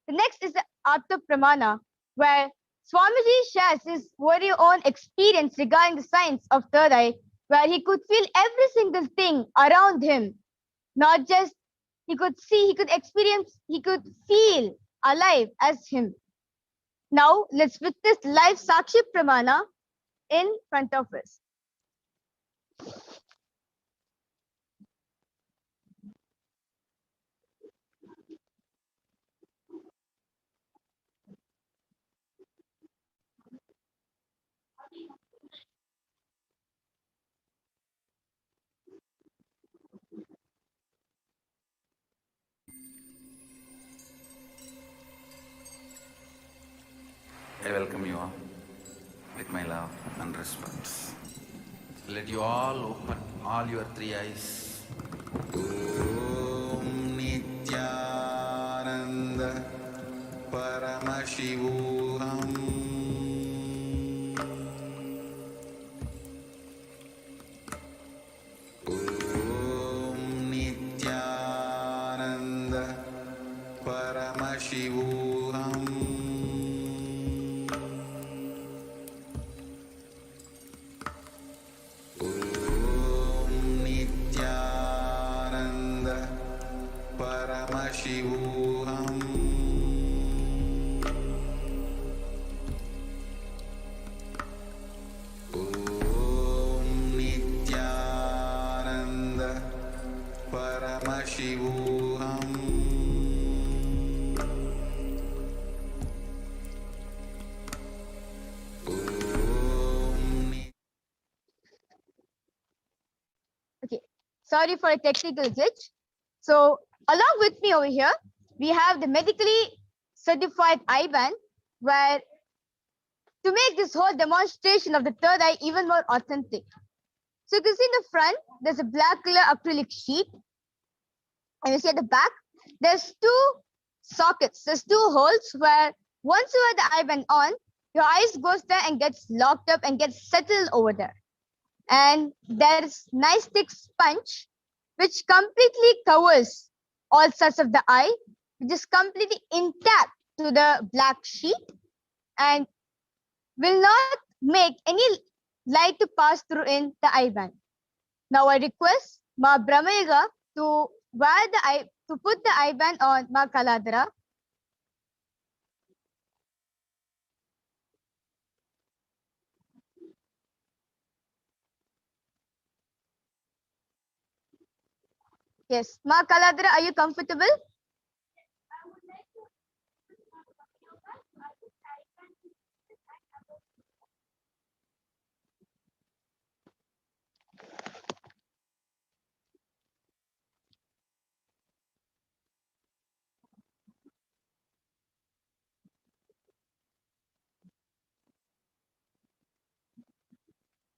The next is the Atma Pramana, where Swamiji shares his very own experience regarding the science of third eye, where he could feel every single thing around him. Not just he could see, he could experience, he could feel alive as him. Now, let's witness live Sakshi Pramana in front of us.
I welcome you all with my love and respect. Let you all open all your three eyes. Om Nithyananda Paramashivoham. Om Nithyananda Paramashivoham. Paramashivoham. Om Nithyananda Paramashivoham.
Okay, sorry for a technical glitch. So along with me over here, we have the medically certified eye band, where to make this whole demonstration of the third eye even more authentic. So you can see in the front, there's a black color acrylic sheet. And you see at the back, there's two sockets, there's two holes where once you have the eye band on, your eyes goes there and gets locked up and gets settled over there. And there's nice thick sponge which completely covers all sides of the eye, which is completely intact to the black sheet and will not make any light to pass through in the eye band. Now I request Ma Brahmayoga to wear the eye, to put the eye band on Ma Kaladara. Yes, Ma Kaladara, are you comfortable?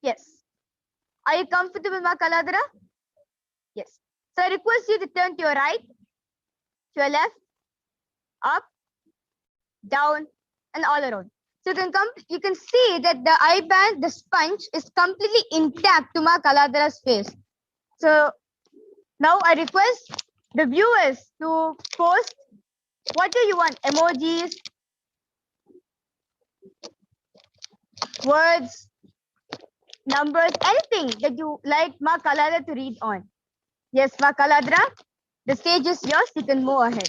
Yes. Are you comfortable, Ma Kaladara? Yes. So I request you to turn to your right, to your left, up, down, and all around. So you can see that the eye band, the sponge, is completely intact to Ma Kaladara's face. So now I request the viewers to post what do you want, emojis, words, numbers, anything that you like Ma Kaladara to read on. Yes, Ma Kaladara, the stage is yours. You can move ahead.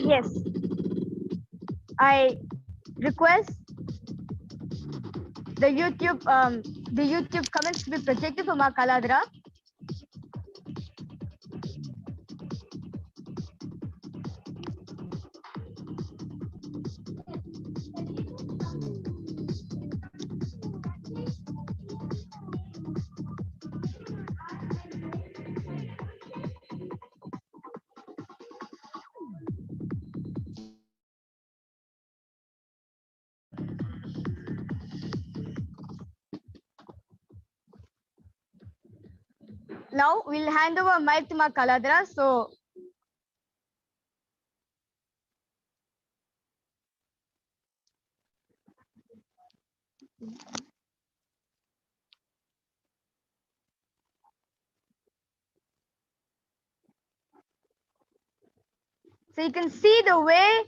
Yes, I request the YouTube comments to be projected for Ma Kaladara. Now we'll hand over mic to Ma Kaladara. So you can see the way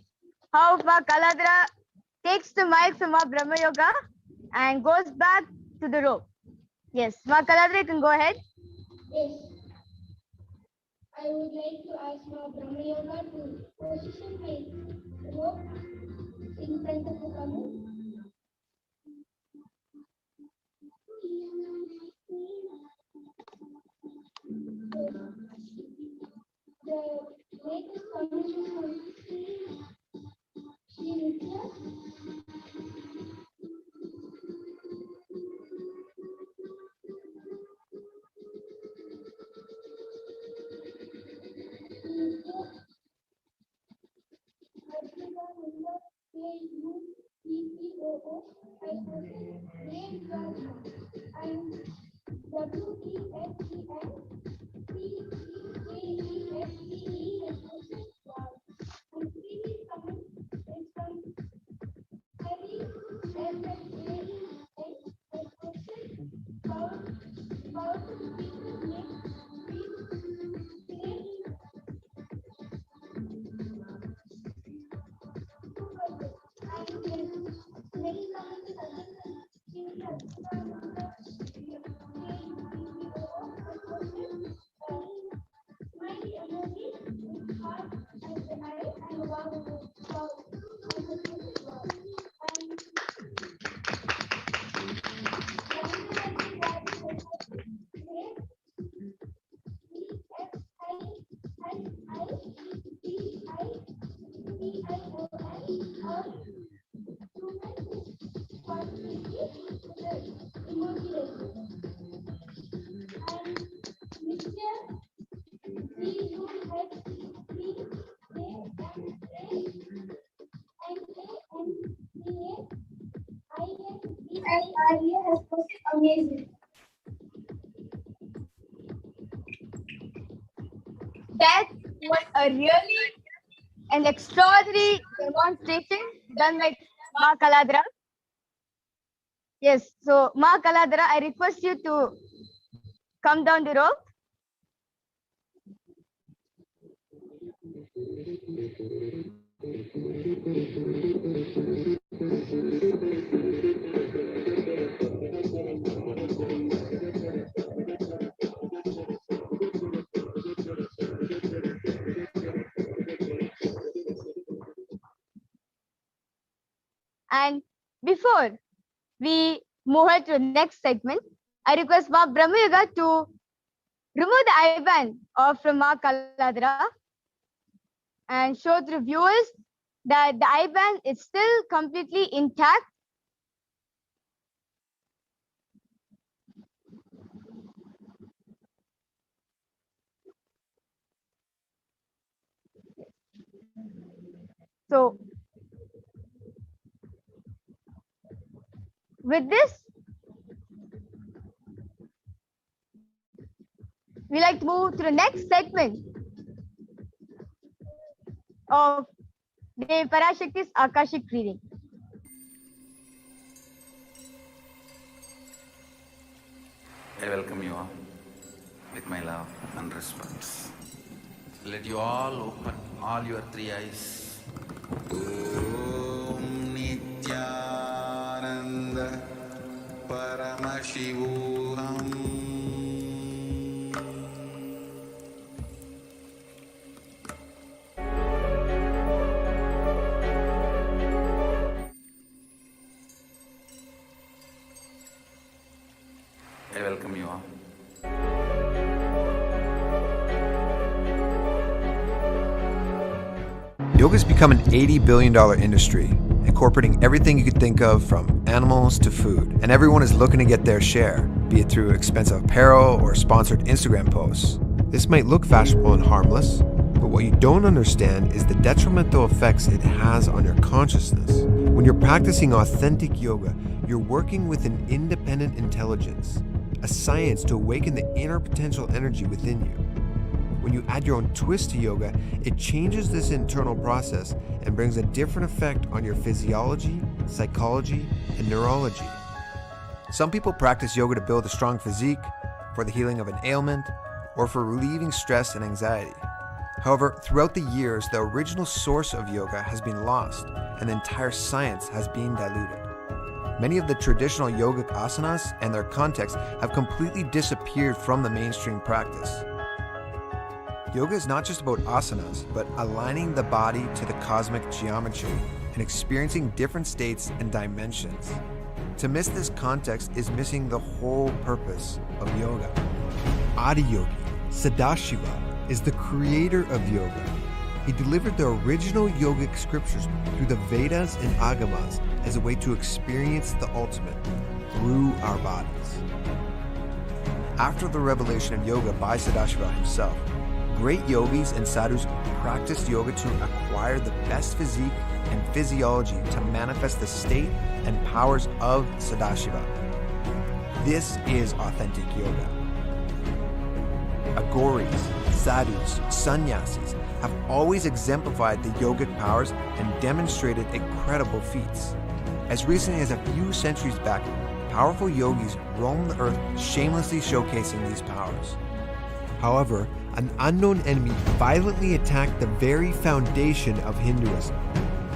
how Ma Kaladara takes the mic from Ma Brahma Yoga and goes back to the rope. Yes, Ma Kaladara, you can go ahead.
Yes. I would like to ask my Brahma Yoga to position my rope in front of the camel. latest permission from Shri Nithya. Amazing.
That was a really an extraordinary demonstration done by Ma Kaladra. Yes, so Ma Kaladra, I request you to come down the rope. And before we move on to the next segment, I request Ma Brahmayoga to remove the IBAN from Ma Kaladra and show to the viewers that the IBAN is still completely intact. So with this, we like to move to the next segment of the Parashakti's Akashic reading.
I welcome you all with my love and respect. Let you all open all your three eyes. Om Nithyananda Paramashivoham. I welcome you all.
Yoga's become an $80 billion industry, incorporating everything you could think of from animals to food. And everyone is looking to get their share, be it through expensive apparel or sponsored Instagram posts. This might look fashionable and harmless, but what you don't understand is the detrimental effects it has on your consciousness. When you're practicing authentic yoga, you're working with an independent intelligence, a science to awaken the inner potential energy within you. When you add your own twist to yoga, it changes this internal process and brings a different effect on your physiology, psychology, and neurology. Some people practice yoga to build a strong physique, for the healing of an ailment, or for relieving stress and anxiety. However, throughout the years, the original source of yoga has been lost, and the entire science has been diluted. Many of the traditional yogic asanas and their context have completely disappeared from the mainstream practice. Yoga is not just about asanas, but aligning the body to the cosmic geometry and experiencing different states and dimensions. To miss this context is missing the whole purpose of yoga. Adiyogi, Sadashiva, is the creator of yoga. He delivered the original yogic scriptures through the Vedas and Agamas as a way to experience the ultimate through our bodies. After the revelation of yoga by Sadashiva himself, great yogis and sadhus practiced yoga to acquire the best physique and physiology to manifest the state and powers of Sadashiva. This is authentic yoga. Agoris, sadhus, sannyasis have always exemplified the yogic powers and demonstrated incredible feats. As recently as a few centuries back, powerful yogis roamed the earth shamelessly showcasing these powers. However, an unknown enemy violently attacked the very foundation of Hinduism.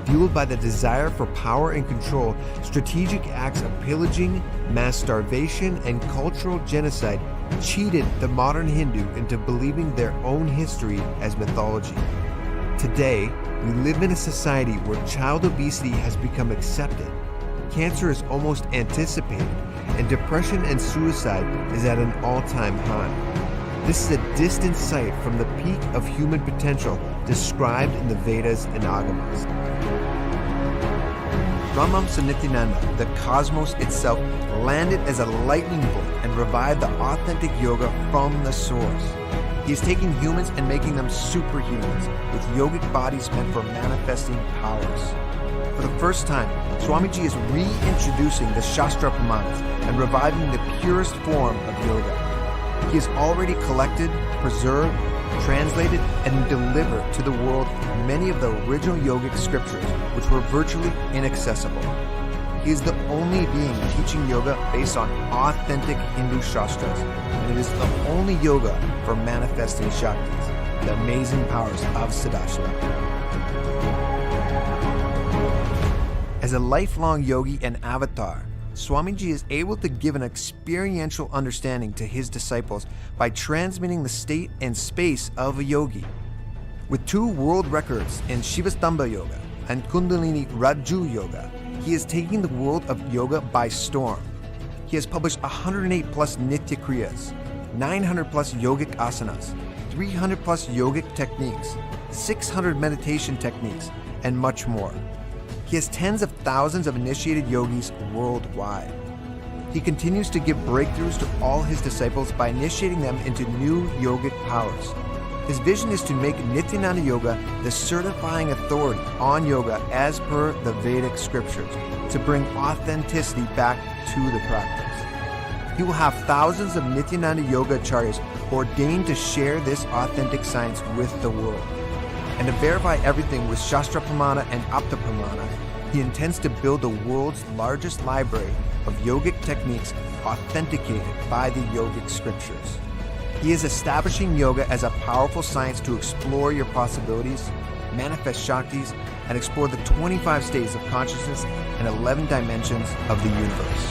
Fueled by the desire for power and control, strategic acts of pillaging, mass starvation, and cultural genocide cheated the modern Hindu into believing their own history as mythology. Today, we live in a society where child obesity has become accepted, cancer is almost anticipated, and depression and suicide is at an all-time high. This is a distant sight from the peak of human potential described in the Vedas and Agamas. Brahmamsa Nithyananda, the cosmos itself, landed as a lightning bolt and revived the authentic yoga from the source. He is taking humans and making them superhumans with yogic bodies meant for manifesting powers. For the first time, Swamiji is reintroducing the Shastra Pramanas and reviving the purest form of yoga. He has already collected, preserved, translated, and delivered to the world many of the original yogic scriptures, which were virtually inaccessible. He is the only being teaching yoga based on authentic Hindu Shastras, and it is the only yoga for manifesting Shaktis, the amazing powers of Sadashiva. As a lifelong yogi and avatar, Swamiji is able to give an experiential understanding to his disciples by transmitting the state and space of a yogi. With 2 world records in Shivastambha Yoga and Kundalini Raju Yoga, he is taking the world of yoga by storm. He has published 108 plus Nitya Kriyas, 900 plus yogic asanas, 300 plus yogic techniques, 600 meditation techniques, and much more. He has tens of thousands of initiated yogis worldwide. He continues to give breakthroughs to all his disciples by initiating them into new yogic powers. His vision is to make Nithyananda Yoga the certifying authority on yoga as per the Vedic scriptures, to bring authenticity back to the practice. He will have thousands of Nithyananda Yoga acharyas ordained to share this authentic science with the world. And to verify everything with Shastra Pramana and Apta Pramana, he intends to build the world's largest library of yogic techniques authenticated by the yogic scriptures. He is establishing yoga as a powerful science to explore your possibilities, manifest Shaktis, and explore the 25 states of consciousness and 11 dimensions of the universe.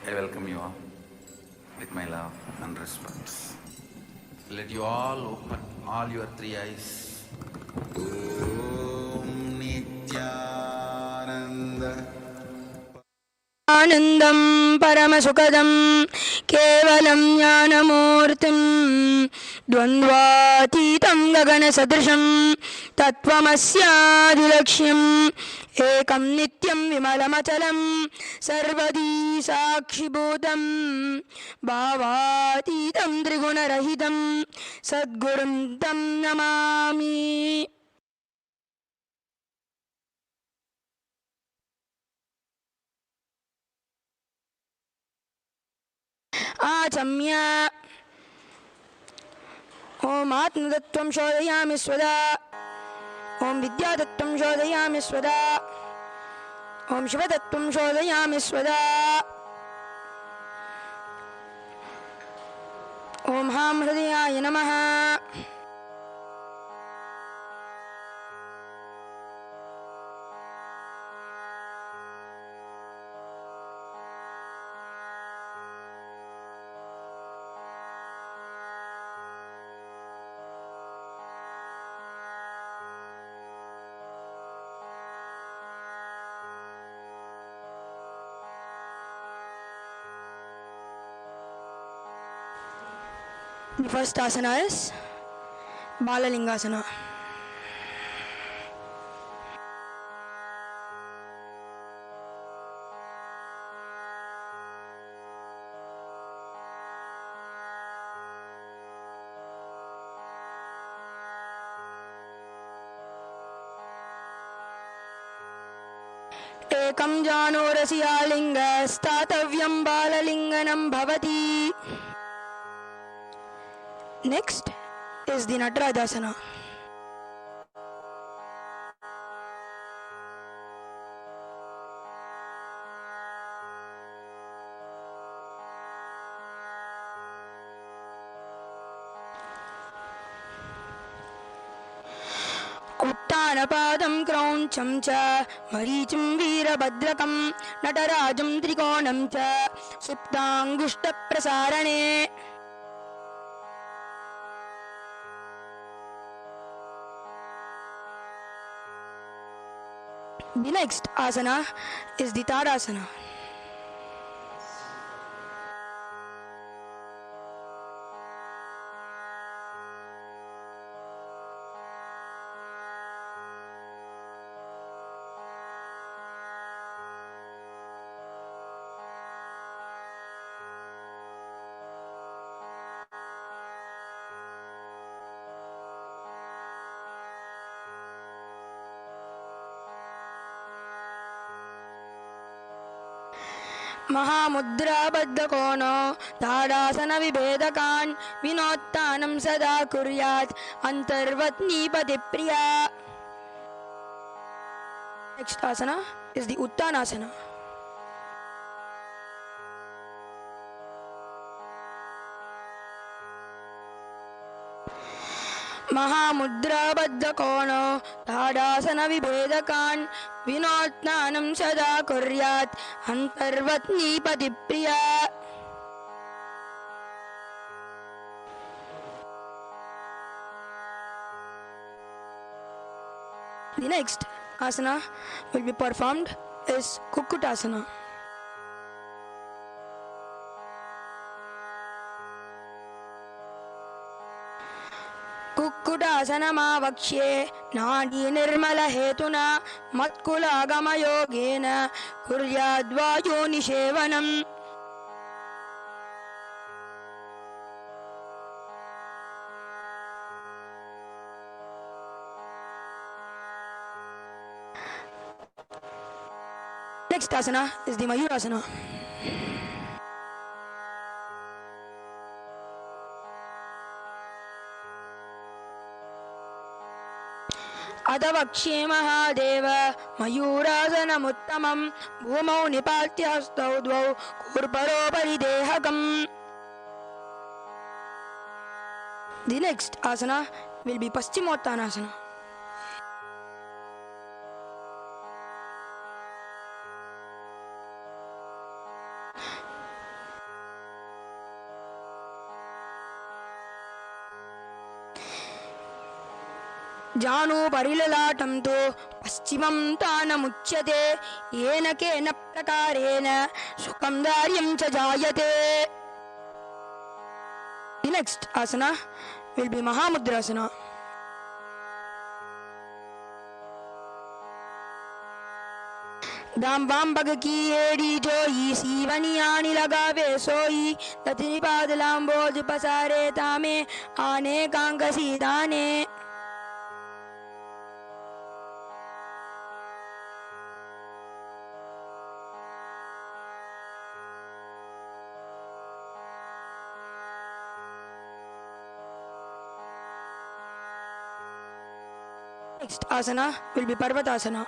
I welcome you all with my love and respect. Let you all open all your 3 eyes. Om Nithyananda
आनन्दं परमसुखदं केवलं ज्ञानमूर्तिं द्वन्द्वातीतं गगनसदृशं तत्त्वमस्यादिलक्ष्यम् एकं नित्यं विमलमचलं सर्वदी साक्षिभूतं भावातीतं त्रिगुणरहितं सद्गुरुं तं नमामि. आचम्य ॐ आत्मतत्त्वं शोधयामि स्वदा, ॐ विद्यातत्त्वं शोधयामि स्वदा, ॐ शिवतत्त्वं शोधयामि स्वदा, ॐ हां हृदयाय नमः. The first asana is Balalingasana. एकं जानोरसियालिङ्ग स्थातव्यं बाललिङ्गनं भवति. Next is the Natarajasana. उत्तानपादं क्रौञ्चं च मरीचिं वीरभद्रकं नटराजं त्रिकोणं च सुप्ताङ्गुष्ठप्रसारणे. The next asana is the Tadasana. महामुद्राबद्धकोणो ताडासनविभेदकान् विनोत्तानं सदा कुर्यात् अन्तर्वत्नीपतिप्रिया. Next asana is the Uttanasana. महामुद्राबद्धकोणो ताडासनविभेदकान् विनोत्तानं सदा कुर्यात् अन्तर्वत्नीपतिप्रिया. The next asana will be performed is Kukkutasana. कुक्कुटासनमावक्ष्ये नाडी निर्मलहेतुना मत्कुलागमयोगेन कुर्याद्वायोनिषेवनम्. Next asana is the Mayurasana. अधवक्ष्ये Mahadev मयूरासनमुत्तमं भूमौ निपात्य हस्तौ द्वौ कूर्परोपरि देहकम्. The next asana will be Paschimottanasana. जानु परिललाटं तु पश्चिमं तानमुच्यते येन केन प्रकारेण सुखं दार्यं च जायते. The next asana will be Mahamudrasana. दाम वाम बग की एड़ी जोई सीवनी आनी लगावे सोई दतिनी पादलाम बोझ पसारे तामे आने कांग सीदाने Next asana will be Parvatasana.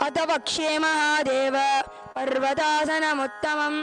अतवक्षे महादेव पर्वतासनमुत्तमम्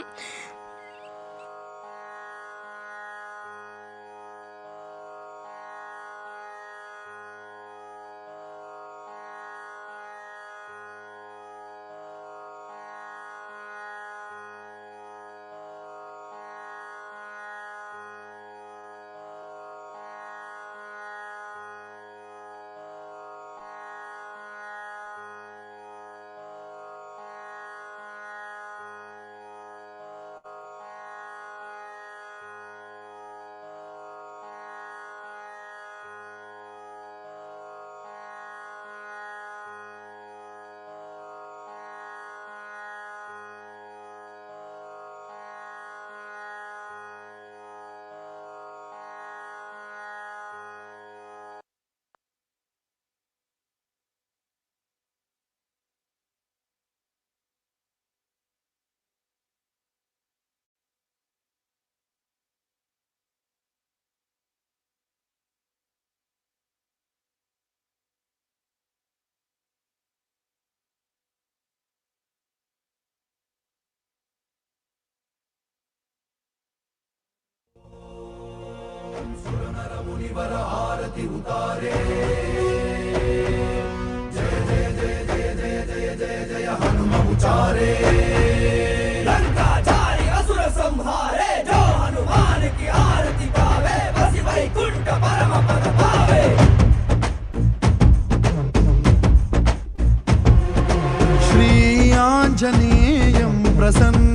श्रीयाञ्जनेयं प्रसन्नाञ्जनेयं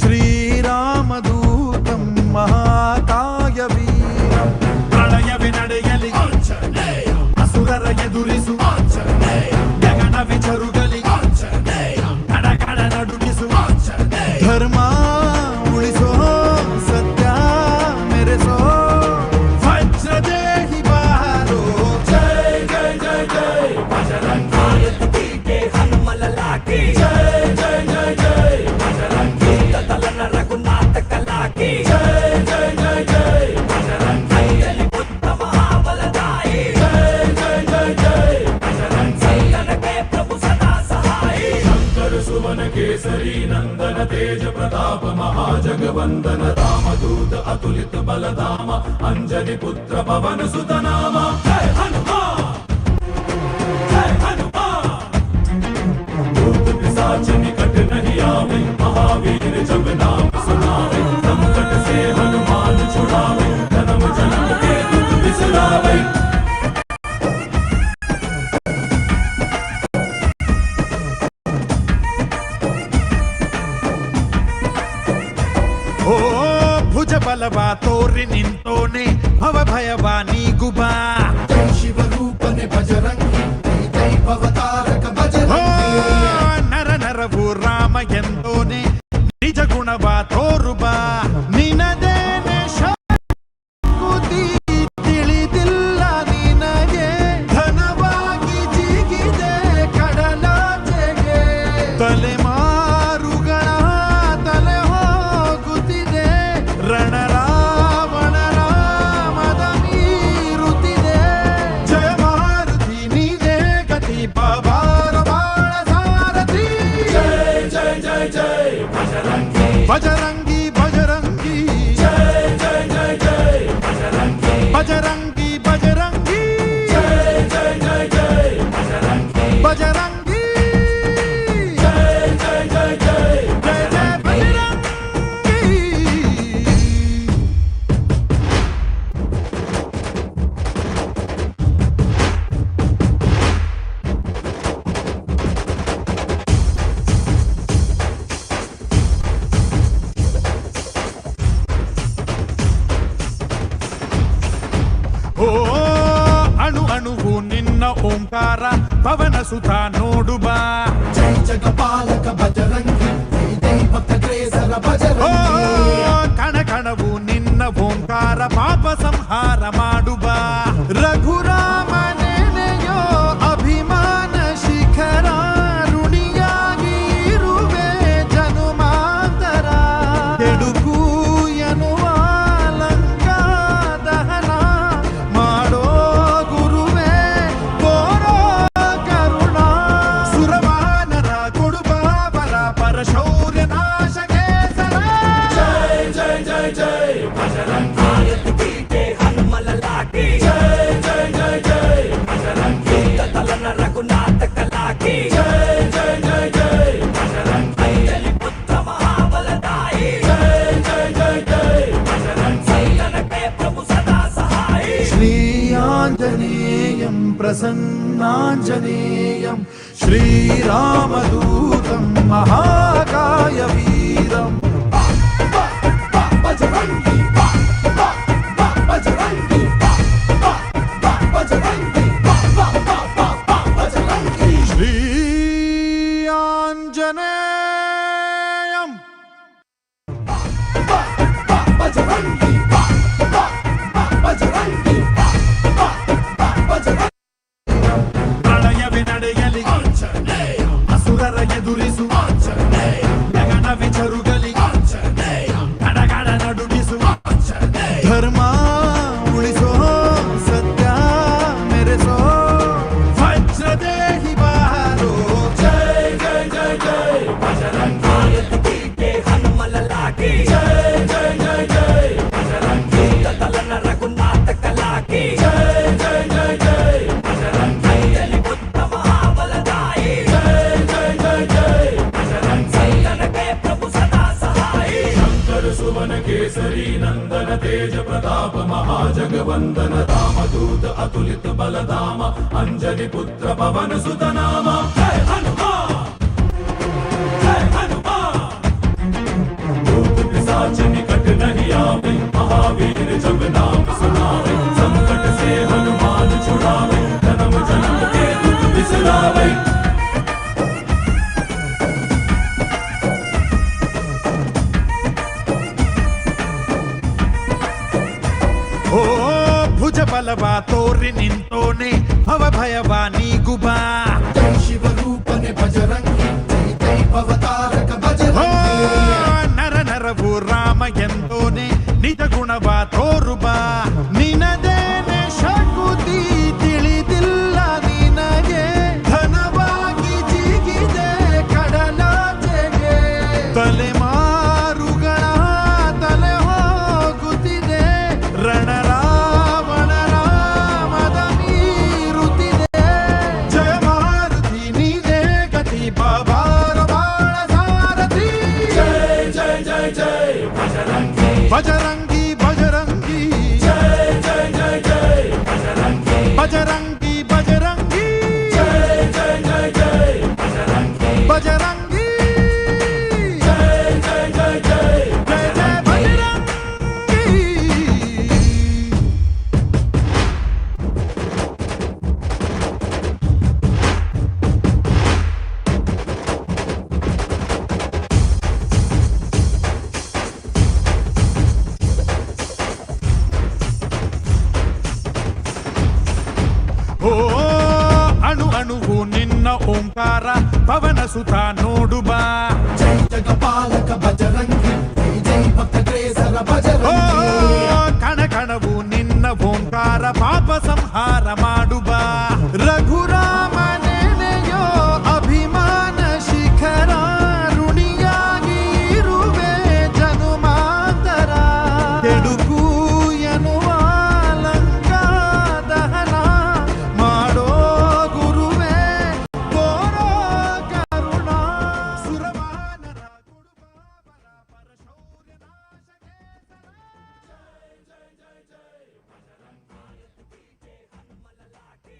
श्रीरामदूतं महाकायवीरं प्रलयवि ನಡೆಯಲಿ ಆಂಜನೇಯ ಅಸುರರ ಎದುರಿಸು ಆಂಜನೇಯ ಗಗನ ವಿಚರುಗಲಿ ಆಂಜನೇಯ ಕಡಕಡ ನಡುಗಿಸು ಆಂಜನೇಯ ಧರ್ಮ ಉಳಿಸೋ ಸತ್ಯ ಮೆರೆಸೋ ವಜ್ರದೇಹಿ ಬಾರೋ ಜೈ ಜೈ ಜೈ ಜೈ ಬಜರಂಗ की जय जय जय जय बजरंगी तलन रघुनाथ कला की जय जय जय जय बजरंगी अंजलि बुद्ध महाबलदाई जय जय जय जय बजरंगी संतन के प्रभु सदा सहाय शंकर सुवन केसरी नंदन तेज प्रताप महाजगवंदन रामदूत अतुलित बलधामा अंजनी पुत्र पवन सुत नामा जय हनुमान जय हनुमान निकट नहीं आवे महावीर जब नाम सुनावे संकट से हनुमान छुड़ावे जन्म जन्म के दुख बिसरावे ओ भुज बलवा तोरि निंतोने भव भयवा नीगुबा शिव रूपने बजरंगी जय भवतारक बजरंगी ನರವು ರಾಮ ಎಂದೋನೆ ನಿಜ ಗುಣವ ತೋರುಬಾ ನಿನದೇನೆ ಶಕ್ತಿ ತಿಳಿದಿಲ್ಲ ನಿನಗೆ ಘನವಾಗಿ ಜಿಗಿದೆ ಕಡಲಾಚೆಗೆ ತಲೆಮಾರುಗಳ ತಲೆ ಹೋಗುತ್ತಿದೆ ರಣರಾವಣ ರಾಮದ ಮೀರುತ್ತಿದೆ ಜಯ ಮಾರುತಿ ನೀನೇ ಗತಿ ಬಾಬಾ बजरंगी बजरंगी जय जय जय जय बजरंगी बजरंगी बजरंगी जय जय जय जय बजरंगी बजरंगी जय जय जय जय जय जय बजरंगी ಓಂಕಾರ ಪವನ ಸುತ ನೋಡು ಬಾ. ಜೈ ಜಗಪಾಲಕ ಬಜರಂಗಿ ಭಕ್ತಗ್ರೇಸರ ಬಜರಂಗಿ. ಕಣ ಕಣವು ನಿನ್ನ ಓಂಕಾರ ಪಾಪ ಸಂಹಾರ ಮಾಡು ಬಾ. ರಘುರಾಮ ನೆನೆಯೋ ಅಭಿಮಾನ ಶಿಖರ ಋಣಿಯಾಗಿ ಇರುವೆ ಜನುಮಾಂತರ. ಕೆಡುಕು ಎನ್ನುವ ಲಂಕಾ ದಹನ ಮಾಡೋ ಗುರುವೇ ಕೋರೋ ಕರುಣ. ಸುರವಾನರ ಕೊಡುಬಾಬರ ಪರಶೌರ್ಯ ನಾಶಕೆ ಸರ. ಜೈ ಜೈ ಜೈ ಜೈ ಬಜರಂಗಿ ಕೀಟೆ ಹನುಮಲ ಲಾಟಿ. ಜೈ ಜೈ ಜೈ ಜೈ ಬಜರಂಗಿ ತಲನ ರಘುನಾಥ ಕಲಾಕಿ. ಜೈ ಜೈ ಜೈ ಜೈ ಬಜರಂಗಿ ಅಯ್ಯಲಿ ಪುತ್ರ ಮಹಾಬಲದಾಯಿ. ಜೈ ಜೈ ಜೈ ಜೈ ಬಜರಂಗಿ ಸೈನನಕ್ಕೆ ಪ್ರಭು ಸದಾ ಸಹಾಯಿ. ಶ್ರೀ ಆಂಜನೇಯಂ ಪ್ರಸನ್ನಾಂಜನೇಯಂ ಶ್ರೀರಾಮದೂತಂ ಮಹಾಕಾಯ ವೀರಂ. ಬಜರಂಗಿ ಬಜರಂಗಿ ಬಜರಂಗಿ ಬಜರಂಗಿ ಶ್ರೀ ಆಂಜನೇಯಂ ಬಜರಂಗಿ ಬಜರಂಗಿ ಬಜರಂಗಿ. ಪ್ರಳಯವೇ ನಡೆಯಲಿ ಅಸುರರ ಎದುರಿಸು ಗಗನವೇ ಚರುಗಲಿ ಗಡಗಡ ನಡುಗಿಸು. ಧರ್ಮ ಉಳಿಸೋ ಸತ್ಯ ಮೆರೆಸೋ ವಜ್ರದೇಹಿ ಬಾರೋ. ಜೈ ಜೈ ಜೈ ಜೈ ಬಜರಂಗಿ ಕೀಟೆ ಹನುಮಲ ಲಾಟಿ. ಜೈ ಜೈ ಜೈ ಜೈ ಬಜರಂಗಿ ತಲನ ರಘುನಾಥ ಕಲಾಕಿ. ಜೈ ಜೈ ಜೈ ಜೈ ಬಜರಂಗಿ ಅಯ್ಯಲಿ ಪುತ್ರ ಮಹಾಬಲದಾಯಿ. ಜೈ ಜೈ ಜೈ ಜೈ ಬಜರಂಗಿ ಸೈನನಕ್ಕೆ ಪ್ರಭು ಸದಾ ಸಹಾಯಿ. ಶಂಕರ ಸುವನ ಕೇಸರಿ ನಂದನ ತೇಜ ಪ್ರತಾಪ ಮಹಾಜಗವಂದನ ರಾಮದೂತ ಅತುಲಿತ ಬಲಧಾಮ ಅಂಜನಿ ಪುತ್ರ ಪವನ ಸುತ ನಾಮ. ಜೈ ಹನುಮಾ जय हनुमान. भूत पिशाच निकट नहीं आवे महावीर जब नाम सुनावे. संकट से हनुमान छुड़ावे जन्म जन्म के दुख बिसरावे. ಓ ಭುಜ ಬಲವ ತೋರಿ ನಿಂತೋನೆ ಭವ ಭಯವ ನೀಗುಬಾ. ಜೈ ಶಿವರೂಪನೆ ಬಜರಂಗಿ ಜೈ ಜೈ ಭವತಾರಕ ಬಜರಂಗಿ. ನರ ನರವು ರಾಮ ಎಂದೋನೆ ನಿಜ ಗುಣವ ತೋರುಬಾ. ನಿನದೇನೆ ಶಕುತಿ ತಿಳಿದಿಲ್ಲ ನಿನಗೆ ಧನವಾಗಿ ಜಿಗಿದೆ ಕಡಲಾಚೆಗೆ. ತಲೆಮಾರುಗಳ ತಲೆ ಹೋಗುತ್ತಿದೆ ರಣರಾವಣ ರಾಮದ ಮೀರುತ್ತಿದೆ. ಜಯ ಮಾರುತಿ ನೀನೇ ಗತಿ ಬಾಬಾರ ಬಾಳ ಸಾರಥಿ. ಜೈ ಜೈ ಜೈ ಜೈ ಬಜರಂಗಿ ಬಜರಂಗಿ ಬಜರಂಗಿ. ಜೈ ಜೈ ಜೈ ಜೈ ಬಜರಂಗಿ ಬಜರಂಗಿ ಬಜರಂಗಿ. ಜೈ ಜೈ ಜೈ ಜೈ ಬಜರಂಗಿ ಬಜರಂಗಿ. ಜೈ ಜೈ ಜೈ ಜೈ ಜೈ ಜೈ ಬಜರಂಗಿ. ಓ ಅಣು ಅಣುವು ನಿನ್ನ ಓಂಕಾರ ಪವನ ಸುತ ನೋಡು ಬಾ. ಜೈ ಜಗಪಾಲಕ ಬಜರಂಗಿ ಜೈ ಜೈ ಭಕ್ತಗ್ರೇಸರ ಬಜರಂಗಿ. ಕಣ ಕಣವು ನಿನ್ನ ಓಂಕಾರ ಪಾಪ ಸಂಹಾರ ಮಾಡು ಬಾ. ರಘುರಾಮ ನೆನೆಯೋ ಅಭಿಮಾನ ಶಿಖರ ಋಣಿಯಾಗಿ ಇರುವೆ ಜನುಮಾಂತರ. ಕೆಡುಕು ಎನ್ನುವ ಲಂಕಾ ದಹನ ಮಾಡೋ ಗುರುವೇ ಕೋರೋ ಕರುಣ. ಸುರವಾನರ ಕೊಡುಬಾಬರ ಪರಶೌರ್ಯ ನಾಶಕೆ ಸರ. ಜೈ ಜೈ ಜೈ ಜೈ ಬಜರಂಗಿ ಕೀಟೆ ಹನುಮಲ ಲಾಟಿ.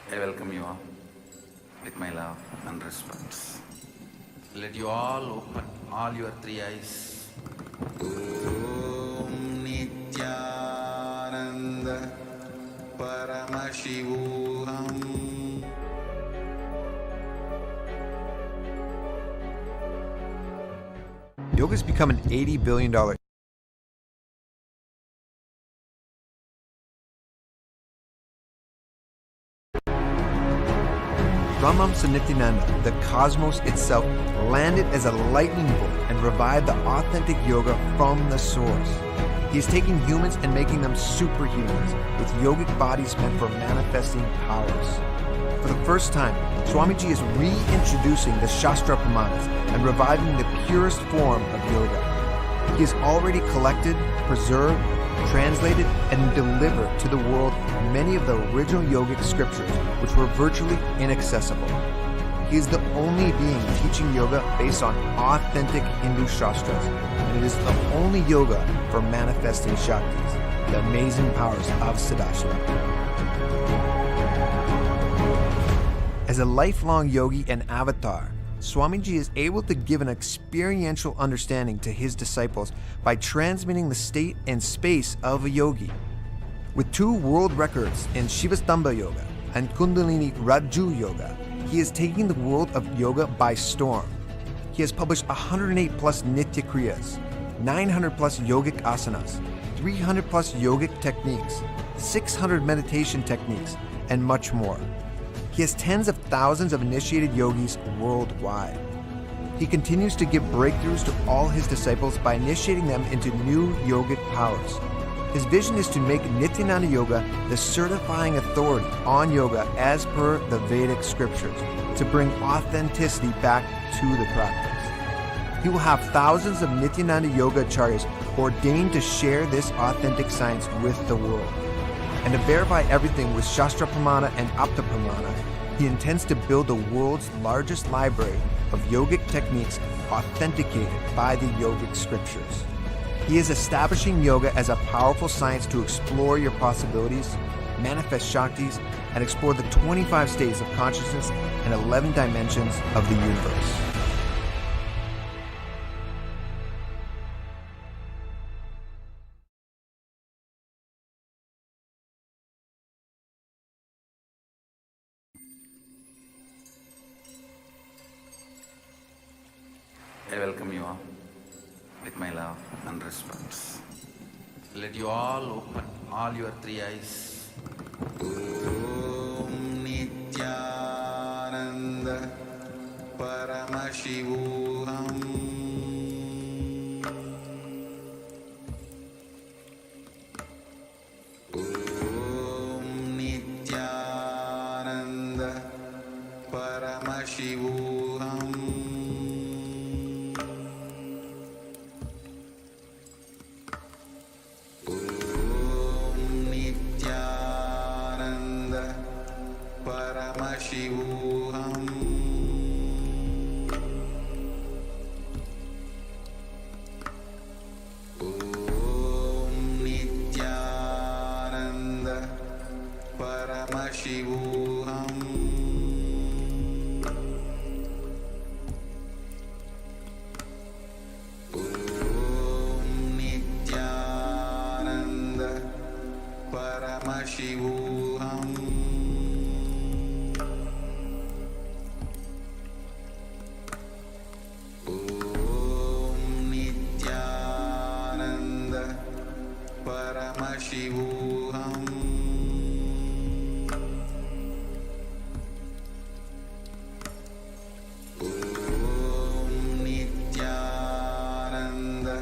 I welcome you all with my love and respect. Let you all open all your three eyes. Om Nithyananda Paramashivoham.
Yoga's become an $80 billion Brahmamsa Nithyananda, the cosmos itself, landed as a lightning bolt and revived the authentic yoga from the source. He is taking humans and making them superhumans with yogic bodies meant for manifesting powers. For the first time, Swamiji is reintroducing the Shastra Pramanas and reviving the purest form of yoga. He has already collected, preserved, translated, and delivered to the world many of the original yogic scriptures, which were virtually inaccessible. He is the only being teaching yoga based on authentic Hindu Shastras, and it is the only yoga for manifesting Shaktis, the amazing powers of Sadashiva. As a lifelong yogi and avatar, Swamiji is able to give an experiential understanding to his disciples by transmitting the state and space of a yogi. With 2 world records in Shivastambha Yoga and Kundalini Raju Yoga, he is taking the world of yoga by storm. He has published 108 plus Nitya Kriyas, 900 plus yogic asanas, 300 plus yogic techniques, 600 meditation techniques, and much more. He has tens of thousands of initiated yogis worldwide. He continues to give breakthroughs to all his disciples by initiating them into new yogic powers. His vision is to make Nityananda Yoga the certifying authority on yoga as per the Vedic scriptures, to bring authenticity back to the practice. He will have thousands of Nityananda Yoga acharyas ordained to share this authentic science with the world. And to verify everything with Shastra Pramana and Apta Pramana, he intends to build the world's largest library of yogic techniques authenticated by the yogic scriptures. He is establishing yoga as a powerful science to explore your possibilities, manifest Shaktis, and explore the 25 states of consciousness and 11 dimensions of the universe.
I welcome you all with my love and respect. Let you all open all your 3 eyes. Om Nithyananda Paramashivoham. Om Nithyananda Paramashivoham. Paramashivoham. Om Nithyananda Paramashivoham. Om Nithyananda Paramashivoham. Paramashivoham. Om Nithyananda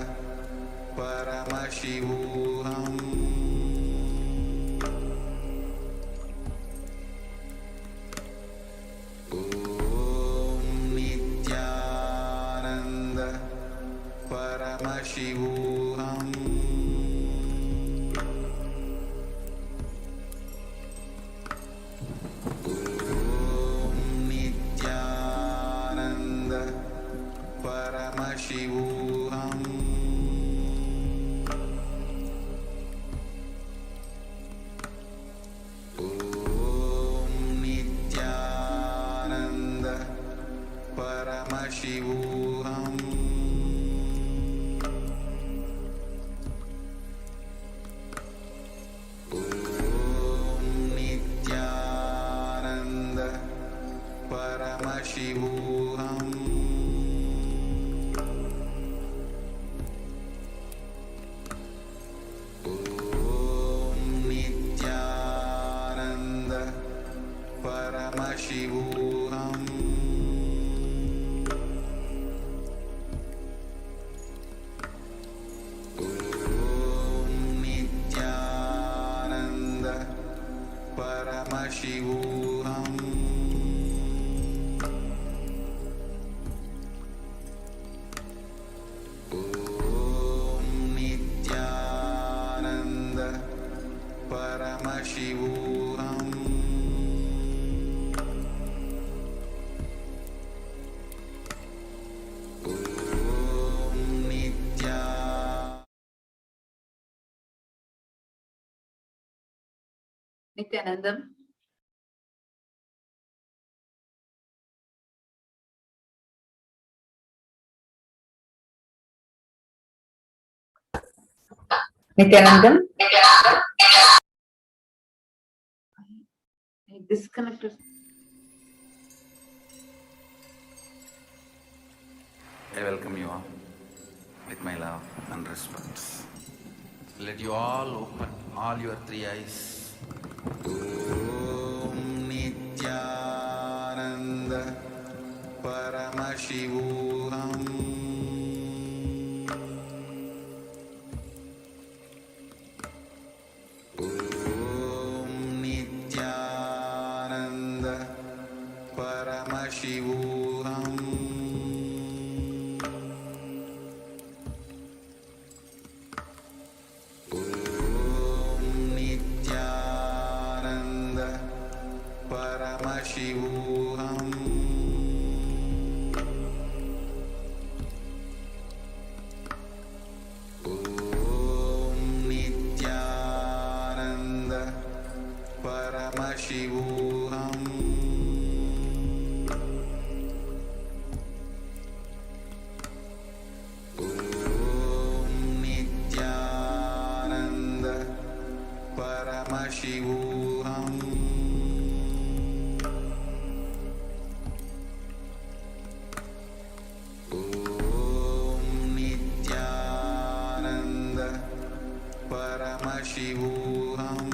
Paramashivoham. Paramashivoham. Om Nithyananda Paramashivoham. Om Nithyananda Paramashivoham. Om
Nithyanandam. Nithyanandam. I disconnected.
I welcome you all with my love and respect. Let you all open all your three eyes. Om Nithyananda Paramashivoham. Om Nithyananda Paramashivoham. Om Nithyananda Paramashivoham. Om Nithyananda Paramashivoham. Om Nithyananda Paramashivoham. Om Nithyananda Paramashivoham.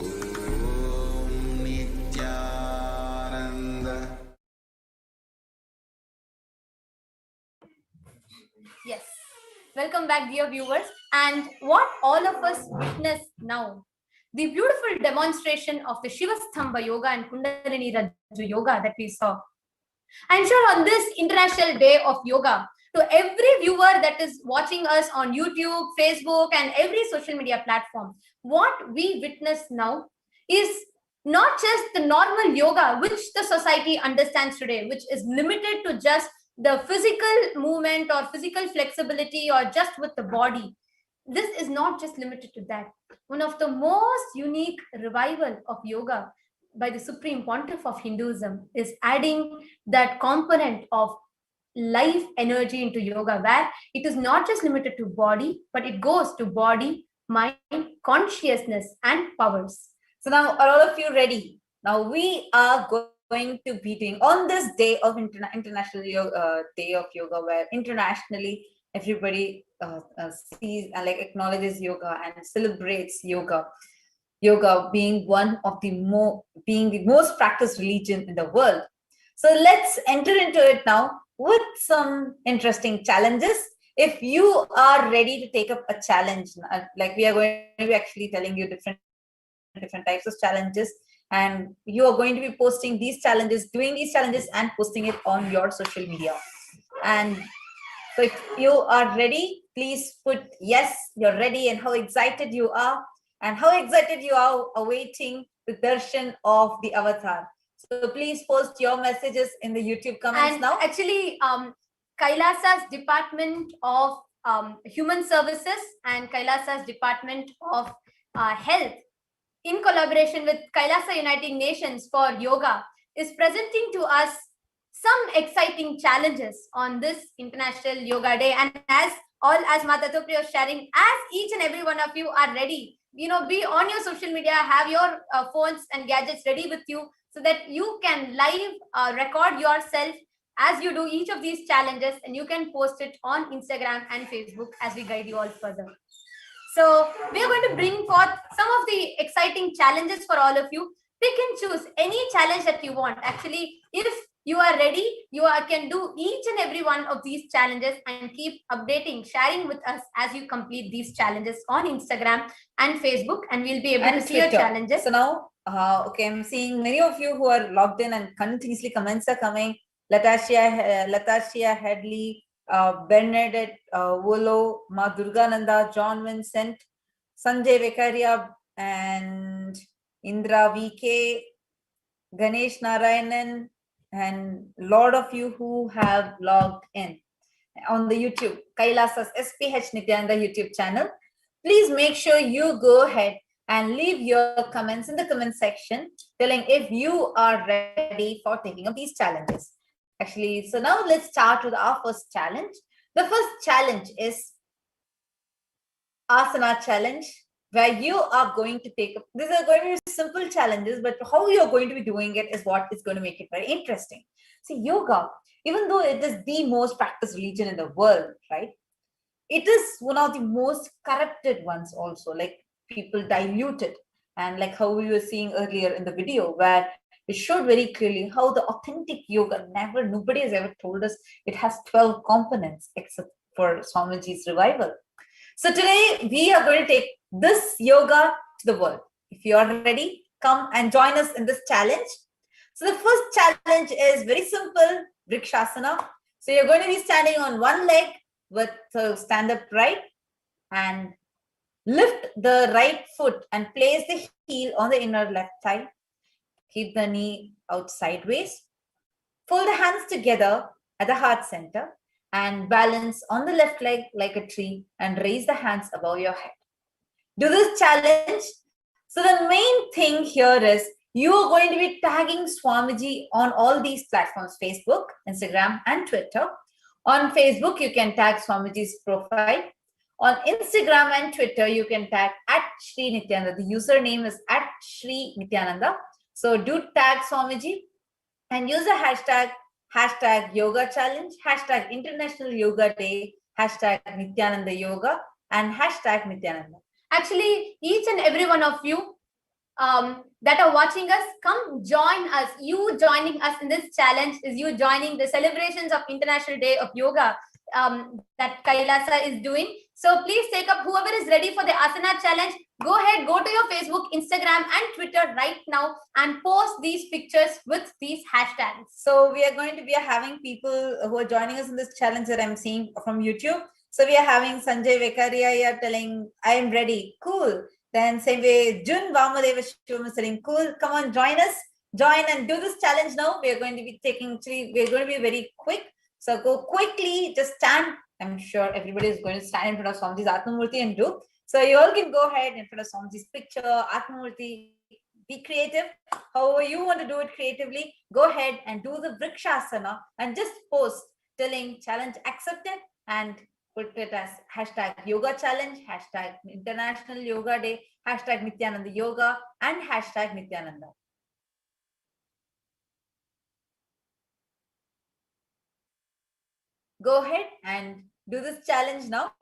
Om Nithyananda.
Yes. Welcome back, dear viewers. And what all of us witness now, the beautiful demonstration of the Shivastambha Yoga and Kundalini Raju Yoga that we saw. I'm sure on this International Day of Yoga, to every viewer that is watching us on YouTube, Facebook, and every social media platform, what we witness now is not just the normal yoga which the society understands today, which is limited to just the physical movement or physical flexibility or just with the body. This is not just limited to that. One of the most unique revival of yoga by the Supreme Pontiff of Hinduism is adding that component of life energy into yoga, where it is not just limited to body, but it goes to body, mind, consciousness, and powers.
So now, are all of you ready? Now we are going to be doing on this day of International Yoga, Day of Yoga, where internationally everybody sees and acknowledges yoga and celebrates yoga. Yoga being one of the most practiced religion in the world. So let's enter into it now with some interesting challenges. If you are ready to take up a challenge, we are going to be actually telling you different types of challenges, and you are going to be posting these challenges, doing these challenges, and posting it on your social media. And so if you are ready, please put yes, you're ready, and how excited you are, and how excited you are awaiting the darshan of the avatar. So please post your messages in the YouTube comments
and
now.
Actually, Kailasa's Department of Human Services and Kailasa's Department of Health, in collaboration with Kailasa Uniting Nations for Yoga, is presenting to us some exciting challenges on this International Yoga Day. And as Mata Tupri was sharing, as each and every one of you are ready, be on your social media, have your phones and gadgets ready with you, so that you can live record yourself as you do each of these challenges, and you can post it on Instagram and Facebook as we guide you all further. So we are going to bring forth some of the exciting challenges for all of you. Pick and choose any challenge that you want. Actually, if you are ready, can do each and every one of these challenges and keep updating, sharing with us as you complete these challenges on Instagram and Facebook, and we'll be able
and
to see your
Twitter.
challenges.
So now, okay, I'm seeing many of you who are logged in and continuously comments are coming. Latashia Headley, Bernadette Wolo, Ma Durgananda, John Vincent, Sanjay Vekaria, and Indra VK, Ganesh Narayanan, and a lot of you who have logged in on the YouTube, Kailasa's SPH Nithyananda YouTube channel. Please make sure you go ahead and leave your comments in the comment section telling if you are ready for taking up these challenges. Actually, so now let's start with our first challenge. The first challenge is Asana challenge, where you are going to take up, these are going to be simple challenges, but how you're going to be doing it is what is going to make it very interesting. See, yoga, even though it is the most practiced religion in the world, right? It is one of the most corrupted ones also, like people dilute it. And like how we were seeing earlier in the video, where it showed very clearly how the authentic yoga, nobody has ever told us it has 12 components except for Swamiji's revival. So today we are going to take this yoga to the world. If you are ready, come and join us in this challenge. So the first challenge is very simple, Vrikshasana. So you're going to be standing on one leg with stand up right and lift the right foot and place the heel on the inner left thigh. Keep the knee out sideways. Fold the hands together at the heart center and balance on the left leg like a tree and raise the hands above your head. Do this challenge. So the main thing here is you are going to be tagging Swamiji on all these platforms, Facebook, Instagram, and Twitter. On Facebook, you can tag Swamiji's profile. On Instagram and Twitter, you can tag @Shri Nithyananda. The username is @Shri Nithyananda. So do tag Swamiji and use the hashtag yoga challenge, hashtag International Yoga Day, hashtag Nithyananda Yoga, and hashtag Nithyananda.
Actually, each and every one of you that are watching us, come join us. You joining us in this challenge is you joining the celebrations of International Day of Yoga that Kailasa is doing. So please take up, whoever is ready for the Asana challenge, go ahead, go to your Facebook, Instagram, and Twitter right now and post these pictures with these hashtags.
So we are going to be having people who are joining us in this challenge that I'm seeing from YouTube. So we are having Sanjay Vekaria here telling, I am ready. Cool. Then same way, Jun Vamadeva Shivam is telling, cool, come on, join us. Join and do this challenge now. We are going to be we're going to be very quick. So go quickly, just stand. I'm sure everybody is going to stand in front of Swamiji's Atmamurti and do. So you all can go ahead in front of Swamiji's picture, Atmamurti, be creative. However you want to do it creatively, go ahead and do the Vrikshasana and just post telling challenge accepted and put it as hashtag yoga challenge, hashtag International Yoga Day, hashtag Nithyananda Yoga, and hashtag Nithyananda. Go ahead and do this challenge now.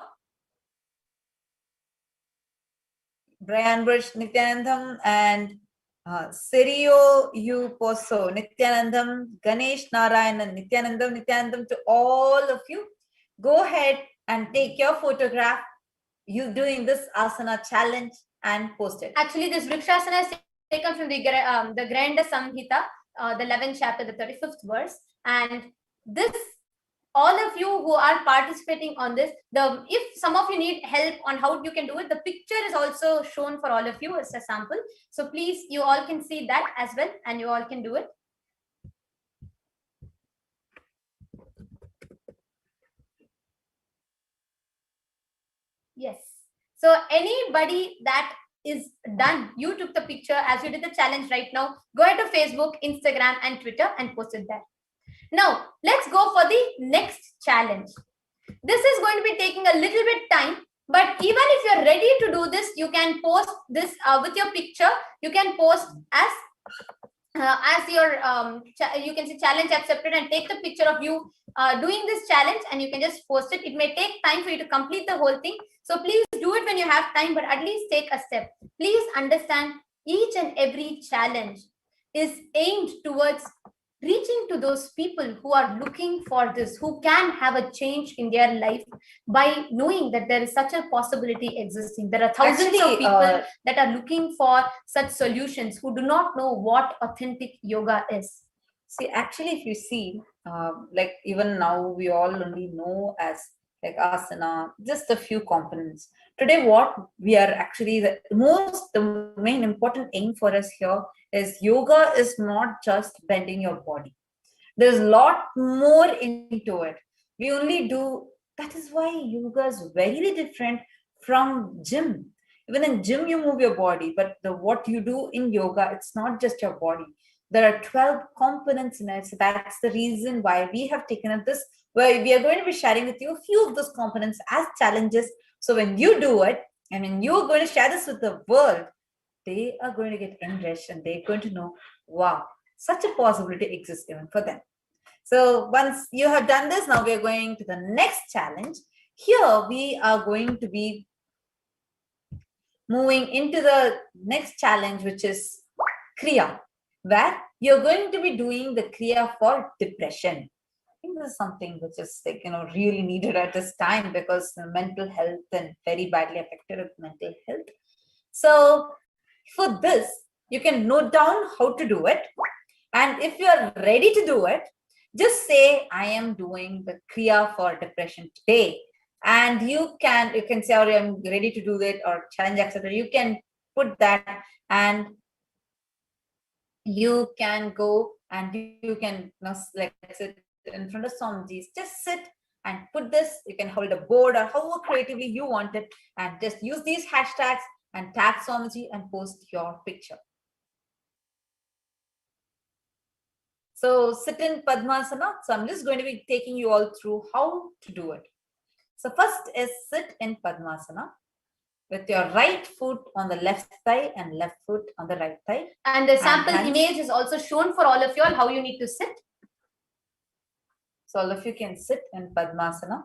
Brian Bush, Nithyanandam, and Sirio U Poso, Nithyanandam, Ganesh Narayanan, Nithyanandam to all of you. Go ahead and take your photograph, you doing this asana challenge and post it.
Actually, this Vrikshasana is taken from the Granda Samhita, the 11th chapter, the 35th verse. And this, all of you who are participating on this, if some of you need help on how you can do it, the picture is also shown for all of you as a sample. So please, you all can see that as well, and you all can do it. Yes. So anybody that is done, you took the picture as you did the challenge right now, go ahead to Facebook, Instagram, and Twitter and post it there. Now, let's go for the next challenge. This is going to be taking a little bit time, but even if you're ready to do this, you can post this with your picture. You can post as as your you can say challenge accepted, and take the picture of you doing this challenge, and you can just post it. It may take time for you to complete the whole thing, so please do it when you have time, but at least take a step. Please understand, each and every challenge is aimed towards reaching to those people who are looking for this, who can have a change in their life by knowing that there is such a possibility existing. There are thousands
Actually,
of people that are looking for such solutions, who do not know what authentic yoga is.
See, actually, if you see, like even now we all only know as like asana, just a few components. Today, what we are actually the main important aim for us here is yoga is not just bending your body. There's a lot more into it. We only do, that is why yoga is very different from gym. Even in gym, you move your body, but what you do in yoga, it's not just your body. There are 12 components in it. So that's the reason why we have taken up this, where we are going to be sharing with you a few of those components as challenges. So when you do it, and when you're going to share this with the world, they are going to get enriched and they're going to know, wow, such a possibility exists even for them. So once you have done this, now we are going to the next challenge. Here we are going to be moving into the next challenge, which is Kriya, where you're going to be doing the Kriya for depression. I think this is something which is like, really needed at this time, because the mental health and very badly affected with mental health. So for this, you can note down how to do it. And if you are ready to do it, just say, I am doing the Kriya for depression today. And you can say, oh, I'm ready to do that, or challenge accepted. You can put that, and you can go and you can like sit in front of Swamiji's. Just sit and put this. You can hold a board or however creatively you want it, and just use these hashtags and tag Swamiji and post your picture. So sit in Padmasana. So I'm just going to be taking you all through how to do it. So first is sit in Padmasana with your right foot on the left thigh and left foot on the right thigh.
And the sample image is also shown for all of you all how you need to sit.
So all of you can sit in Padmasana.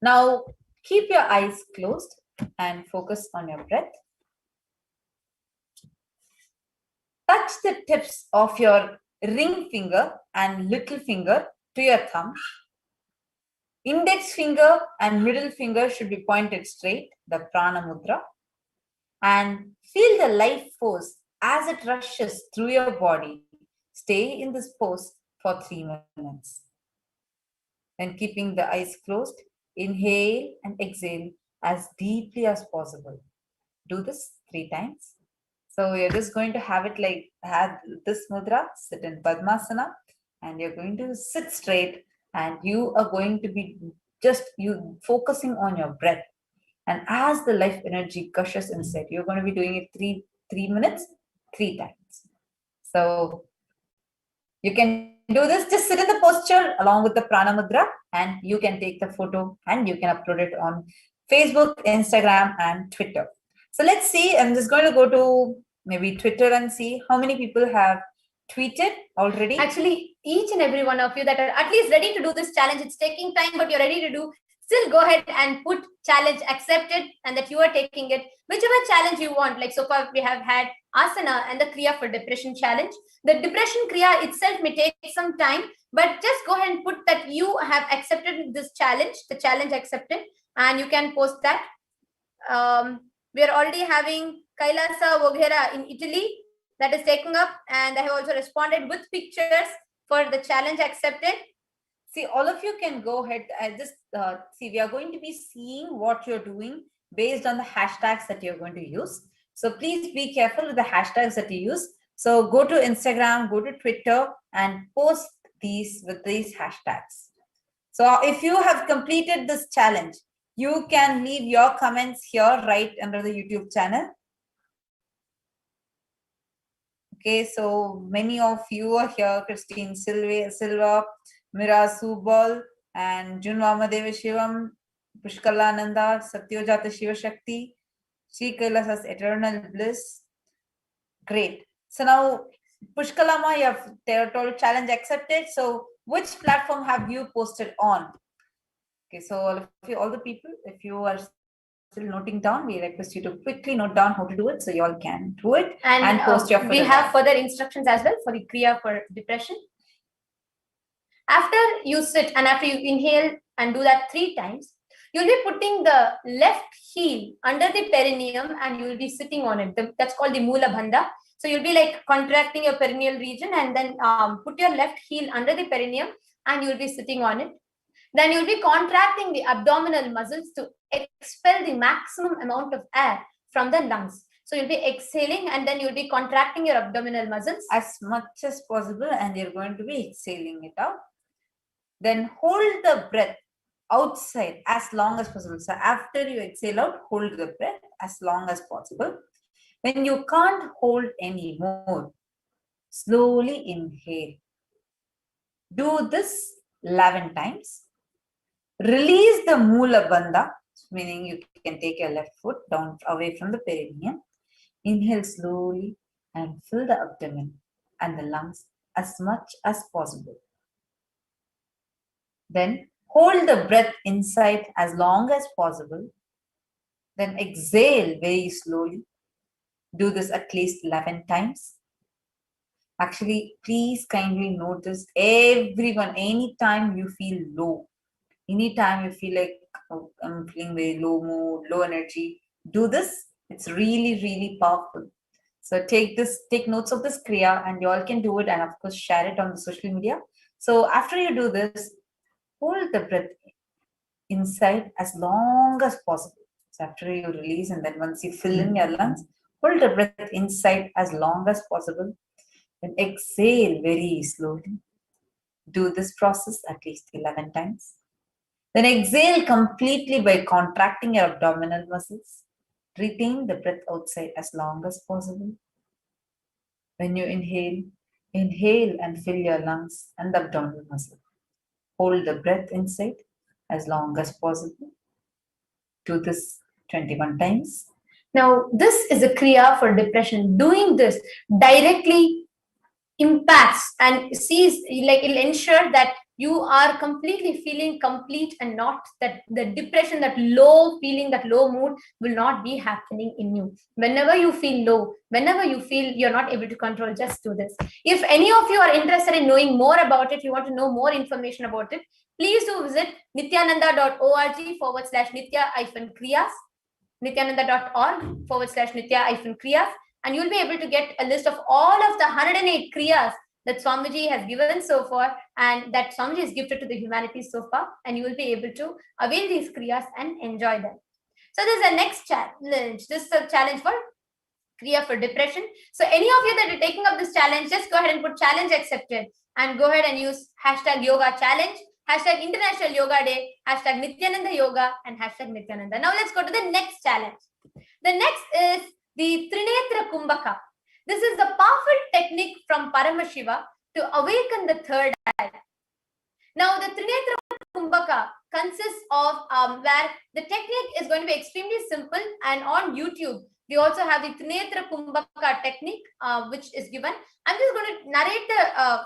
Now keep your eyes closed and focus on your breath. Touch the tips of your ring finger and little finger to your thumb. Index finger and middle finger should be pointed straight, the prana mudra. And feel the life force as it rushes through your body. Stay in this pose for 3 minutes. Then keeping the eyes closed, inhale and exhale as deeply as possible. Do this 3 times. So you're just going to have it like, have this mudra, sit in Padmasana, and you're going to sit straight, and you are going to be just focusing on your breath. And as the life energy gushes inside, you're going to be doing it 3 minutes, 3 times. So you can do this, just sit in the posture along with the prana mudra, and you can take the photo and you can upload it on Facebook, Instagram, and Twitter. So let's see, I'm just going to go to maybe Twitter and see how many people have tweeted already.
Actually, each and every one of you that are at least ready to do this challenge, it's taking time, but you're ready to do, still go ahead and put challenge accepted and that you are taking it, whichever challenge you want. Like so far we have had asana and the Kriya for depression challenge. The depression Kriya itself may take some time, but just go ahead and put that you have accepted this challenge, the challenge accepted, and you can post that. We are already having Kailasa Voghera in Italy that is taken up, and I have also responded with pictures for the challenge accepted.
See, all of you can go ahead and just see, we are going to be seeing what you're doing based on the hashtags that you're going to use. So please be careful with the hashtags that you use. So go to Instagram, go to Twitter, and post these with these hashtags. So if you have completed this challenge, you can leave your comments here right under the YouTube channel. Okay, so many of you are here: Christine Silva, Mira Subal, and Junvama Devashivam, Pushkalananda, Satyojata Shiva Shakti, Sri Kailasa's Eternal Bliss. Great. So now Pushkalama, you have told challenge accepted. So which platform have you posted on? Okay, so all of you, all the people, if you are still noting down, we request you to quickly note down how to do it so you all can do it and post your
we have further instructions as well for the Kriya for depression. After you sit and after you inhale and do that 3 times, you'll be putting the left heel under the perineum and you will be sitting on it. That's called the Mula Bandha. So you'll be like contracting your perineal region and then put your left heel under the perineum and you'll be sitting on it. Then you'll be contracting the abdominal muscles to expel the maximum amount of air from the lungs. So you'll be exhaling and then you'll be contracting your abdominal muscles
as much as possible and you're going to be exhaling it out. Then hold the breath outside as long as possible. So after you exhale out, hold the breath as long as possible. When you can't hold anymore, slowly inhale. Do this 11 times. Release the Mula Bandha, meaning you can take your left foot down away from the perineum. Inhale slowly and fill the abdomen and the lungs as much as possible. Then hold the breath inside as long as possible. Then exhale very slowly. Do this at least 11 times. Actually, please kindly notice everyone, anytime you feel low, anytime you feel like, oh, I'm feeling very low mood, low energy, do this. It's really, really powerful. So take notes of this Kriya and you all can do it and of course share it on the social media. So after you do this, hold the breath inside as long as possible. So after you release and then once you fill in your lungs, hold the breath inside as long as possible. Then exhale very slowly. Do this process at least 11 times. Then exhale completely by contracting your abdominal muscles. Retain the breath outside as long as possible. When you inhale, inhale and fill your lungs and the abdominal muscle. Hold the breath inside as long as possible. Do this 21 times.
Now, this is a Kriya for depression. Doing this directly impacts and sees, like, it'll ensure that you are completely feeling complete and not that the depression, that low feeling, that low mood will not be happening in you. Whenever you feel low, whenever you feel you're not able to control, just do this. If any of you are interested in knowing more about it, you want to know more information about it, please do visit nithyananda.org/nithya-kriyas, nithyananda.org/nithya-kriyas, and you'll be able to get a list of all of the 108 kriyas that Swamiji has given so far and that Swamiji has gifted to the humanity so far, and you will be able to avail these kriyas and enjoy them. So this is the next challenge. This is a challenge for Kriya for depression. So any of you that are taking up this challenge, just go ahead and put challenge accepted and go ahead and use #yoga challenge, #International Yoga Day, #Nithyananda Yoga, and #Nithyananda. Now let's go to the next challenge. The next is the Trinetra Kumbhaka. This is the powerful technique from Paramashiva to awaken the third eye. Now the Trinetra Kumbhaka consists of where the technique is going to be extremely simple, and on YouTube we also have the Trinetra Kumbhaka technique which is given. I'm just going to narrate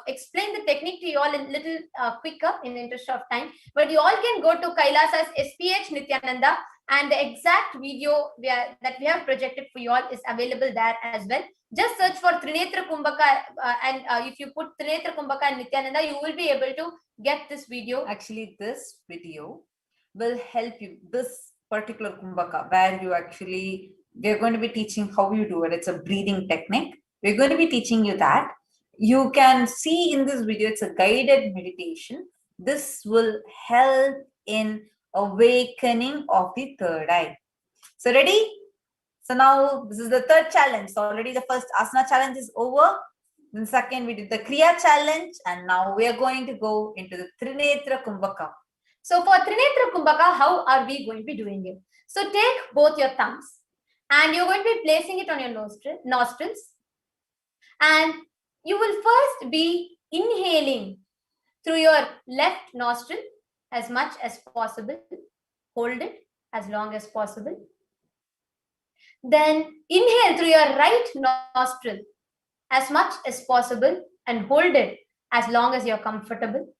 explain the technique to you all a little quicker in the interest of time, but you all can go to Kailasa's HDH Nithyananda, and the exact video that we have projected for you all is available there as well. Just search for Trinetra Kumbhaka and if you put Trinetra Kumbhaka and Nithyananda, you will be able to get this video.
Actually, this video will help you, this particular Kumbhaka, where you actually, we're going to be teaching how you do it. It's a breathing technique. We're going to be teaching you that. You can see in this video, it's a guided meditation. This will help in awakening of the third eye. So ready? So now this is the third challenge. So already the first asana challenge is over. Then second, we did the Kriya challenge, and now we are going to go into the Trinetra Kumbhaka.
So for Trinetra Kumbhaka, how are we going to be doing it? So take both your thumbs and you're going to be placing it on your nostrils, and you will first be inhaling through your left nostril as much as possible. Hold it as long as possible. Then inhale through your right nostril as much as possible and hold it as long as you're comfortable.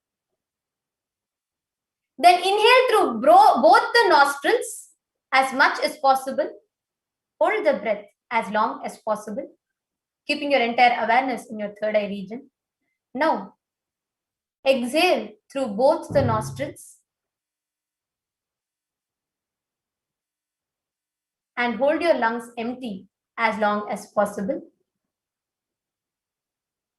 Then inhale through both the nostrils as much as possible. Hold the breath as long as possible, keeping your entire awareness in your third eye region. Now, exhale through both the nostrils and hold your lungs empty as long as possible.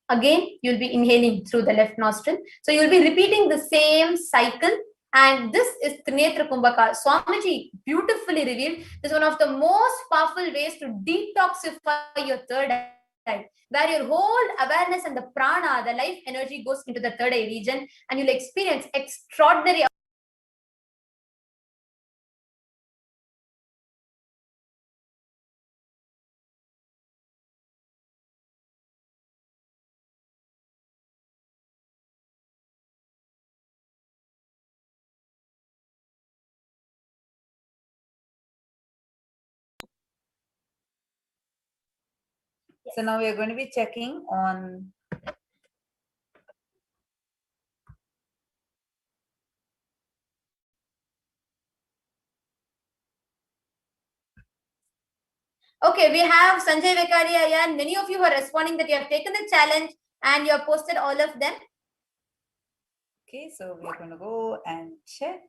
Again, you'll be inhaling through the left nostril. So you'll be repeating the same cycle. And this is Trinetra Kumbhaka. Swamiji beautifully revealed. This is one of the most powerful ways to detoxify your third eye, where your whole awareness and the prana, the life energy, goes into the third eye region, and you'll experience extraordinary.
So now we are going to be checking on
Okay, we have Sanjay Vekaria and many of you are responding that you have taken the challenge and you have posted all of them.
Okay, so we're going to go and check.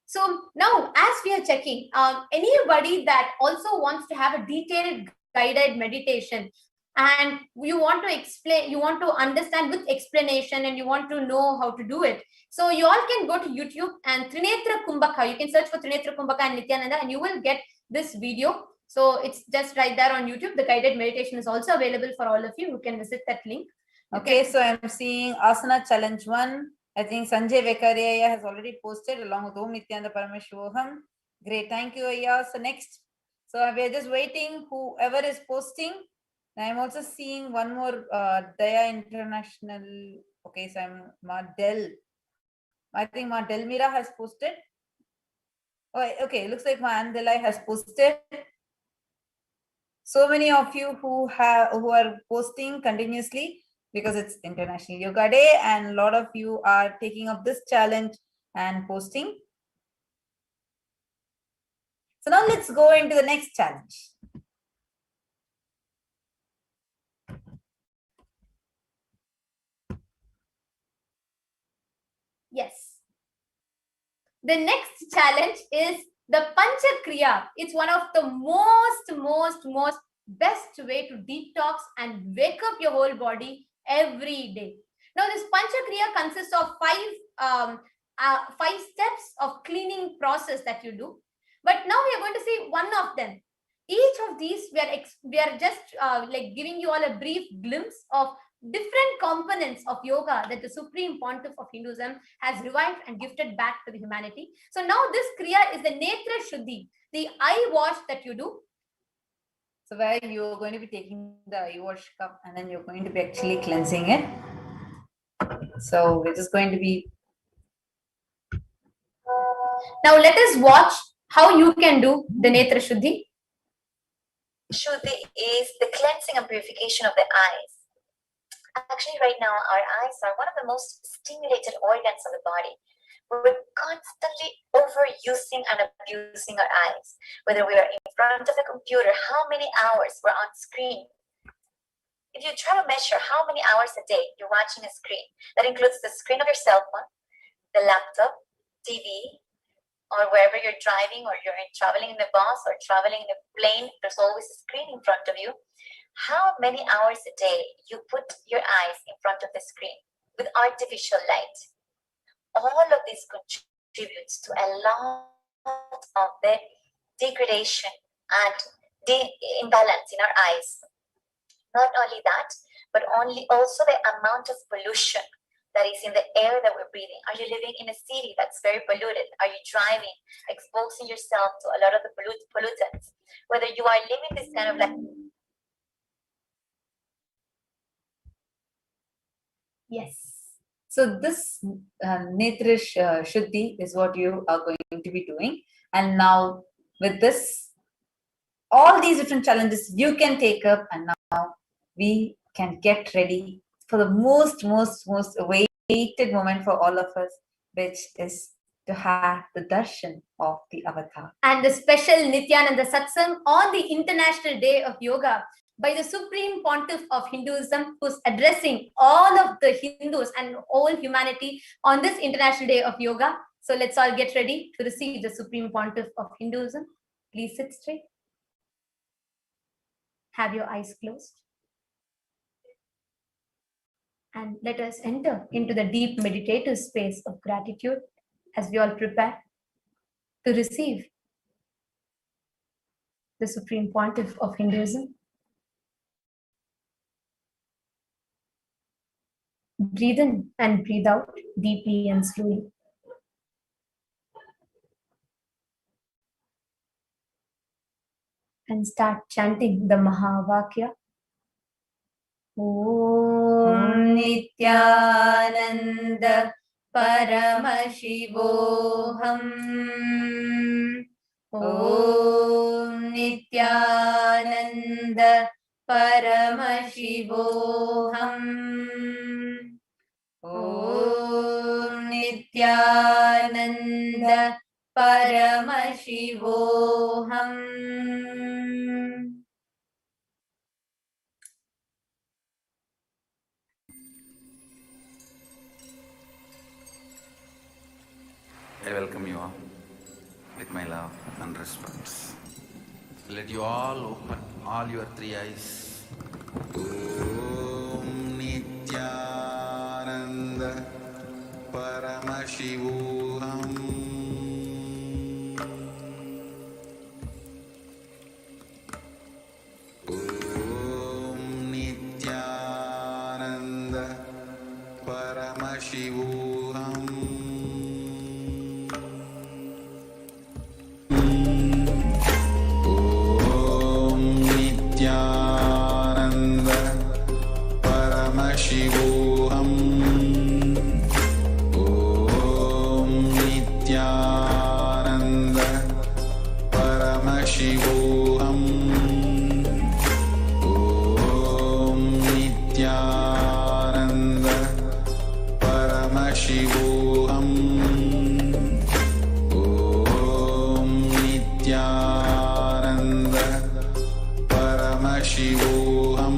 So now, as we are checking, anybody that also wants to have a detailed guided meditation and you want to explain, you want to understand with explanation and you want to know how to do it. So you all can go to YouTube and Trinetra Kumbhaka. You can search for Trinetra Kumbhaka and Nithyananda and you will get this video. So it's just right there on YouTube. The guided meditation is also available for all of you. You can visit that link.
Okay, so I'm seeing Asana Challenge 1. I think Sanjay Vekaria has already posted along with Om Nithyananda Paramashivoham. Great, thank you, Ayya. So next, so we're just waiting whoever is posting. I'm also seeing one more Daya International. Okay, so I'm Madel. I think Madel Mira has posted. Oh, okay, looks like Mandelai has posted. So many of you who are posting continuously because it's International Yoga Day and a lot of you are taking up this challenge and posting. So now let's go into the next challenge.
Yes. The next challenge is the Panchakriya. It's one of the most best way to detox and wake up your whole body every day. Now, this Panchakriya consists of five steps of cleaning process that you do. But now we are going to see one of them. Each of these, we are just like giving you all a brief glimpse of different components of yoga that the Supreme Pontiff of Hinduism has revived and gifted back to the humanity. So now this Kriya is the Netra Shuddhi, the eye wash that you do.
So where you're going to be taking the eye wash cup and then you're going to be actually cleansing it. So we're just going to be.
Now let us watch how you can do the Netra Shuddhi.
Shuddhi is the cleansing and purification of the eyes. Actually, right now, our eyes are one of the most stimulated organs of the body. We're constantly overusing and abusing our eyes. Whether we are in front of the computer, how many hours we're on screen. If you try to measure how many hours a day you're watching a screen, that includes the screen of your cell phone, the laptop, TV, or wherever you're driving or you're traveling in the bus or traveling in a plane, there's always a screen in front of you. How many hours a day you put your eyes in front of the screen with artificial light? All of this contributes to a lot of the degradation and the imbalance in our eyes. Not only that, but also the amount of pollution that is in the air that we're breathing. Are you living in a city that's very polluted? Are you driving, exposing yourself to a lot of the pollutants? Whether you are living this kind of like
Yes. So this Netrish Shuddhi is what you are going to be doing. And now with this, all these different challenges you can take up, and now we can get ready for the most awaited moment for all of us, which is to have the darshan of the avatar.
And the special NithyanandaSatsang on the International Day of Yoga by the Supreme Pontiff of Hinduism, who's addressing all of the Hindus and all humanity on this International Day of Yoga. So let's all get ready to receive the Supreme Pontiff of Hinduism. Please sit straight. Have your eyes closed. And let us enter into the deep meditative space of gratitude as we all prepare to receive the Supreme Pontiff of Hinduism. Breathe in and breathe out deeply and slowly. And start chanting the Mahavakya. Om Nithyananda Paramashivoham. Om Nithyananda Paramashivoham. Om Nithyananda Paramashivoham.
I welcome you all with my love and respect. Let you all open all your three eyes. Om Nithyananda Paramashivoham. Om Nithyananda Paramashivoham. Nithyananda Paramashivoham. Om Nithyananda Paramashivoham. Om Nithyananda Paramashivoham. Om Nithyananda Paramashivoham. Om Nithyananda Paramashivoham.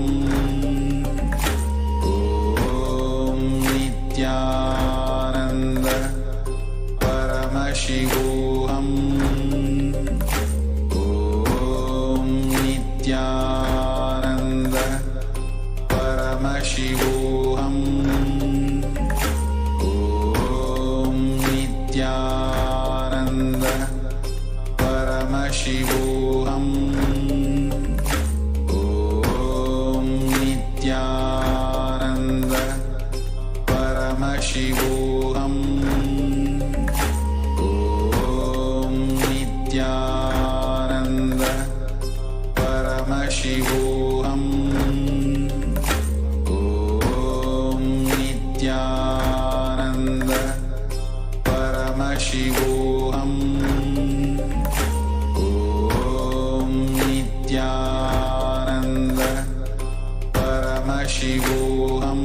Om Nithyananda Paramashivoham. Om Nithyananda Paramashivoham. Om Nithyananda Paramashivoham. Om Nithyananda Paramashivoham. Om Nithyananda Paramashivoham. Om Nithyananda Paramashivoham.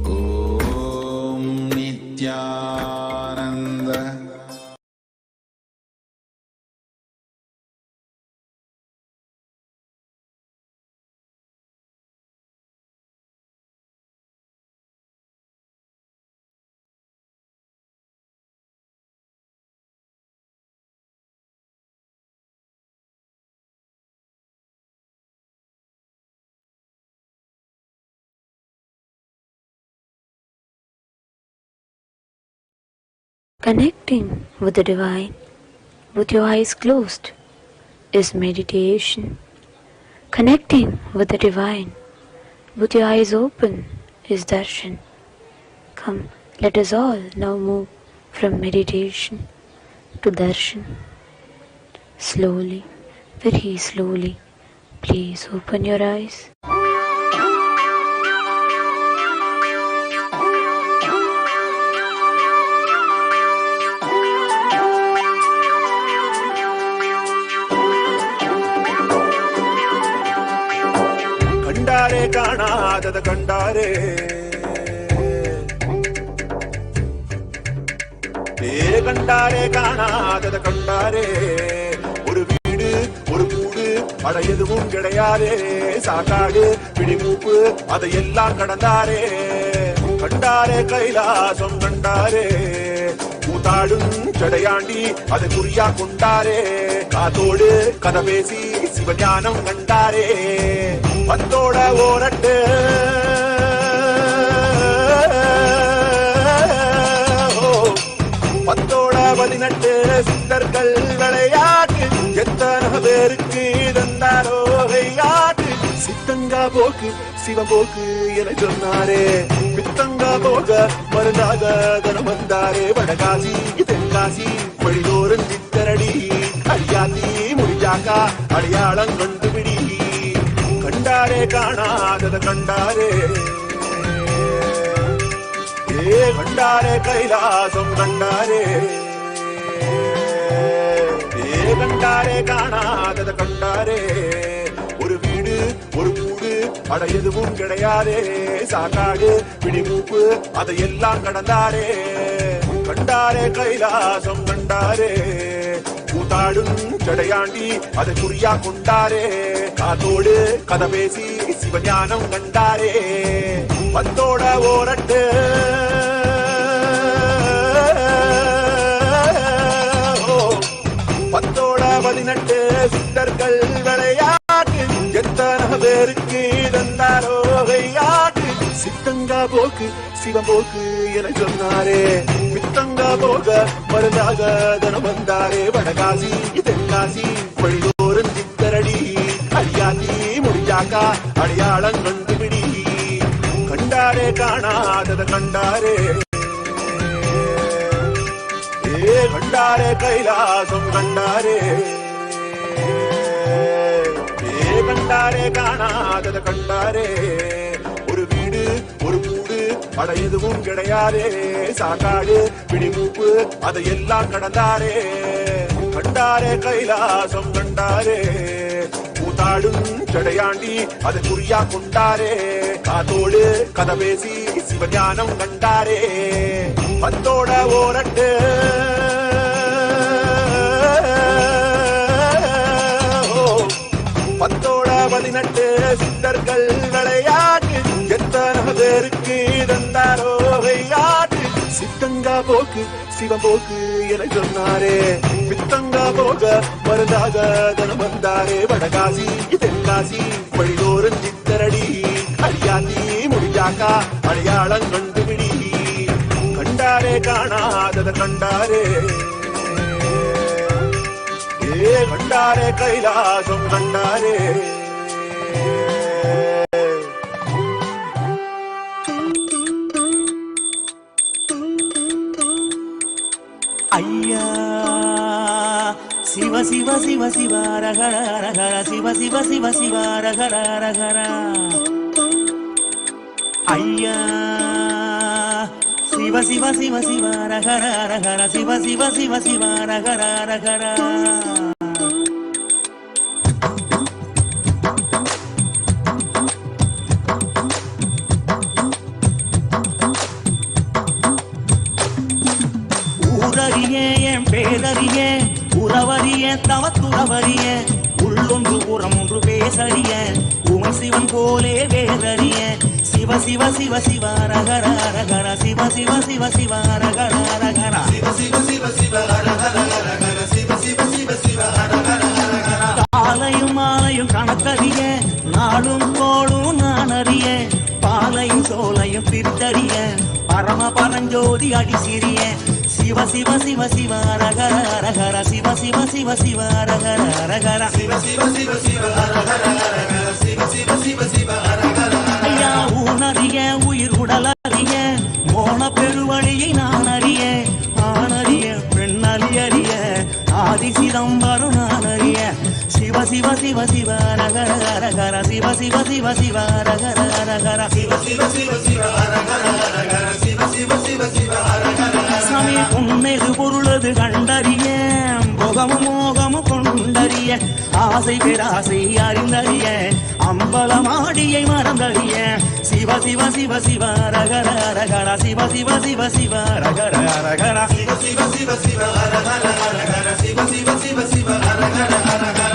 Om Nithyananda.
Connecting with the divine with your eyes closed is meditation. Connecting with the divine with your eyes open is darshan. Come, let us all now move from meditation to darshan. Slowly, very slowly, please open your eyes.
காணாதத கண்டாரே கண்டாரே காணாதத கண்டாரே ஒரு வீடு ஒரு கூடு அட எதுவும் கிடையாதே சாக்காடு பிடிமூப்பு அதையெல்லாம் கடந்தாரே கண்டாரே கைலாசம் கண்டாரே கூத்தாடும் சடையாண்டி அதை குறியா கொண்டாரே காத்தோடு கதை பேசி சிவஞானம் கண்டாரே பத்தோட ஓரட்டு பத்தோட 18 சித்தர்கள் விளையாட்டு எத்தனை பேருக்கு தந்தாரோ விளையாட்டு சித்தங்கா போக்கு சிவபோக்கு என சொன்னாரே பித்தங்கா போக மருந்தாக தனம் வந்தாரே வடகாசி தென்காசி வழிதோறும் சித்தரடி அடியாத்தி முடிஞ்சாக்கா அடையாளம் கண்டுபிடி கண்டாரே காணாதத கண்டாரே கண்டாரே கைலாசம் கண்டாரே கண்டாரே காணாதத கண்டாரே ஒரு வீடு ஒரு கூடு அட எதுவும் கிடையாதே சாக்காடு பிடிமூப்பு அதையெல்லாம் கடந்தாரே கண்டாரே கைலாசம் கண்டாரே கூத்தாடும் சடையாண்டி அதை குறியா கொண்டாரே காத்தோடு கதை பேசி சிவஞானம் கண்டாரே பத்தோட ஓரட்டு பத்தோட 18 சித்தர்கள் விளையாட்டு எத்தனை பேருக்கு தந்தாரோ விளையாட்டு சித்தங்கா போக்கு சிவபோக்கு என சொன்னாரே பித்தங்கா போக மருந்தாக தனம் வந்தாரே வடகாசி தென்காசி வழிதோறும் சித்தரடி அடியாத்தி முடிஞ்சாக்கா அடையாளம் கண்டுபிடி கண்டாரே காணாதத கண்டாரே கண்டாரே கைலாசம் கண்டாரே கண்டாரே காணாதத கண்டாரே ஒரு வீடு ஒரு கூடு அட எதுவும் கிடையாதே சாக்காடு பிடிமூப்பு அதையெல்லாம் கடந்தாரே கண்டாரே கைலாசம் கண்டாரே கூத்தாடும் சடையாண்டி அதை குறியா கொண்டாரே காத்தோடு கதை பேசி சிவஞானம் கண்டாரே பத்தோட ஓரட்டு பத்தோட 18 சித்தர்கள் விளையாட்டு எத்தனை பேருக்கு தந்தாரோ விளையாட்டு சித்தங்கா போக்கு சிவபோக்கு என சொன்னாரே பித்தங்கா போக மருந்தாக தனம் வந்தாரே வடகாசி தென்காசி வழிதோறும் சித்தரடி அடியாத்தி முடிஞ்சாக்கா அடையாளம் கண்டுபிடி கண்டாரே காணாதத கண்டாரே கண்டாரே கைலாசம் கண்டாரே
ஐயா சிவ சிவ சிவ சிவ ரகர ரகர சிவ சிவ சிவ சிவ ரகர ரகர ஐயா சிவ சிவ சிவ சிவ ரகர ரகர சிவ சிவ சிவ சிவ ரகர ரகர ஊரறியே என் பேரறியே உறவறியே தவத்துறவறிய உள்ளொன்று புறம் ஒன்று பேசறிய உமை சிவன் போலே வேதறிய சிவ சிவ சிவ சிவ ரகர ரகர சிவ சிவ சிவ சிவ ரகர ரகர சிவ சிவ சிவ சிவ ரகர ரகர சிவ சிவ சிவ சிவ ரகர ரகர காலையும் மாலையும் கணக்கறிய நாளும் கோளும் நான் அறிய பாலையும் சோலையும் பிரித்தறிய பரம பரஞ்சோதி அடிசிறிய சிவ சிவ சிவ சிவ ரகர ரகர சிவ சிவ சிவ சிவ ரகர ரகர சிவ சிவ சிவ சிவ ரகர ரகர சிவ சிவ சிவ சிவ ரகர ஐயா ஊனறிய உயிர் உடலறிய மோன பெருவழியை நான் அறிய ஆனறிய பெண்ணறிய ஆதி சிதம்பரம் நான் அறிய சிவ சிவ சிவ சிவ ரகர ரகர சிவ சிவ சிவ சிவ ரகர ரகர சிவ சிவ சிவ சிவ ரகர ரகர சிவ சிவ சிவ சிவ ரகர சாமி உன்னது பொருளது கண்டறிய முகமும் மோகமும் கொண்டறிய அறிய ஆசை பேராசை அறிந்தறிய அம்பலமாடியை மறந்தறிய Shiva Shiva Shiva Shiva ரகர ரகர Shiva Shiva Shiva Shiva ரகர ரகர Shiva Shiva Shiva Shiva ரகர ரகர Shiva Shiva Shiva Shiva ரகர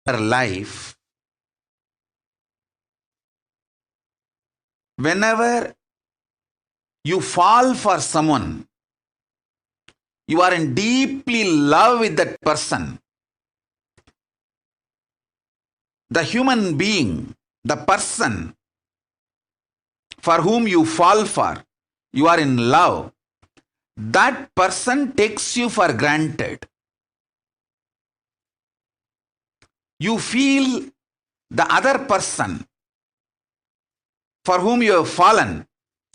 life, whenever you fall for someone, you are in deeply love with that person. The human being, the person for whom you fall for, you are in love. That person takes you for granted. You feel the other person for whom you have fallen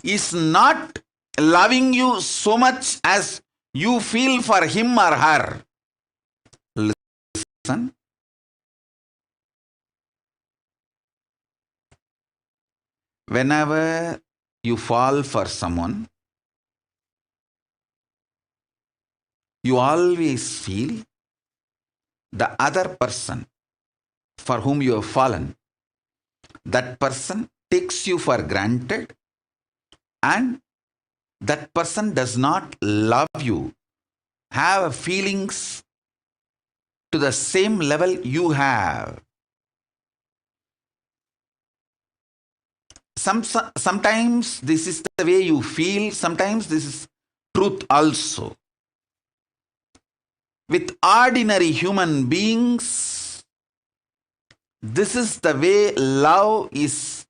is not loving you so much as you feel for him or her. Listen. Whenever you fall for someone, you always feel the other person for whom you have fallen, that person takes you for granted, and that person does not love you, have feelings to the same level you have. Sometimes this is the way you feel, sometimes this is truth also. With ordinary human beings, this is the way love is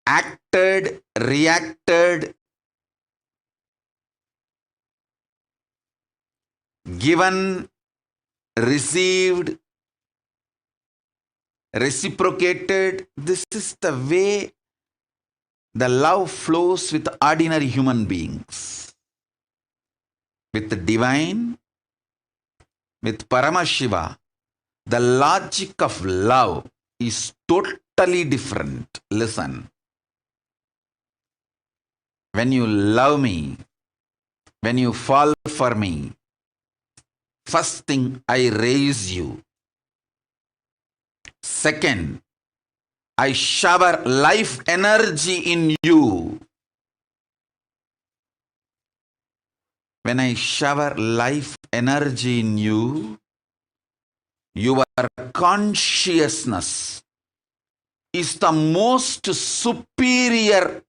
acted, reacted, given, received, reciprocated. This is the way the love flows with ordinary human beings. With the divine, with Paramashiva, the logic of love is totally different. Listen. When you love me, when you fall for me, first thing, I raise you. Second, I shower life energy in you. When I shower life energy in you, your consciousness is the most superior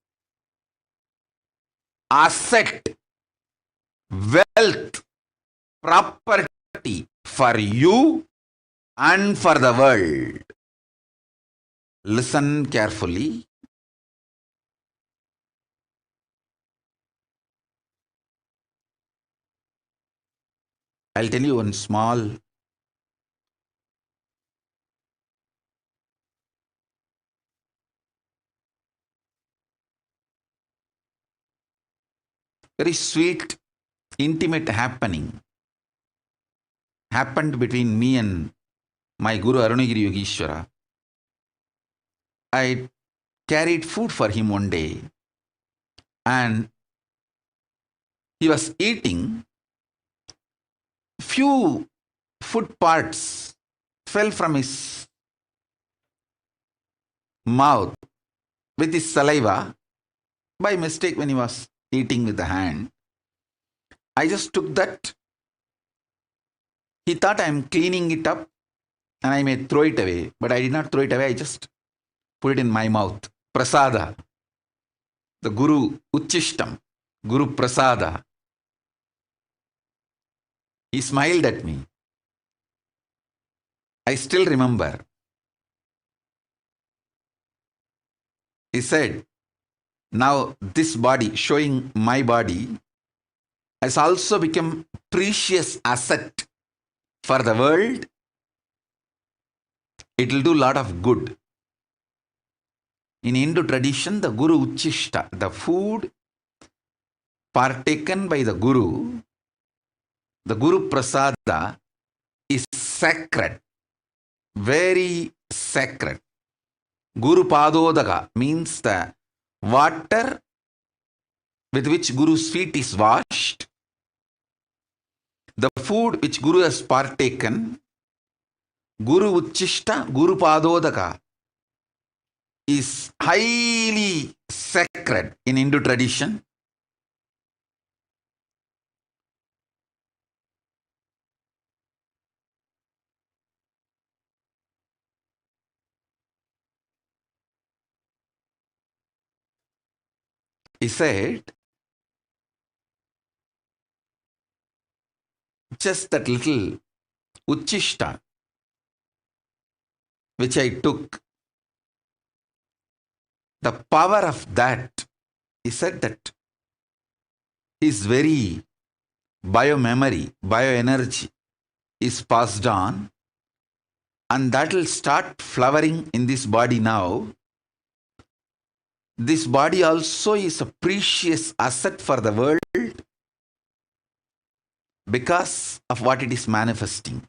asset, wealth, property for you and for the world. Listen carefully. I'll tell you one small very sweet, intimate happened between me and my Guru Arunagiri Yogeshwara. I carried food for him one day and he was eating. Few food parts fell from his mouth with his saliva by mistake when he was eating with the hand. I just took that. He thought I am cleaning it up and I may throw it away, but I did not throw it away. I just put it in my mouth. Prasada. The Guru Uchishtam. Guru Prasada. He smiled at me. I still remember. He said, now this body, showing my body, has also become precious asset for the world. It will do a lot of good. In Hindu tradition, the Guru Uchishta, the food partaken by the Guru Prasada, is sacred, very sacred. Guru Padodaka means the water with which Guru's feet is washed. The food which Guru has partaken, Guru Uchishta, Guru Padodaka, is highly sacred in Hindu tradition. He said, just that little Uchishta which I took, the power of that, he said that his very biomemory, bioenergy is passed on, and that will start flowering in this body now. This body also is a precious asset for the world because of what it is manifesting.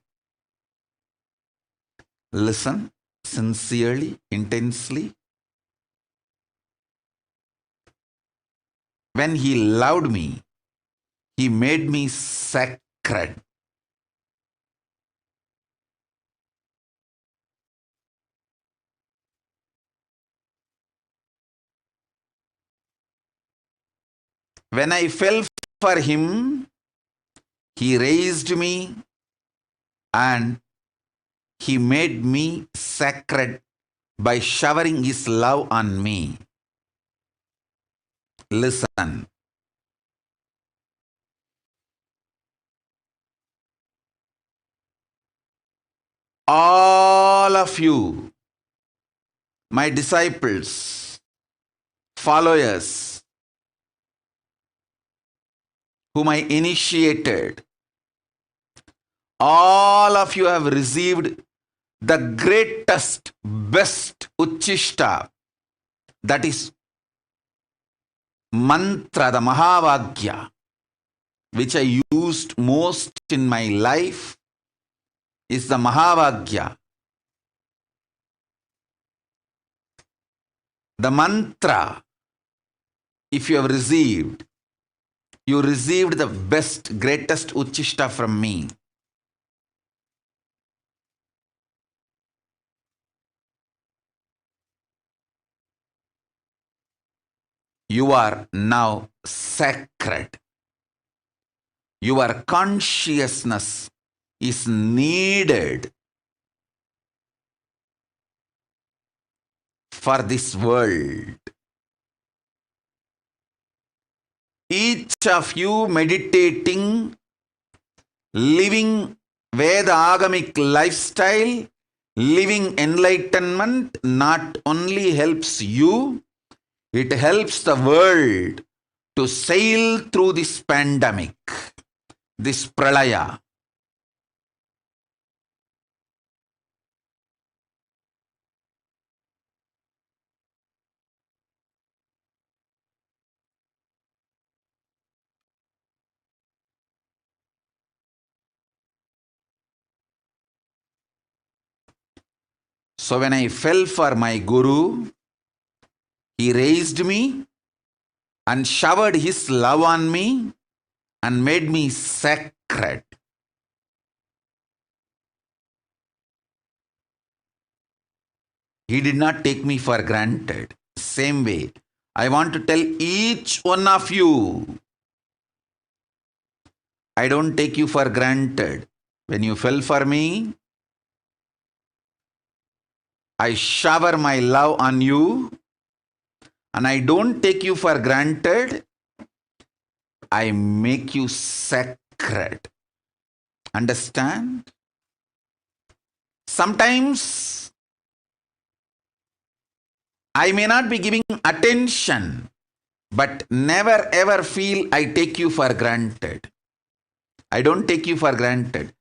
Listen sincerely, intensely. When he loved me, he made me sacred. When I fell for him, he raised me and he made me sacred by showering his love on me. Listen. All of you, my disciples, followers, whom I initiated, all of you have received the greatest, best Uchishta, that is mantra, the Mahavagya, which I used most in my life, is the Mahavagya. The mantra, if you have received, you received the best, greatest Uchishta from me. You are now sacred. Your consciousness is needed for this world. Each of you meditating, living Veda Agamic lifestyle, living enlightenment not only helps you, it helps the world to sail through this pandemic, this pralaya. So when I fell for my Guru, he raised me and showered his love on me and made me sacred. He did not take me for granted. Same way, I want to tell each one of you, I don't take you for granted. When you fell for me, I shower my love on you, and I don't take you for granted. I make you sacred. Understand? Sometimes I may not be giving attention, but never ever feel I take you for granted. I don't take you for granted.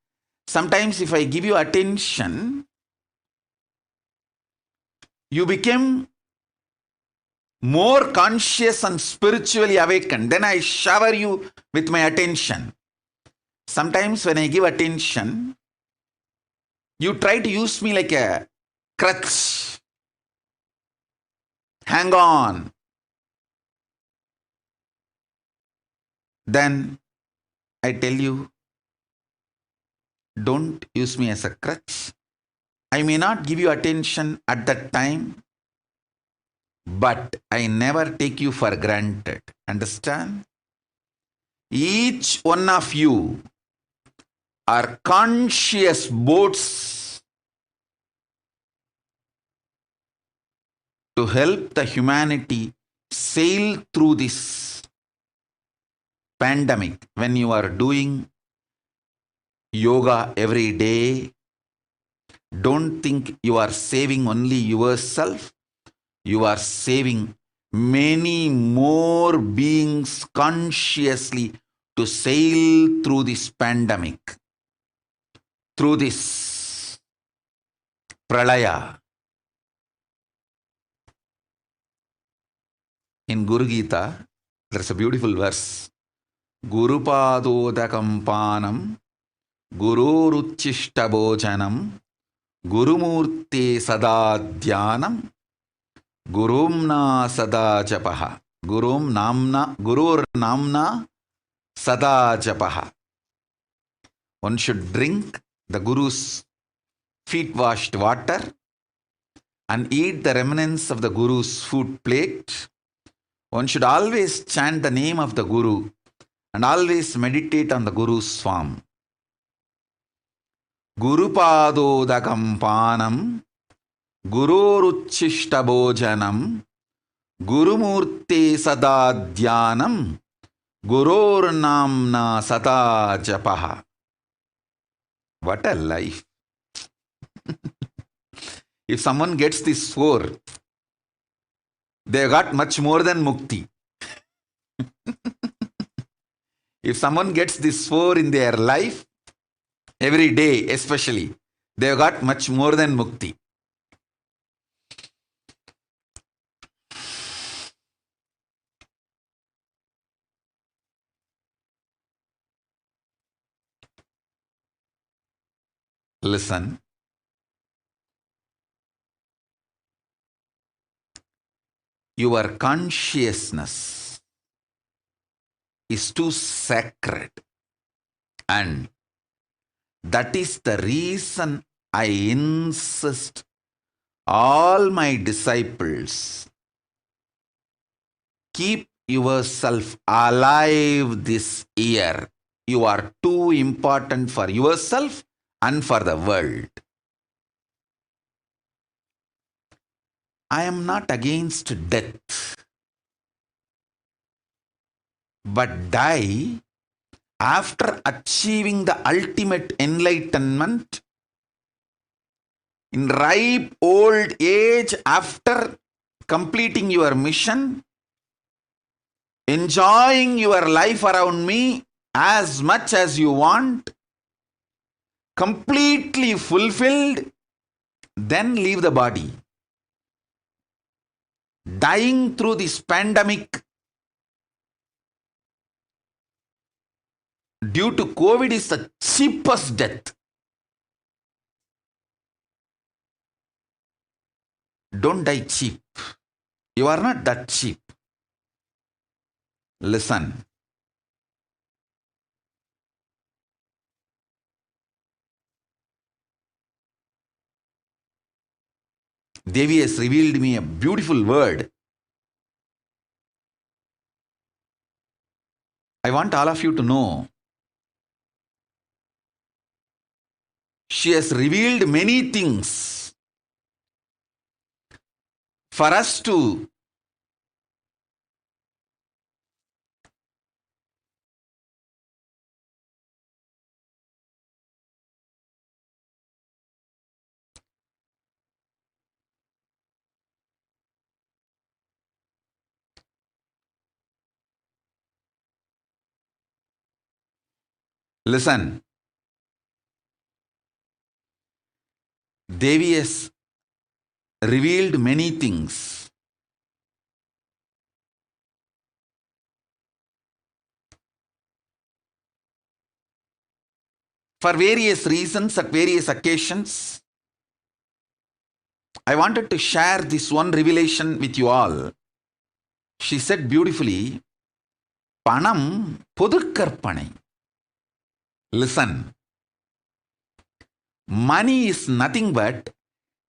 Sometimes if I give you attention, you become more conscious and spiritually awakened. Then I shower you with my attention. Sometimes when I give attention, you try to use me like a crutch. Hang on. Then I tell you, don't use me as a crutch. I may not give you attention at that time, but I never take you for granted. Understand? Each one of you are conscious boats to help the humanity sail through this pandemic, when you are doing yoga every day, don't think you are saving only yourself. You are saving many more beings consciously to sail through this pandemic, through this pralaya. In Guru Gita, there's a beautiful verse. Guru Padodakam Panam, Guru Ruchishtabhojanam, Guru Murti Sadadhyanam, Gurumna Sada Japaha. Gurur Namna Sada Japaha. One should drink the Guru's feet washed water and eat the remnants of the Guru's food plate. One should always chant the name of the Guru and always meditate on the Guru's form. Guru Padodakam Panam, Guru Ruchishtabhojanam, Guru Murti Sadadhyanam, Gurur Namna Sada Japaha. What a life! If someone gets this four, they got much more than mukti. If someone gets this four in their life, every day especially, they got much more than mukti. Listen. Your consciousness is too sacred, and that is the reason I insist all my disciples, keep yourself alive this year. You are too important for yourself and for the world. I am not against death, but die after achieving the ultimate enlightenment, in ripe old age, after completing your mission, enjoying your life around me as much as you want, completely fulfilled, then leave the body. Dying through this pandemic due to COVID is the cheapest death. Don't die cheap. You are not that cheap. Listen. Devi has revealed me a beautiful word. I want all of you to know. She has revealed many things for us to listen. Devi has revealed many things. For various reasons, at various occasions, I wanted to share this one revelation with you all. She said beautifully, Panam Pudukarpanai. Listen. Money is nothing but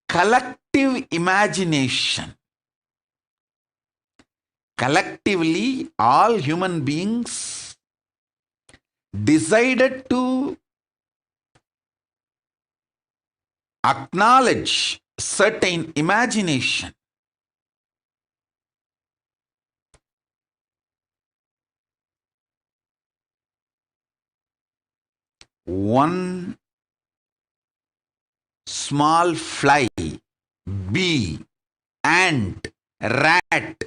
collective imagination. Collectively, all human beings decided to acknowledge certain imagination. one small fly, bee, ant, rat,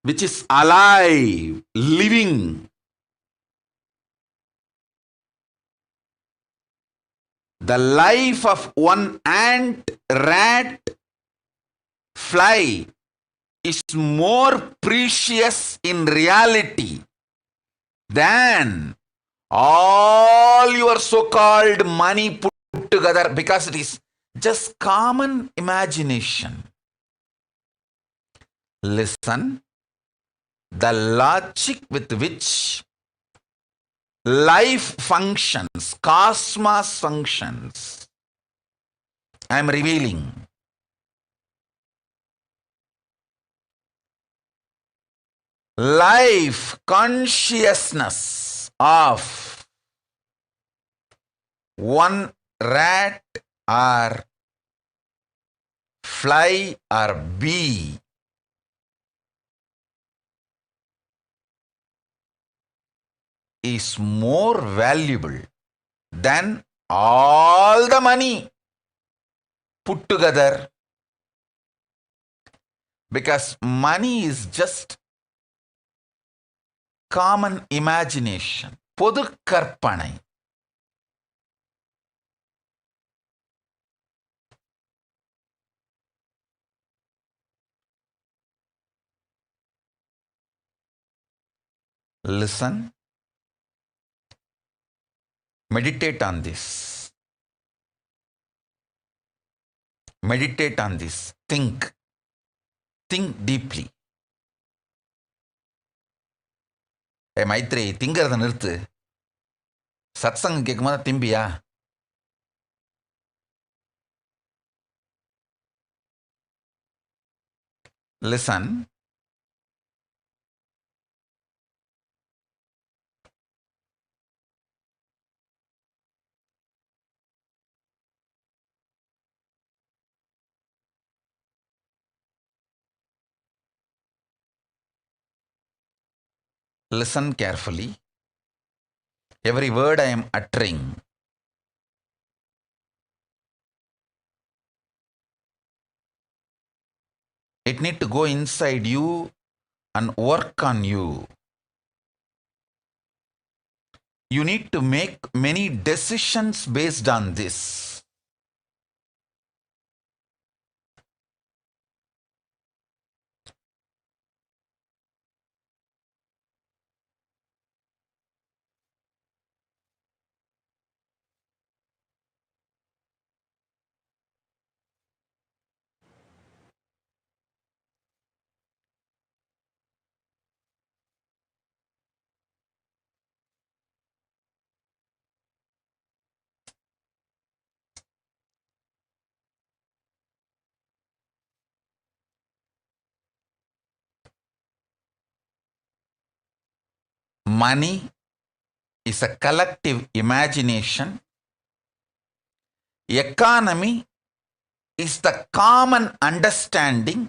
which is alive, living, the life of one ant, rat, fly is more precious in reality than all your so-called money put together, because it is just common imagination. Listen, the logic with which life functions, cosmos functions, I am revealing. Life consciousness of one rat or fly or bee is more valuable than all the money put together, because money is just common imagination, பொது கற்பனை. Listen, meditate on this. Meditate on this. Think. Think deeply. Maithri, திங்கிறத நிறுத்து. சத்சங்கம் கேட்கும் போது திம்பியா? Listen. Listen carefully. Every word I am uttering, it need to go inside you and work on you. You need to make many decisions based on this. Money is a collective imagination. Economy is the common understanding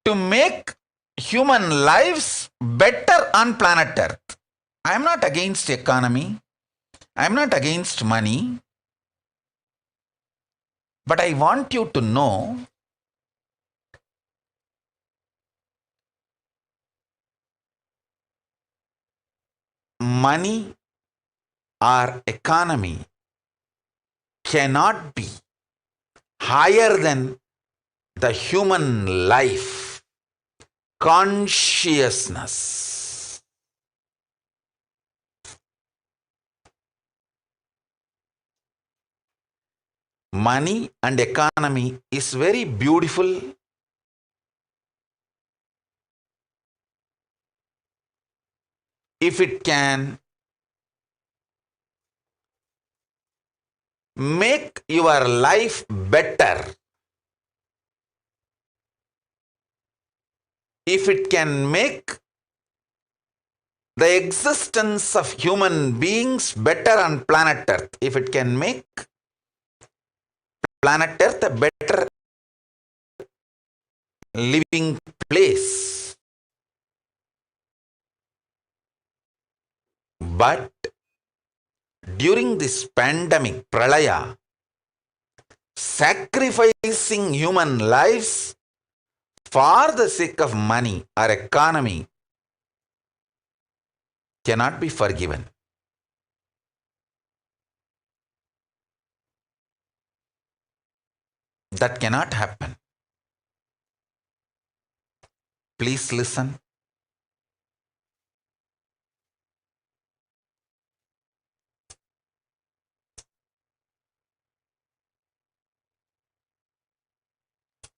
to make human lives better on planet Earth. I am not against economy. I am not against money. But I want you to know money or economy cannot be higher than the human life, consciousness. Money and economy is very beautiful. If it can make your life better, if it can make the existence of human beings better on planet Earth, if it can make planet Earth a better living place, but during this pandemic, pralaya, sacrificing human lives for the sake of money or economy cannot be forgiven. That cannot happen. Please listen.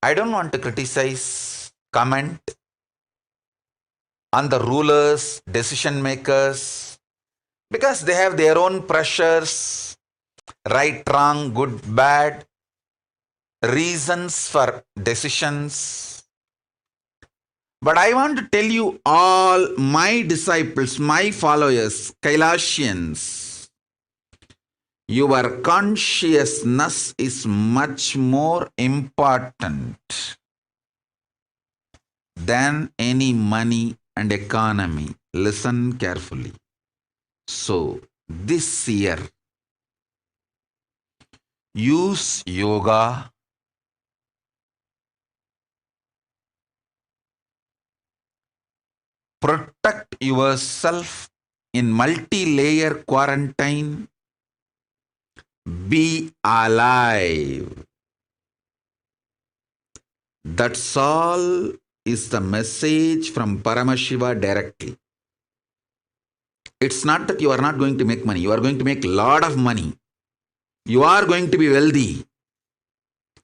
I don't want to criticize, comment on the rulers, decision makers, because they have their own pressures, right, wrong, good, bad, reasons for decisions. But I want to tell you all, my disciples, my followers, Kailasians, your consciousness is much more important than any money and economy. Listen carefully. So, this year, use yoga, protect yourself in multi-layer quarantine, be alive. That's all is the message from Paramashiva directly. It's not that you are not going to make money. You are going to make a lot of money. You are going to be wealthy.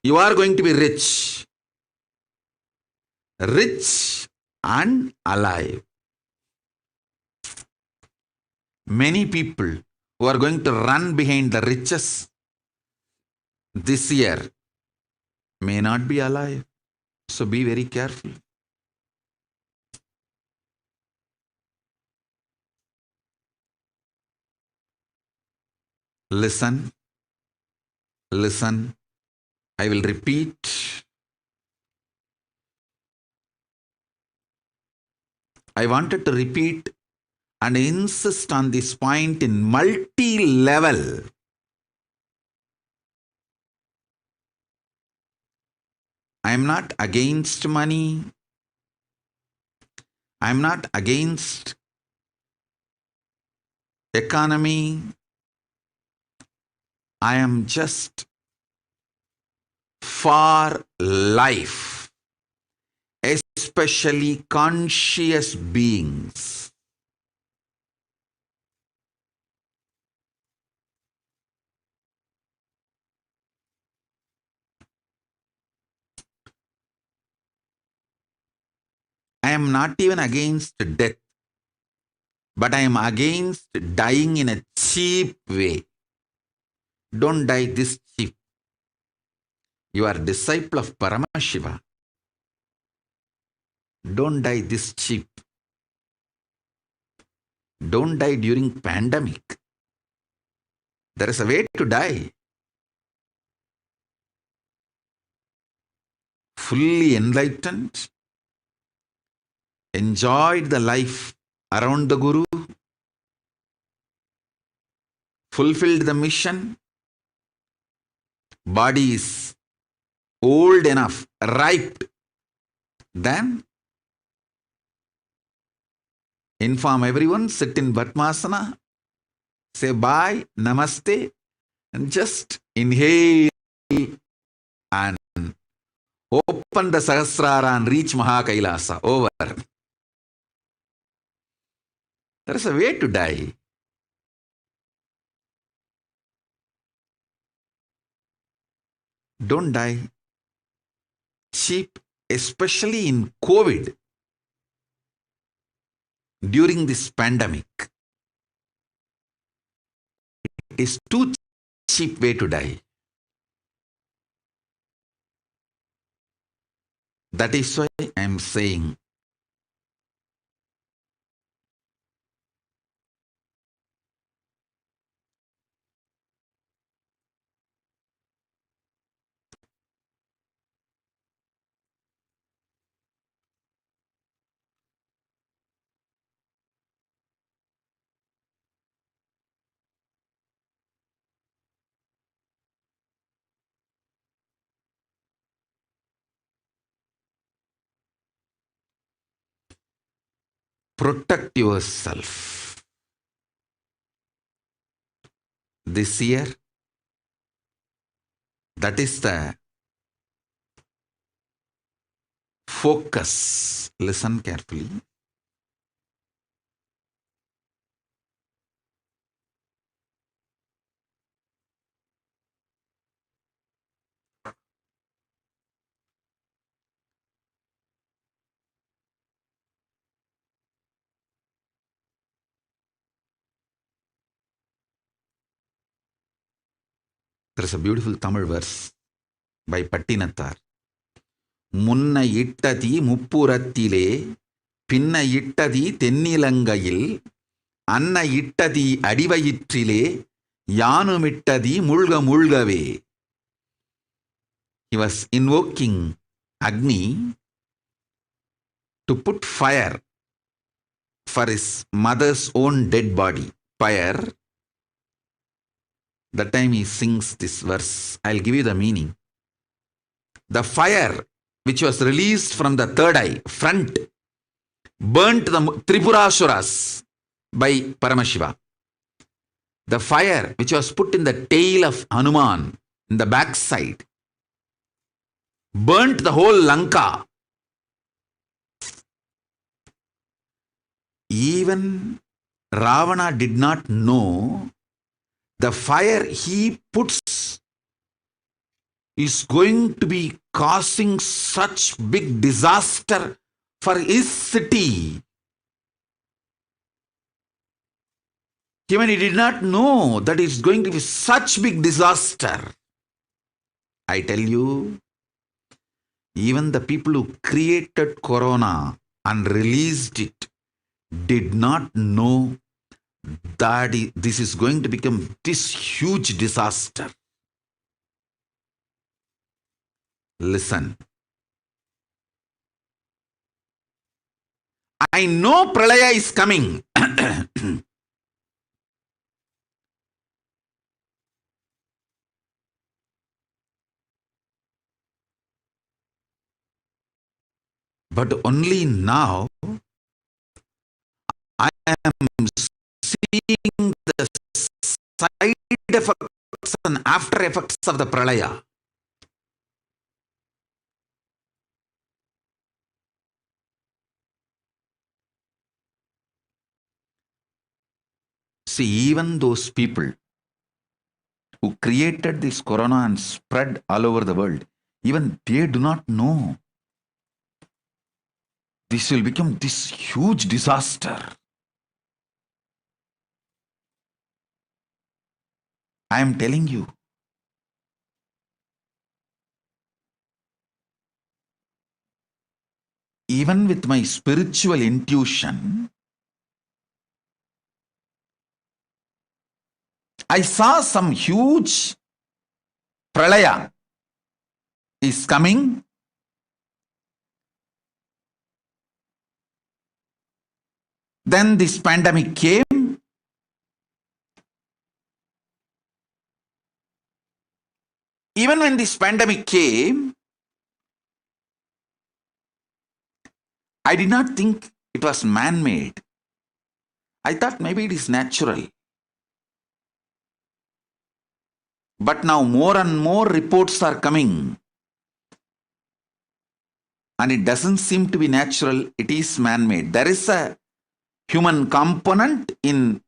You are going to be rich. Rich and alive. Many people who are going to run behind the riches this year may not be alive. So be very careful. Listen. Listen. I will repeat. I wanted to repeat and insist on this point in multi-level. I am not against money. I am not against economy. I am just for life, especially conscious beings. I am not even against death, but I am against dying in a cheap way. Don't die this cheap. You are a disciple of Paramashiva. Don't die this cheap. Don't die during pandemic. There is a way to die. Fully enlightened, enjoyed the life around the Guru, fulfilled the mission, body is old enough, ripe, then inform everyone, sit in Bhatmasana, say bye, namaste, and just inhale and open the Sahasrara and reach Kailasa. Over. There is a way to die. Don't die cheap, especially in COVID, during this pandemic. It is too cheap way to die. That is why I am saying, protect yourself. This year, that is the focus. Listen carefully. There is a beautiful Tamil verse by Pattinatthar. முன்ன இட்டதி முப்புறத்திலே பின்ன இட்டதி தென்னிலங்கையில் அன்ன இட்டதி அடிவயிற்றிலே யானுமிட்டதி முழ்க முழ்கவே. He was invoking Agni to put fire for his mother's own dead body. Fire. That time he sings this verse. I'll give you the meaning. The fire which was released from the third eye, front, burnt the Tripurasuras by Paramashiva. The fire which was put in the tail of Hanuman, in the backside, burnt the whole Lanka. Even Ravana did not know the fire he puts is going to be causing such big disaster for his city. Even he did not know that it's going to be such big disaster. I tell you, even the people who created Corona and released it did not know that this is going to become this huge disaster. Listen. I know Pralaya is coming. But only now I am seeing the side effects and after effects of the Pralaya. See, even those people who created this corona and spread all over the world, even they do not know this will become this huge disaster. I am telling you. Even with my spiritual intuition, I saw some huge pralaya is coming. Then this pandemic came. Even when this pandemic came, I did not think it was man-made. I thought maybe it is natural. But now more and more reports are coming. And it doesn't seem to be natural, it is man-made. There is a human component in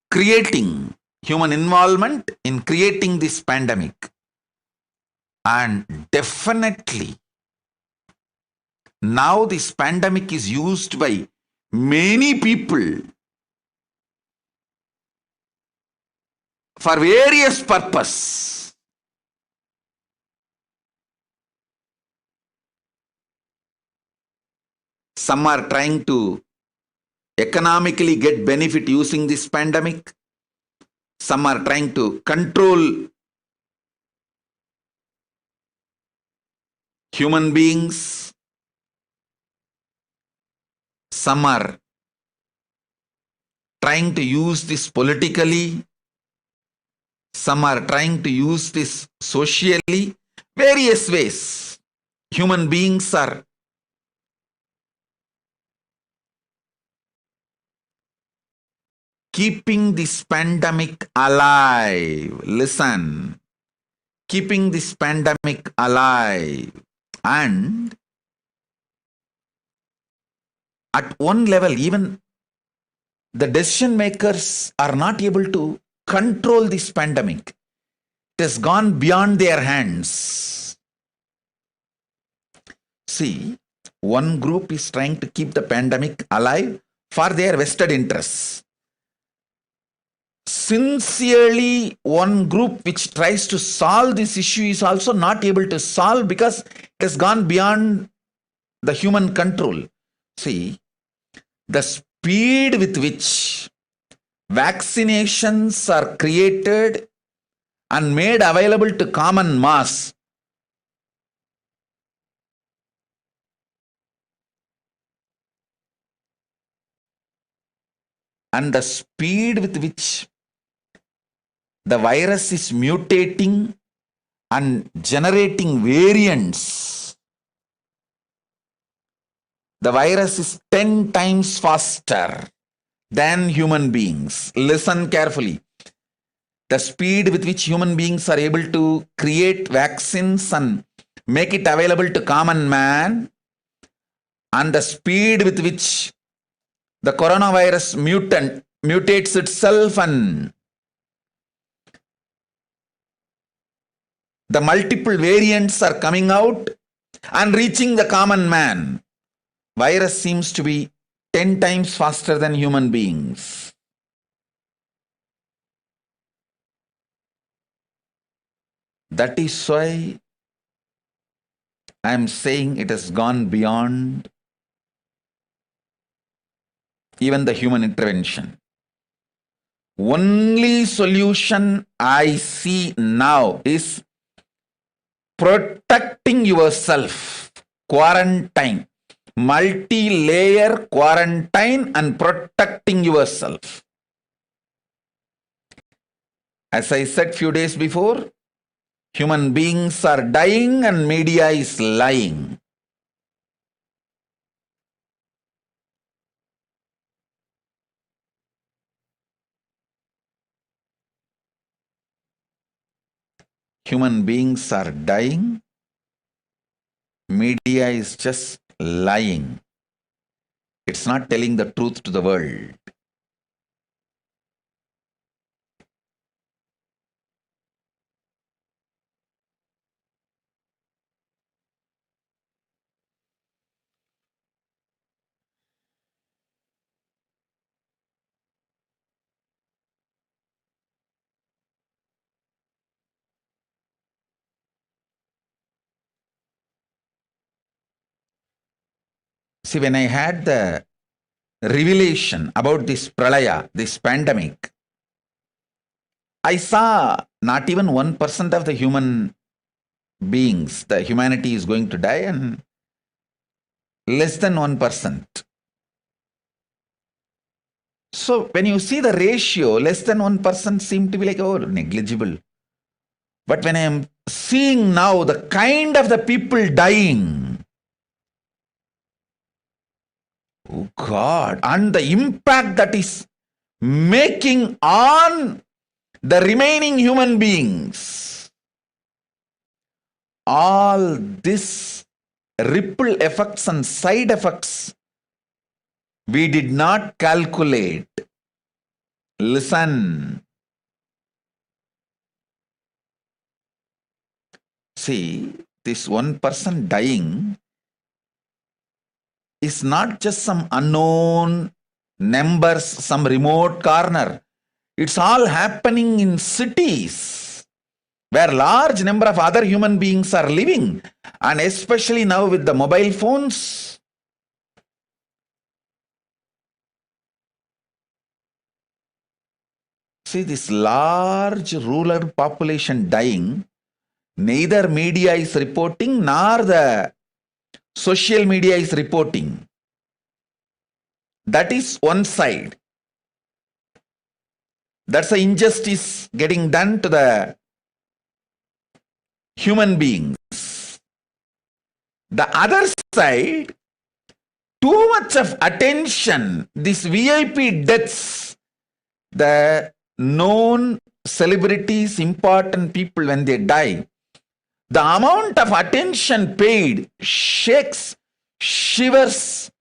creating, human involvement in creating this pandemic. And definitely, now this pandemic is used by many people for various purposes. Some are trying to economically get benefit using this pandemic. Some are trying to control human beings. Some are trying to use this politically. Some are trying to use this socially. Various ways. Human beings are keeping this pandemic alive. Listen, keeping this pandemic alive. And at one level, even the decision makers are not able to control this pandemic. It has gone beyond their hands. See, one group is trying to keep the pandemic alive for their vested interests. Sincerely, one group which tries to solve this issue is also not able to solve because it has gone beyond the human control. See, the speed with which vaccinations are created and made available to common mass and the speed with which the virus is mutating and generating variants. The virus is 10 times faster than human beings. Listen carefully. The speed with which human beings are able to create vaccines and make it available to common man, and the speed with which the coronavirus mutates itself and the multiple variants are coming out and reaching the common man. Virus seems to be 10 times faster than human beings. That is why I am saying it has gone beyond even the human intervention. Only solution I see now is protecting yourself. Quarantine. Multi-layer quarantine and protecting yourself. As I said few days before, human beings are dying and media is lying. Human beings are dying. Media is just lying. It's not telling the truth to the world. See, when I had the revelation about this pralaya, this pandemic, I saw not even 1% of the human beings, the humanity is going to die, and less than 1%. So when you see the ratio, less than 1% seem to be like, oh, negligible. But when I am seeing now the kind of the people dying, oh God, and the impact that is making on the remaining human beings, all this ripple effects and side effects we did not calculate. Listen. See, this one person dying is not just some unknown numbers, some remote corner. It's all happening in cities where large number of other human beings are living, and especially now with the mobile phones. See, this large rural population dying, neither media is reporting nor the social media is reporting. That is one side. That's the injustice getting done to the human beings. The other side, too much of attention, these VIP deaths the known celebrities, important people, when they die, the amount of attention paid shakes, shivers,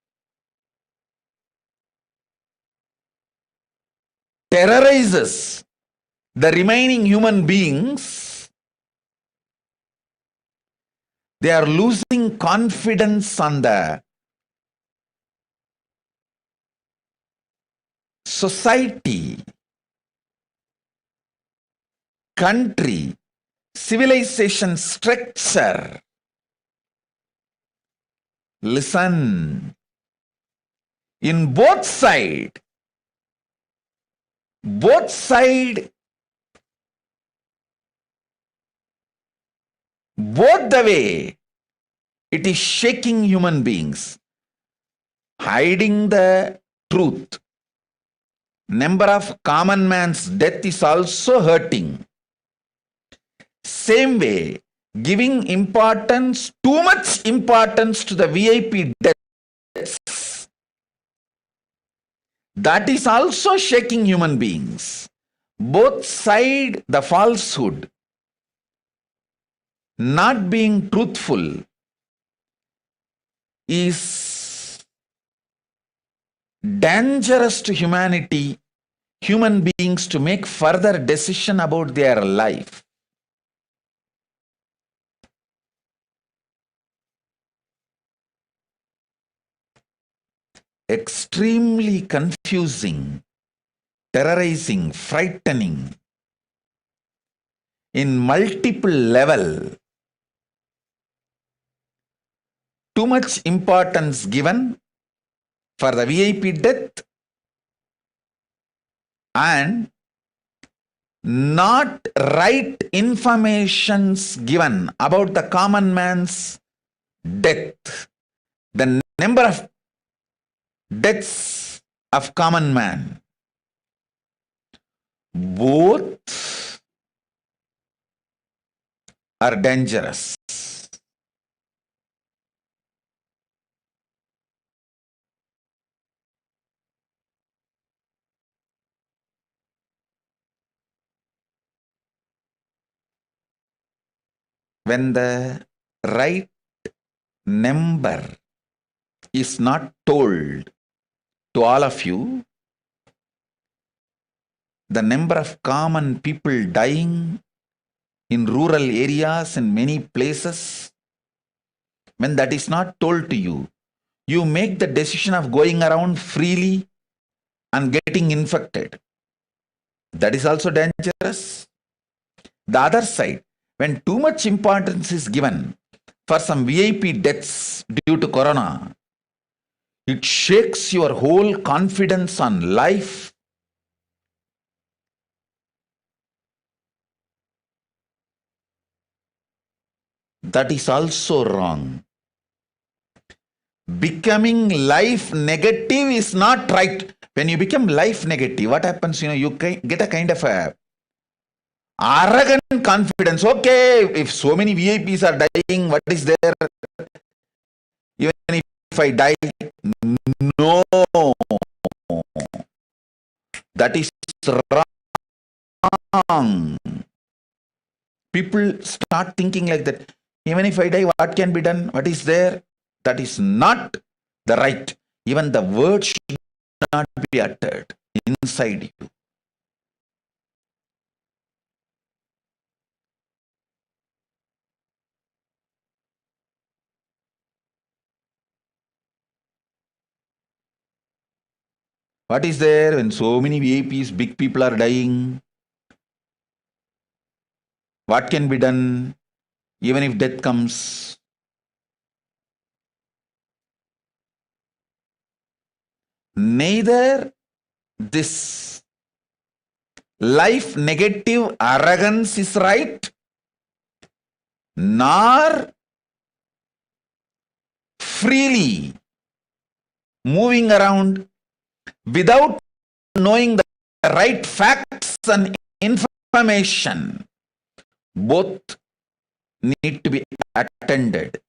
terrorizes the remaining human beings. They are losing confidence on the society, country, civilization structure. Listen, in both side, both the way, it is shaking human beings, hiding the truth. Number of common man's death is also hurting. Same way, giving importance, too much importance to the VIP deaths, that is also shaking human beings. Both side, the falsehood, not being truthful, is dangerous to humanity, human beings, to make further decision about their life. Extremely confusing, terrorizing, frightening, in multiple level. Too much importance given for the VIP death and not right informations given about the common man's death. The number of deaths of common man, both are dangerous. When the right number is not told to all of you, the number of common people dying in rural areas and many places, when that is not told to you, you make the decision of going around freely and getting infected. That is also dangerous. The other side, when too much importance is given for some VIP deaths due to corona, it shakes your whole confidence on life. That is also wrong. Becoming life negative is not right. When you become life negative, what happens? You get a kind of a arrogant confidence. Okay, if so many VIPs are dying, what is there? Even if I die, no, that is wrong. People start thinking like that. Even if I die, what can be done? What is there? That is not the right. Even the word should not be uttered inside you. What is there when so many VIPs, big people are dying? What can be done even if death comes? Neither this life negative arrogance is right, nor freely moving around without knowing the right facts and information. Both need to be attended.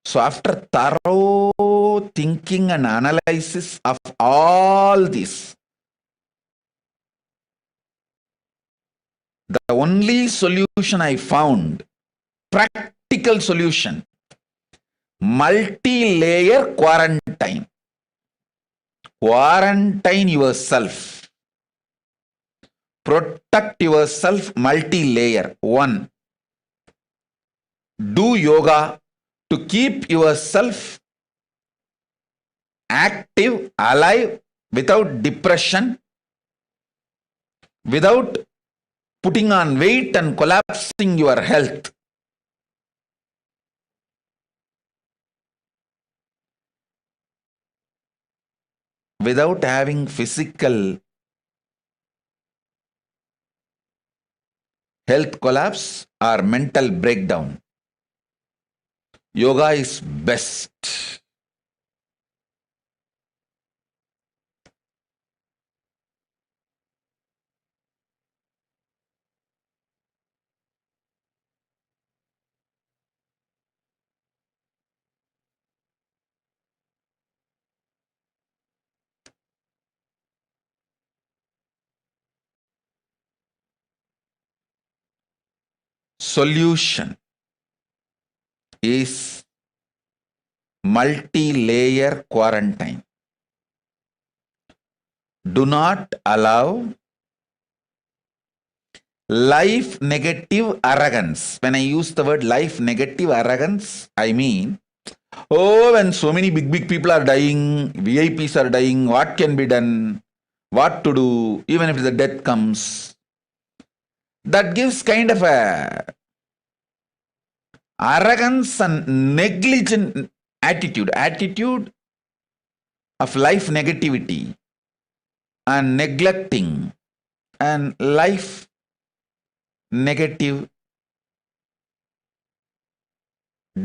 So after thorough thinking and analysis of all this, the only solution I found, practical solution, multi-layer quarantine. Quarantine yourself. Protect yourself, multi-layer. 1. Do yoga to keep yourself active, alive, without depression, without putting on weight and collapsing your health. Without having physical health collapse or mental breakdown. Yoga is best. Solution is multi-layer quarantine. Do not allow life negative arrogance. When I use the word life negative arrogance, I mean, oh, when so many big people are dying, VIPs are dying, what can be done? What to do, even if the death comes? That gives kind of a arrogance and negligent attitude of life negativity and neglecting and life negative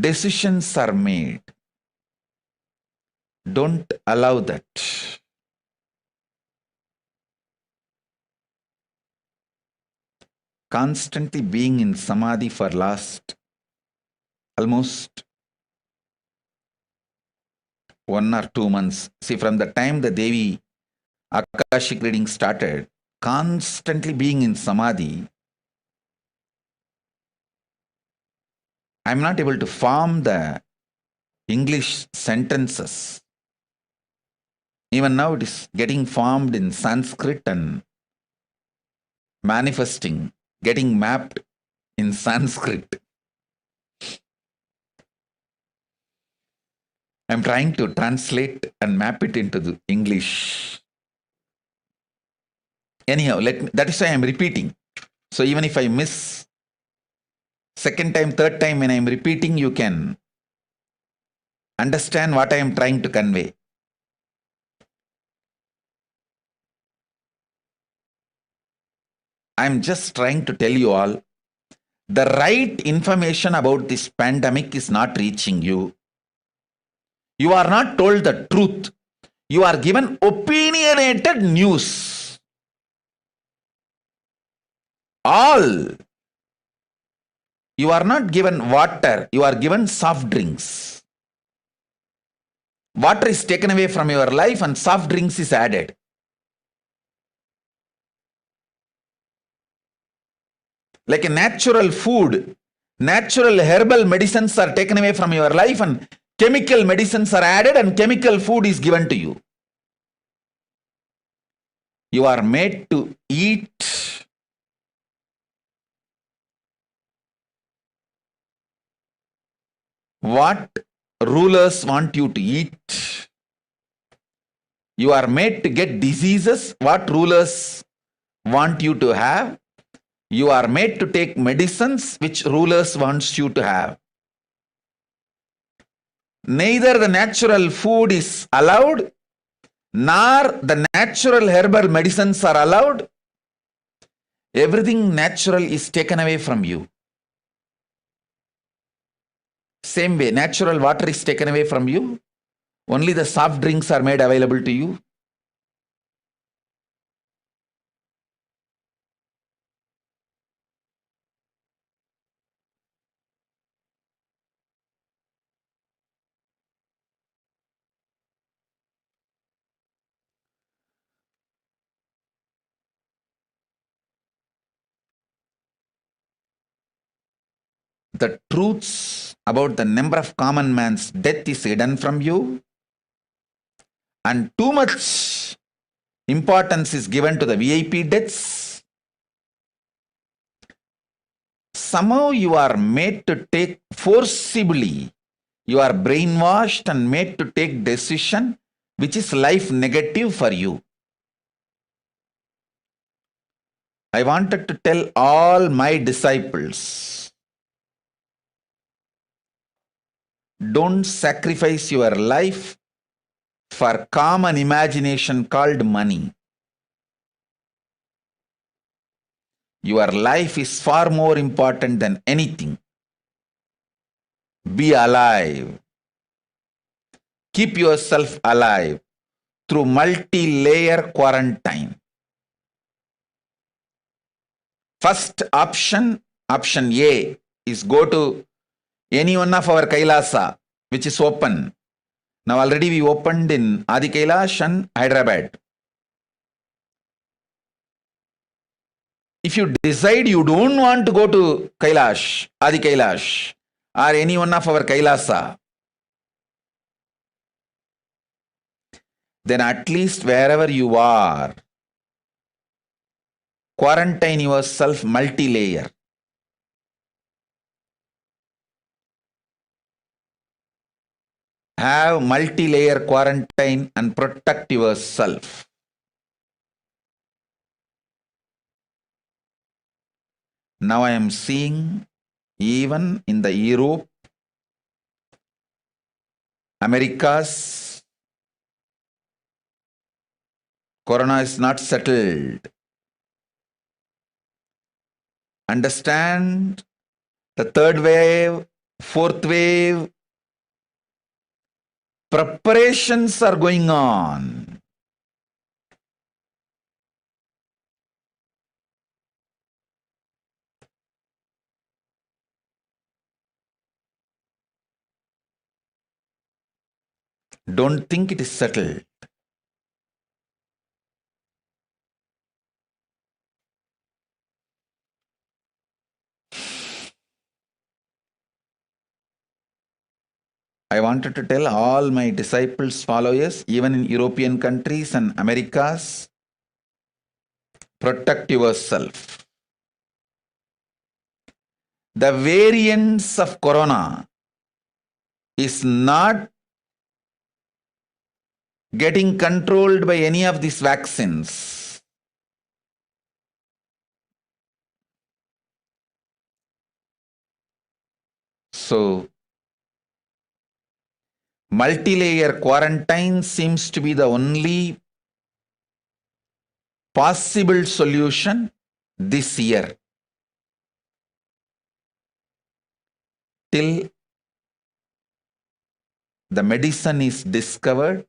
decisions are made. Don't allow that. Constantly being in samadhi for last almost 1 or 2 months. See, from the time the Devi Akashic reading started, constantly being in samadhi, I'm not able to form the English sentences. Even now it is getting formed in Sanskrit and manifesting, getting mapped in Sanskrit. I'm trying to translate and map it into the English. Anyhow, that is why I'm repeating. So even if I miss second time, third time when I'm repeating, you can understand what I am trying to convey. I'm just trying to tell you all, the right information about this pandemic is not reaching you. You are not told the truth. You are given opinionated news. All. You are not given water. You are given soft drinks. Water is taken away from your life and soft drinks is added. Like a natural food, natural herbal medicines are taken away from your life and chemical medicines are added and chemical food is given to you. You are made to eat what rulers want you to eat. You are made to get diseases what rulers want you to have. You are made to take medicines which rulers wants you to have. Neither the natural food is allowed, nor the natural herbal medicines are allowed. Everything natural is taken away from you. Same way, natural water is taken away from you. Only the soft drinks are made available to you. the truths about the number of common man's death is hidden from you, and too much importance is given to the VIP deaths. Somehow you are made to take forcibly, you are brainwashed and made to take decision which is life negative for you. I wanted to tell all my disciples, don't sacrifice your life for common imagination called money. Your life is far more important than anything. Be alive. Keep yourself alive through multi-layer quarantine. First option A, is go to any one of our Kailasa, which is open. Now already we opened in Adi Kailash and Hyderabad. If you decide you don't want to go to Kailash, Adi Kailash, or any one of our Kailasa, then at least wherever you are, quarantine yourself multi-layer. Have multi-layer quarantine and protect yourself. Now I am seeing even in the Europe, Americas, Corona is not settled. Understand the third wave, fourth wave, preparations are going on. Don't think it is settled. I wanted to tell all my disciples, followers, even in European countries and Americas, protect yourself. The variants of Corona is not getting controlled by any of these vaccines. So, multi-layer quarantine seems to be the only possible solution this year. Till the medicine is discovered,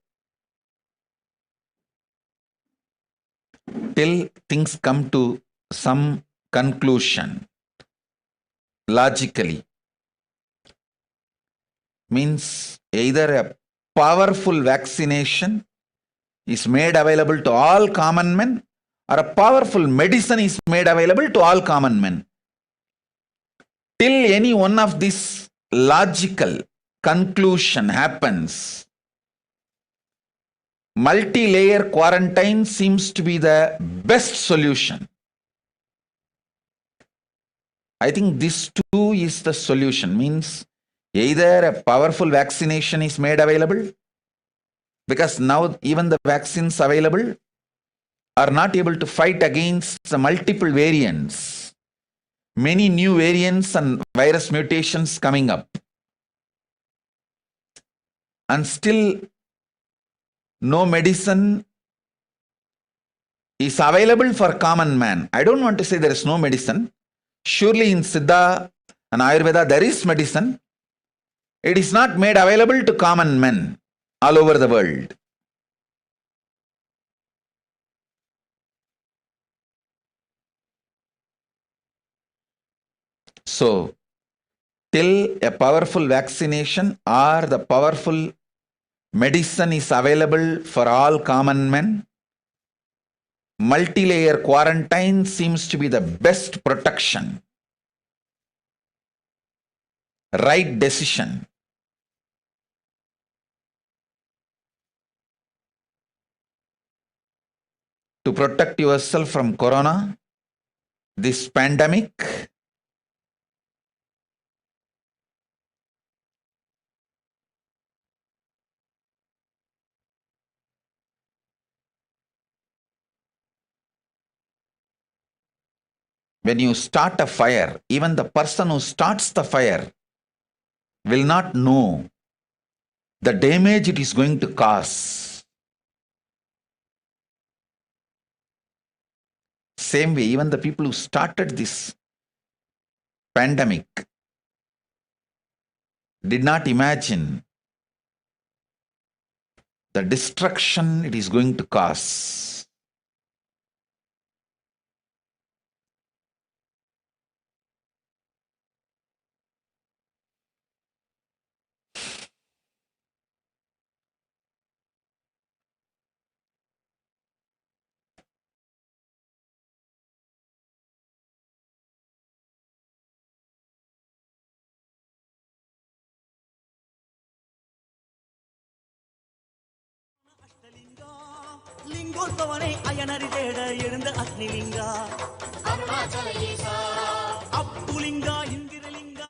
till things come to some conclusion, logically. Means either a powerful vaccination is made available to all common men, or a powerful medicine is made available to all common men. Till any one of these logical conclusion happens, multi-layer quarantine seems to be the best solution. I think this too is the solution. Means either a powerful vaccination is made available, because now even the vaccines available are not able to fight against the multiple variants. Many new variants and virus mutations coming up. And still no medicine is available for common man. I don't want to say there is no medicine. Surely in Siddha and Ayurveda there is medicine. It is not made available to common men all over the world. So, till a powerful vaccination or the powerful medicine is available for all common men, multi-layer quarantine seems to be the best protection. right decision. To protect yourself from corona, this pandemic, when you start a fire, even the person who starts the fire will not know the damage it is going to cause. Same way, even the people who started this pandemic did not imagine the destruction it is going to cause.
லிங்கோத்பவனை அயனறி தேட எழுந்த அக்னிலிங்கா அப்புலிங்கா இந்திரலிங்கா.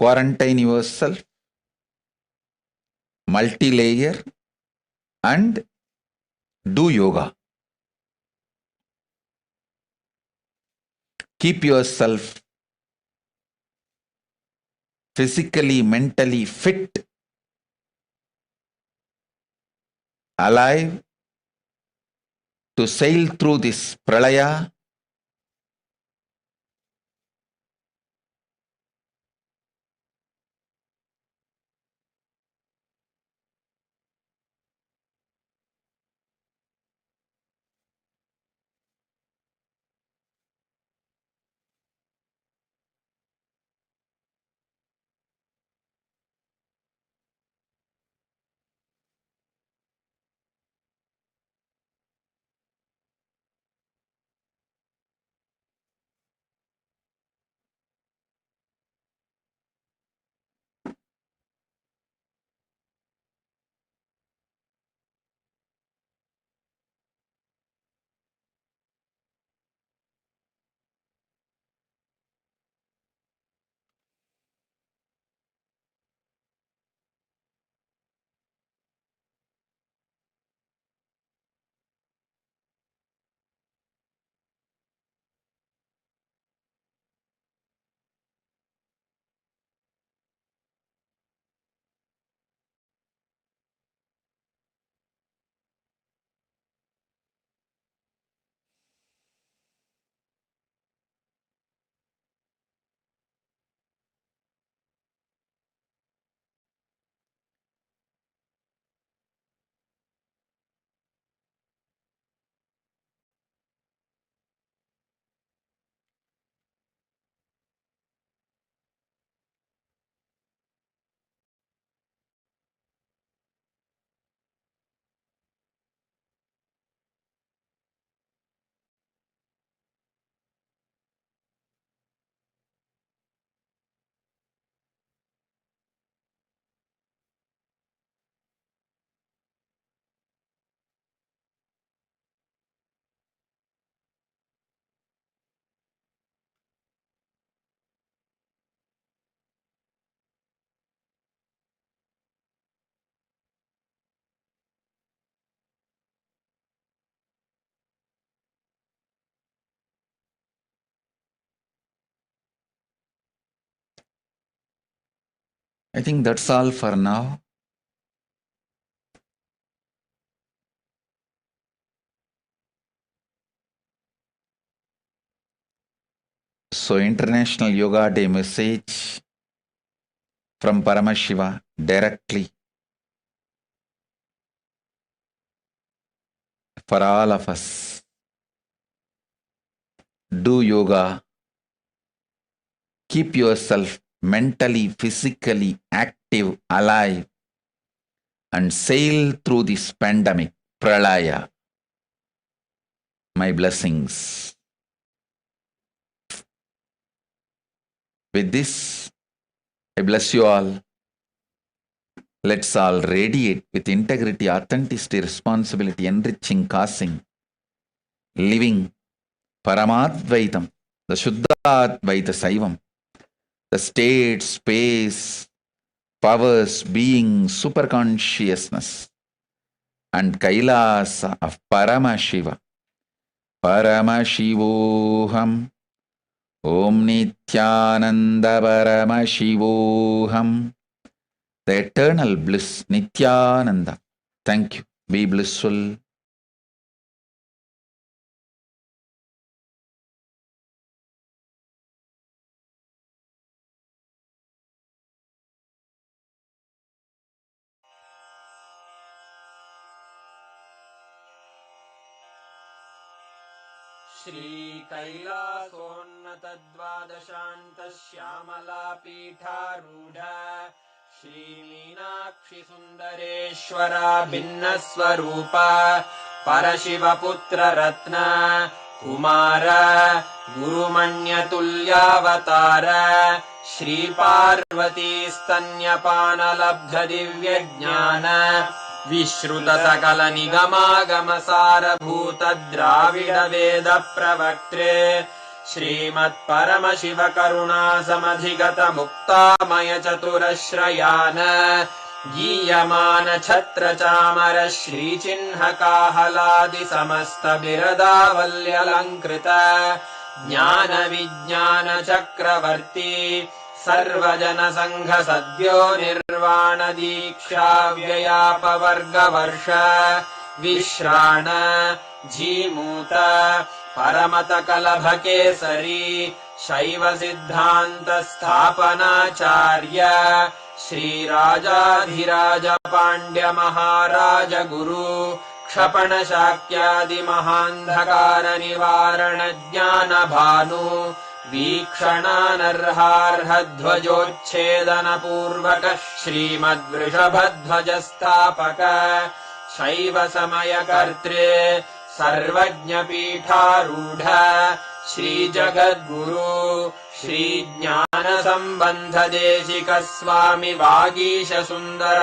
Quarantine yourself, multi-layer, and do yoga. Keep yourself physically, mentally fit, alive, to sail through this pralaya I think that's all for now. So, International Yoga Day message from Paramashiva directly for all of us. Do yoga. Keep yourself mentally, physically active, alive, and sail through this pandemic, pralaya. My blessings. With this, I bless you all. Let's all radiate with integrity, authenticity, responsibility, enriching, causing, living Paramadvaitam, the Shuddhadvaita Saivam, the state, space, powers, being, superconsciousness, and Kailasa of Paramashiva. Paramashivoham. Om Nithyananda Paramashivoham. The eternal bliss, Nithyananda. Thank you. Be blissful.
Shri कैलासोन्नतद्वादशान्तश्यामला पीठारूढ Shri Meenakshi सुन्दरेश्वरा भिन्नस्वरूप परशिवपुत्र रत्न कुमार गुरुमण्यतुल्यावतार श्री पार्वती स्तन्यपानलब्ध दिव्यज्ञान विश्रुत सकल निगमागम सारभूत द्राविड वेद प्रवक्त्रे श्रीमत् परमशिव करुणा समधिगत मुक्तामय चतुरश्रयान गीयमान छत्र चामर श्री चिन्ह काहलादि समस्त बिरदावल्यलंकृत ज्ञान विज्ञान चक्रवर्ती सर्वजन संघ सद्यो निर्वाण दीक्षा व्ययापवर्ग वर्ष विश्राण जीमूत परमत कलभ केसरी शैव सिद्धांत स्थापनाचार्य श्री राजाधिराज पांड्य महाराज गुरु क्षपण शाक्यादि महांधकार निवारण ज्ञान भानु वीक्षणानर्हार्हध्वजोच्छेदन पूर्वक श्रीमद्वृषभध्वज स्थापक शैव समय कर्त्रे सर्वज्ञ पीठारूढ़ श्री जगद्गुरु श्री ज्ञान संबंध देशिक स्वामी वागीश सुंदर